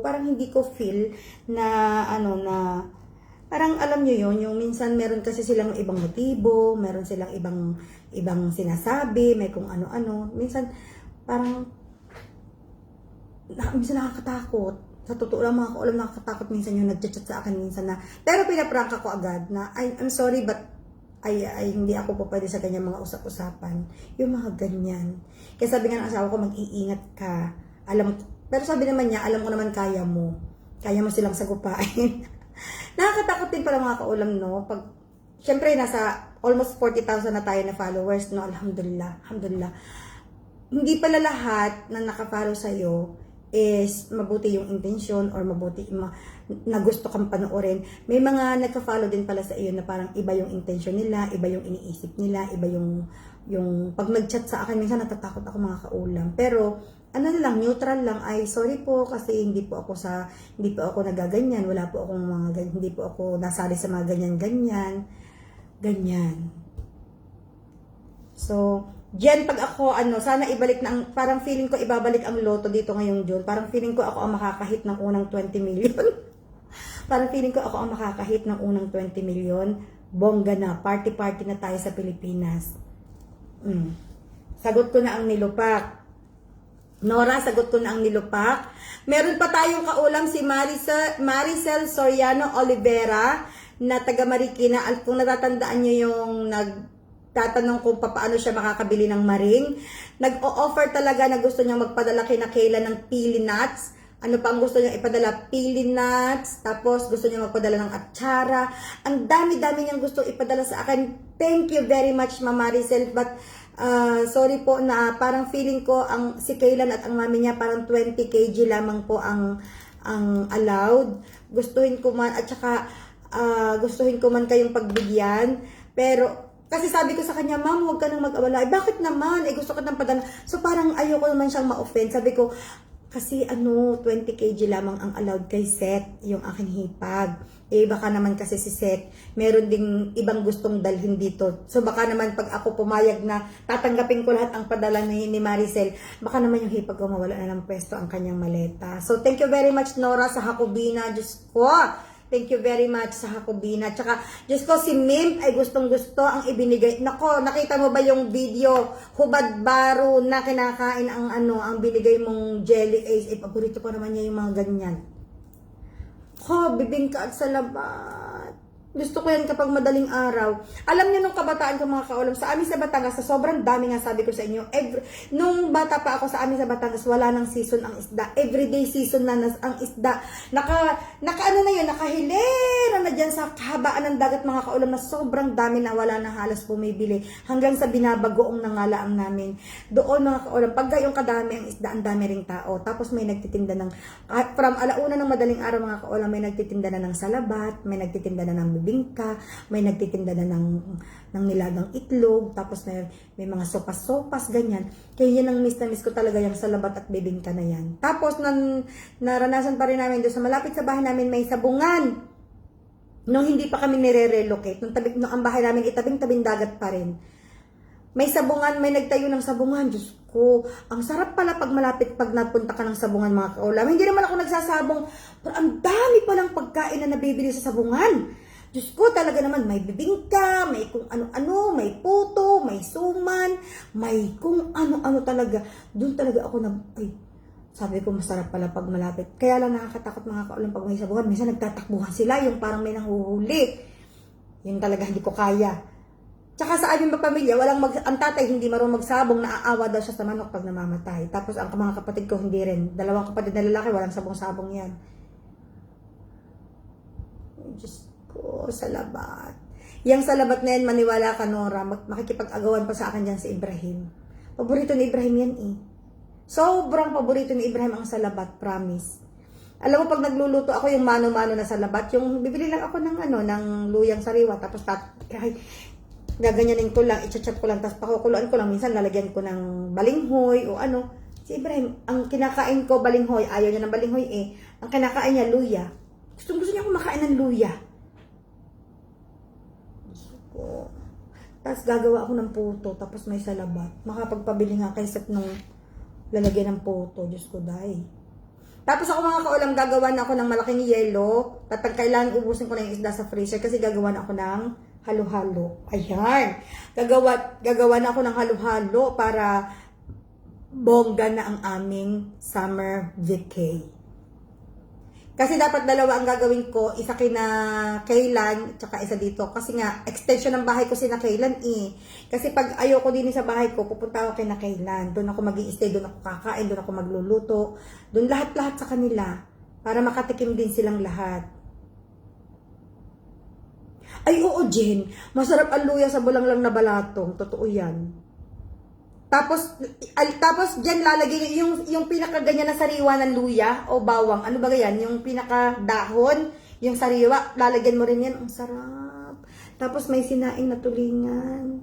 parang hindi ko feel na, parang alam niyo yun, yung minsan meron kasi silang ibang motibo, meron silang ibang sinasabi, may kung ano-ano. Minsan, parang, minsan nakakatakot. Sa totoo lang mga kaulam, nakakatakot minsan yung nagchat-chat sa akin minsan na, pero pinaprank ako agad na, I'm sorry but hindi ako po pwede sa ganyan mga usap-usapan. Yung mga ganyan. Kaya sabi nga ng asawa ko, mag-iingat ka. Pero sabi naman niya, alam ko naman kaya mo silang sagupain. Nakakatakot din pala mga kaulam, no? Siyempre, nasa almost 40,000 na tayo na followers, no? Alhamdulillah. Hindi pala lahat na nakafollow sa'yo is mabuti yung intention or mabuti na gusto kang panoorin. May mga nagka-follow din pala sa iyo na parang iba yung intention nila, iba yung iniisip nila, iba yung pag nag-chat sa akin, minsan natatakot ako mga kaulam. Pero neutral lang, ay sorry po kasi hindi po ako nagaganyan, wala po akong mga ganyan, hindi po ako nasali sa mga ganyan. So, diyan pag ako, sana ibalik na, parang feeling ko ibabalik ang loto dito ngayong June. Parang feeling ko ako ang makakahit ng unang 20 million. Parang feeling ko ako ang makakahit ng unang 20 million. Bongga na, party na tayo sa Pilipinas. Sagot ko na ang nilupak. Nora, sagot ko na ang nilupak. Meron pa tayong kaulam si Maricel Soriano Olivera na taga Marikina. Kung natatandaan nyo yung tatanong kung paano siya makakabili ng maring. Nag-o-offer talaga na gusto niya magpadala kay Kayla ng pili nuts. Ano pa ang gusto niya ipadala? Pili nuts. Tapos gusto niya magpadala ng atsara. Ang dami-dami niyang gusto ipadala sa akin. Thank you very much, Mama Maricel. But sorry po na parang feeling ko si Kaylan at ang mami niya parang 20 kg lamang po ang allowed. Gustuhin ko man at saka gustuhin ko man kayong pagbigyan. Pero kasi sabi ko sa kanya, ma'am, huwag ka nang mag-awala. Bakit naman? Gusto ko nang padala. So, parang ayoko naman siyang ma-offend. Sabi ko, kasi 20 kg lamang ang allowed kay Seth, yung aking hipag. Baka naman kasi si Seth, meron ding ibang gustong dalhin dito. So, baka naman pag ako pumayag na tatanggapin ko lahat ang padala ni Maricel, baka naman yung hipag ko mawala na ng pwesto ang kanyang maleta. So, thank you very much, Nora, sa Hakobina. Diyos ko, Thank you very much sa Hakobina. Tsaka, Diyos ko, si Mim ay gustong-gusto ang ibinigay. Nako, nakita mo ba yung video? Hubad baro na kinakain ang ang binigay mong jelly ace. Paborito ko naman niya yung mga ganyan. Bibingka at salabat. Gusto ko yan kapag madaling araw. Alam niyo nung kabataan ko mga kaulam, sa amin sa Batangas, sa sobrang dami nga sabi ko sa inyo, nung bata pa ako sa amin sa Batangas, wala nang season ang isda. Everyday season na ang isda. Nakahilera na dyan sa kahabaan ng dagat mga kaulam na sobrang dami na wala na halos bumibili. Hanggang sa binabagoong nangalaang namin. Doon mga kaulam, pag gayong kadami ang isda, ang dami ring tao. Tapos may nagtitinda ng, from alauna ng madaling araw mga kaulam, may nagtitinda na ng salabat, may nagtitinda na ng bingka, may nagtitinda na ng nilagang itlog, tapos may mga sopas-sopas, ganyan. Kaya yan ang miss na miss ko talaga yung salabat at bibingka na yan. Tapos naranasan pa rin namin doon sa malapit sa bahay namin may sabungan. Nung hindi pa kami nire-relocate, nung ang bahay namin itabing-tabing dagat pa rin. May sabungan, may nagtayo ng sabungan. Diyos ko, ang sarap pala pag malapit pag napunta ka ng sabungan mga kaulam. Hindi naman ako nagsasabong, pero ang dami palang pagkain na nabibili sa sabungan. Diyos ko, talaga naman, may bibingka, may kung ano-ano, may puto, may suman, may kung ano-ano talaga. Doon talaga ako sabi ko, masarap pala pag malapit. Kaya lang nakakatakot mga kaulam pag may sabungan. Minsan nagtatakbuhan sila, yung parang may nanghuhuli. Yun talaga hindi ko kaya. Tsaka sa aming pamilya, ang tatay hindi marunong magsabong, naaawa daw siya sa manok pag namamatay. Tapos ang mga kapatid ko hindi rin. 2 kapatid na lalaki, walang sabong-sabong yan. Diyos ko, salabat. Yang salabat na yan, maniwala ka Nora, makikipag-agawan pa sa akin dyan si Ibrahim. Paborito ni Ibrahim yan eh. Sobrang paborito ni Ibrahim ang salabat, promise. Alam mo, pag nagluluto ako yung mano-mano na salabat, yung bibili lang ako ng luyang sariwa, tapos gaganyanin ko lang, i-chat ko lang, tapos pakukuluan ko lang, minsan lalagyan ko ng balinghoy o ano. Si Ibrahim, ang kinakain ko balinghoy, ayaw niya ng balinghoy eh. Ang kinakain niya, luya. Gusto niya kumakain ng luya. Tapos gagawa ako ng puto, tapos may salabat. Makapagpabili nga kay Seth nung lalagyan ng puto. Diyos ko, dahi. Tapos ako mga kaulam, gagawa na ako ng malaking yelo. Tapos kailangan ubusin ko na yung isda sa freezer kasi gagawa na ako ng halo-halo. Ayan. Gagawa na ako ng halo-halo para bongga na ang aming summer vacay. Kasi dapat 2 ang gagawin ko, isa kina Kaylan, tsaka isa dito. Kasi nga, extension ng bahay ko sina Kaylan eh. Kasi pag ayoko din sa bahay ko, pupunta ako kina Kaylan. Doon ako mag-i-stay, doon ako kakain, doon ako magluluto. Doon lahat-lahat sa kanila. Para makatikim din silang lahat. Ay oo Jen, masarap ang luya sa bulanglang na balatong. Totoo yan. Tapos diyan lalagay yung pinakaganyan na sariwa ng luya o bawang. Ano ba yan? Yung pinaka dahon, yung sariwa, lalagyan mo rin yan. Ang sarap. Tapos may sinaing na tulingan.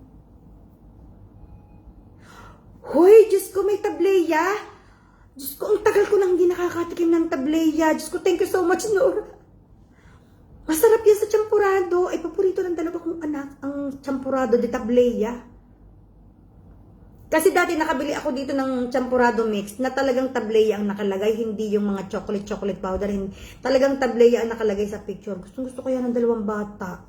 Hoy, Diyos ko, may tableya. Diyos ko, ang tagal ko nang hindi nakakatikim ng tableya. Diyos ko, thank you so much, Nora. Masarap yan sa champurado. Ay, paborito ng 2 kong anak, ang champurado de tableya. Kasi dati nakabili ako dito ng champurado mix na talagang tableya ang nakalagay, hindi yung mga chocolate powder. Hindi. Talagang tableya ang nakalagay sa picture. Gusto ko yan ng 2 bata.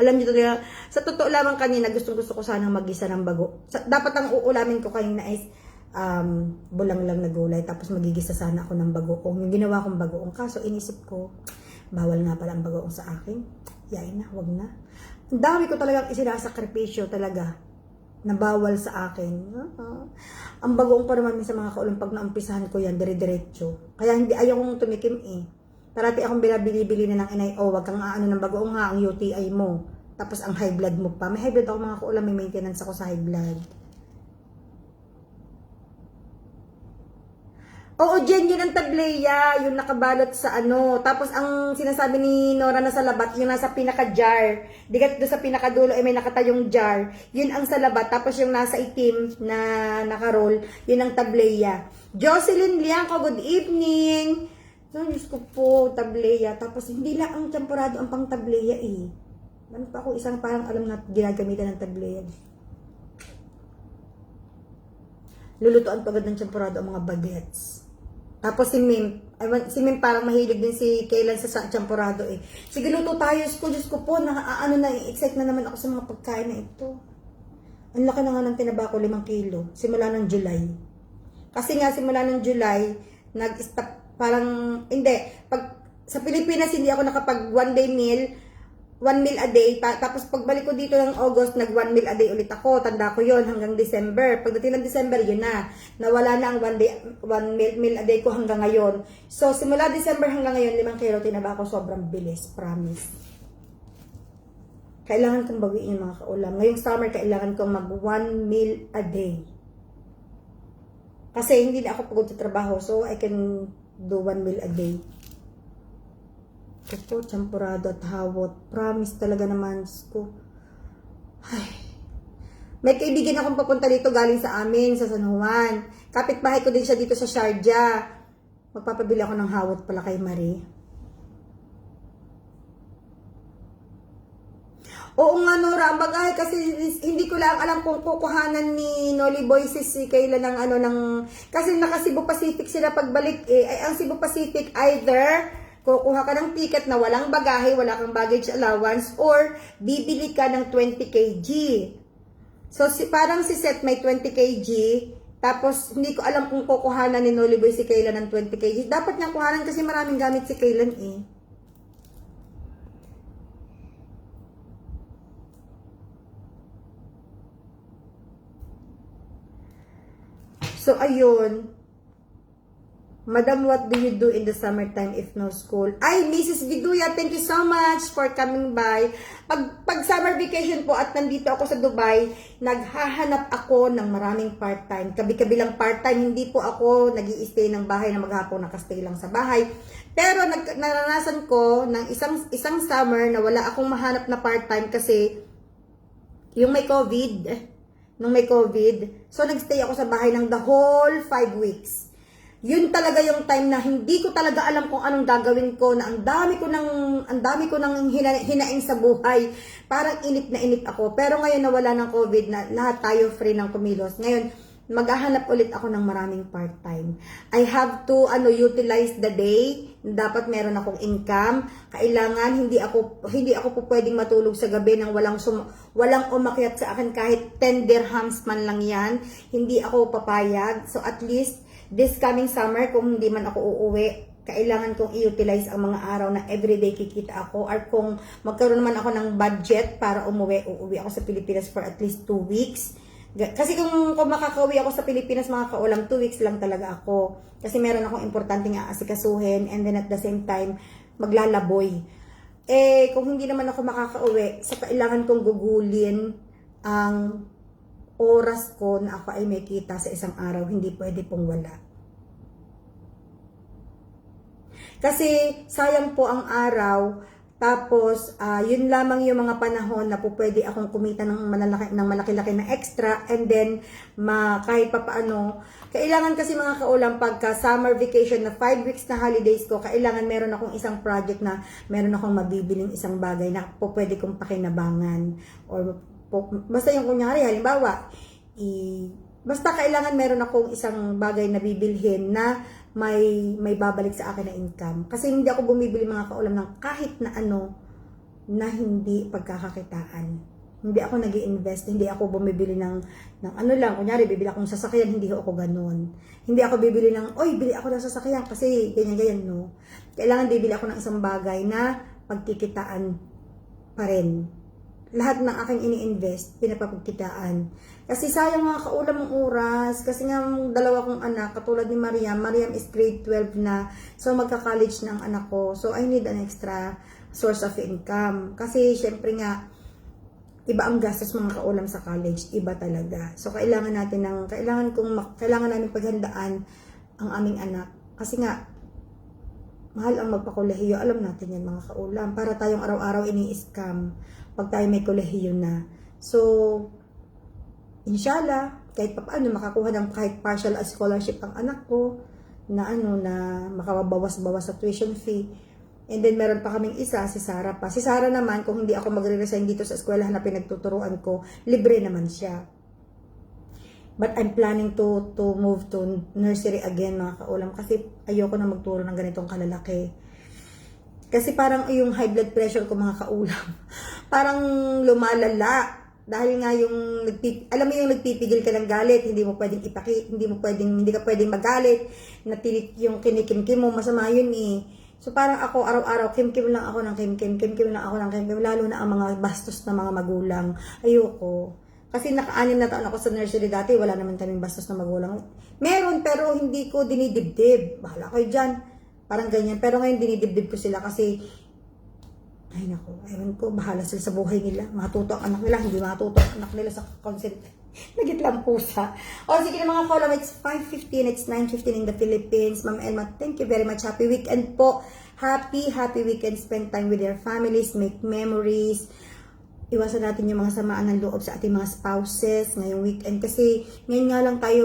Alam niyo talaga, sa totoo lamang kanina, gusto ko sanang mag-isa ng bago. Dapat ang uulamin ko kanina is bulang lang na gulay, tapos magigisa sana ako ng bagoong. Yung ginawa kong bagoong, kaso inisip ko, bawal nga pala ang bagoong sa akin. Yain na, wag na. Ang dami ko talagang isinasakripisyo talaga na bawal sa akin. Ang bagoong pa naman sa mga kaulam pag naumpisahan ko yan, dire-diretso. Kaya hindi ayaw kong tumikim eh. Parati akong binabili-bili na ng inay, wag kang aano ng bagoong ha, ang UTI mo. Tapos ang high blood mo pa. May high blood ako mga kaulam, may maintenance ako sa high blood. Oo, Jen, yun ang tableya, yung nakabalot sa ano. Tapos ang sinasabi ni Nora na salabat, yung nasa pinaka-jar. Digat doon sa pinakadulo ay may nakatayong jar. Yun ang salabat. Tapos yung nasa itim na nakaroll, yun ang tableya. Jocelyn Liangco, good evening. So, Diyos ko po, tableya. Tapos hindi lang ang champurado ang pang tableya eh. Ano pa ako isang parang alam na ginagamitan ng tableya. lulutuan pa agad ng champurado ang mga bagets. Tapos si Mim parang mahilig din si Kaylan sa champurado eh. Sige, luto tayo. Diyos ko po, excite na naman ako sa mga pagkain na ito. Ang laki na nga ng tinaba ko, 5 kilo. Simula ng July. Kasi nga, simula ng July, nag-stop, parang, hindi. Pag, sa Pilipinas, hindi ako nakapag 1 meal a day. Tapos pagbalik ko dito ng August, nag 1 meal a day ulit ako. Tanda ko yon hanggang December. Pagdating ng December, yun na. Nawala na ang 1 meal a day ko hanggang ngayon. So, simula December hanggang ngayon, 5 kilo tinaba ko. Sobrang bilis. Promise. Kailangan kong bawiin yung mga kaulam. Ngayong summer, kailangan kong mag 1 meal a day. Kasi hindi na ako pagod sa trabaho. So, I can do 1 meal a day. Ito, champurado at hawot. Promise talaga naman ko. Ay. May kaibigan akong papunta dito galing sa amin, sa San Juan. Kapitbahay ko din siya dito sa Sharjah. Magpapabili ako ng hawot pala kay Marie. Oo nga, Nora, ang bagay kasi hindi ko lang alam kung kukuhanan ni Nolly Boy si Kayla ng kasi naka Cebu Pacific sila pagbalik eh. Ay, ang Cebu Pacific either kukuha ka ng ticket na walang bagahe, wala kang baggage allowance, or bibili ka ng 20 kg. So, parang si Seth may 20 kg, tapos hindi ko alam kung kukuhanan ni Nolly Boy si Kayla ng 20 kg. Dapat niyang kuhanan kasi maraming gamit si Kaylan eh. So, ayun. Madam, what do you do in the summertime if no school? Ay, Mrs. Viduya, thank you so much for coming by. Pag summer vacation po at nandito ako sa Dubai, naghahanap ako ng maraming part-time. Kabi-kabilang part-time, hindi po ako nag-i-stay ng bahay na maghapon, nakastay lang sa bahay. Pero naranasan ko ng isang summer na wala akong mahanap na part-time kasi yung may COVID, nung may COVID. So, nagstay ako sa bahay ng the whole 5 weeks. Yun talaga yung time na hindi ko talaga alam kung anong gagawin ko, na ang dami ko nang hinaing sa buhay. Parang inip na inip ako. Pero ngayon na wala ng COVID, na lahat tayo free ng kumilos. Ngayon, maghahanap ulit ako ng maraming part-time. I have to utilize the day. Dapat meron akong income. Kailangan hindi ako po pwedeng matulog sa gabi nang walang umakyat sa akin kahit 10 dirhams man lang 'yan. Hindi ako papayag. So at least this coming summer, kung hindi man ako uuwi, kailangan kong i-utilize ang mga araw na everyday kikita ako, or kung magkaroon naman ako ng budget para uuwi ako sa Pilipinas for at least 2 weeks. Kasi kung makakauwi ako sa Pilipinas, mga kaulam, 2 weeks lang talaga ako. Kasi meron akong importanteng aasikasuhin, and then at the same time, maglalaboy. Eh, kung hindi naman ako makakauwi, so kailangan kong gugulin ang oras ko na ako ay may kita sa isang araw. Hindi pwede pong wala. Kasi sayang po ang araw. Tapos, yun lamang yung mga panahon na po pwede akong kumita ng malaki-laki na extra, and then, kahit pa paano, kailangan kasi mga kaulam, pagka summer vacation na 5 weeks na holidays ko, kailangan meron akong isang project na meron akong mabibiling isang bagay na po pwede kong pakinabangan. Or, basta yung kunyari, halimbawa, basta kailangan meron akong isang bagay na bibilhin na may babalik sa akin na income. Kasi hindi ako bumibili mga kaulam ng kahit na ano na hindi pagkakakitaan. Hindi ako nag-i-invest, hindi ako bumibili ng ano lang, kunyari bibili akong sasakyan, hindi ako ganun. Hindi ako bibili ng, bili ako ng sasakyan kasi ganyan, no. Kailangan bibili ako ng isang bagay na pagkikitaan pa rin. Lahat ng aking ini-invest, pinapagkitaan. Kasi sayang mga kaulam ng oras. Kasi nga, dalawa kong anak, katulad ni Mariam. Mariam is grade 12 na. So, magka-college na ang anak ko. So, I need an extra source of income. Kasi, syempre nga, iba ang gastos mga kaulam sa college. Iba talaga. So, kailangan namin paghandaan ang aming anak. Kasi nga, mahal ang magpakolehiyo. Alam natin yan mga kaulam. Para tayong araw-araw ini-scam pag tayo may kolehiyo na. So, inshallah, kahit paano makakuha ng kahit partial scholarship ang anak ko na makabawas-bawas sa tuition fee. And then meron pa kaming isa, si Sarah pa. Si Sarah naman, kung hindi ako magre-resign dito sa eskwelahan na pinagtuturuan ko, libre naman siya. But I'm planning to move to nursery again, mga kaulam, kasi ayoko na magturo ng ganitong kalalaki. Kasi parang yung high blood pressure ko, mga kaulam, parang lumalala. Dahil nga yung alam mo yung nagpipigil ka ng galit, hindi ka pwedeng magalit, natilit yung kinikim-kim mo, masama yun eh. So parang ako araw-araw kim-kim lang ako ng kim-kim lang ako ng kim-kim, lalo na ang mga bastos na mga magulang. Ayoko. Kasi naka-6 na taon ako sa nursery dati, wala naman kaming bastos na magulang. Meron, pero hindi ko dinidibdib. Bahala kayo dyan. Parang ganyan. Pero ngayon dinidibdib ko sila kasi, ay nako, ewan ko, bahala sila sa buhay nila. Matuto ang anak nila, hindi matuto ang anak nila sa consent. Nagitlang pusa. O sige na mga kaulam, it's 5:15, it's 9:15 in the Philippines. Ma'am Elma, thank you very much. Happy weekend po. Happy weekend. Spend time with your families, make memories. Iwasan natin yung mga samaan ng loob sa ating mga spouses ngayong weekend kasi ngayon nga lang tayo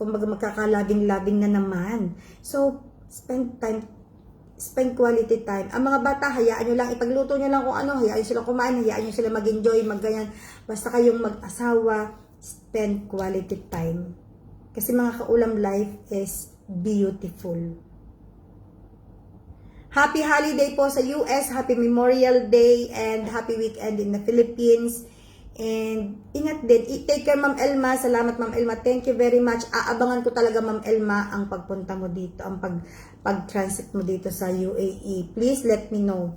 magkakalabing-labing na naman. So, spend quality time. Ang mga bata, hayaan nyo lang, ipagluto nyo lang kung ano, hayaan nyo sila kumain, hayaan nyo sila mag-enjoy, magganyan. Basta kayong mag-asawa, spend quality time. Kasi mga kaulam, life is beautiful. Happy holiday po sa US, happy Memorial Day, and happy weekend in the Philippines. And ingat din. Take care, Ma'am Elma. Salamat, Ma'am Elma. Thank you very much. Aabangan ko talaga, Ma'am Elma, ang pagpunta mo dito, ang pag-transit mo dito sa UAE. Please let me know.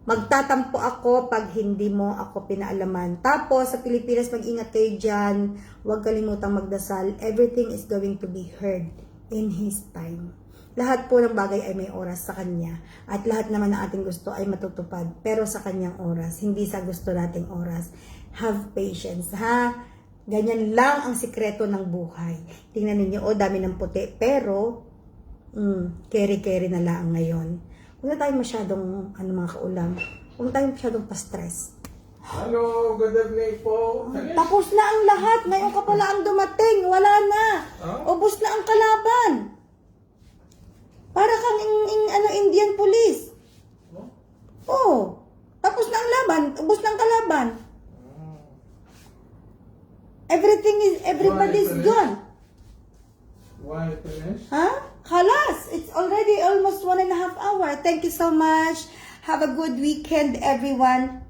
Magtatampo ako pag hindi mo ako pinaalaman. Tapos, sa Pilipinas, mag-ingat kayo dyan. Huwag kalimutang magdasal. Everything is going to be heard in His time. Lahat po ng bagay ay may oras sa Kanya. At lahat naman ng ating gusto ay matutupad. Pero sa Kanyang oras, hindi sa gusto nating oras. Have patience, ha? Ganyan lang ang sikreto ng buhay. Tingnan ninyo, dami ng puti. Pero, carry na lang ngayon. Huwag na tayo masyadong, mga kaulam. Huwag na tayo masyadong pa-stress. Hello, good evening po. Tapos na ang lahat. Ngayon ka pala ang dumating. Wala na. Ubus na ang kalaban. Para kang Indian police. Oh, tapos na ang laban. Ubus na ang kalaban. Everybody's gone. Why finish? Huh? Khalas. It's already almost 1.5 hours. Thank you so much. Have a good weekend, everyone.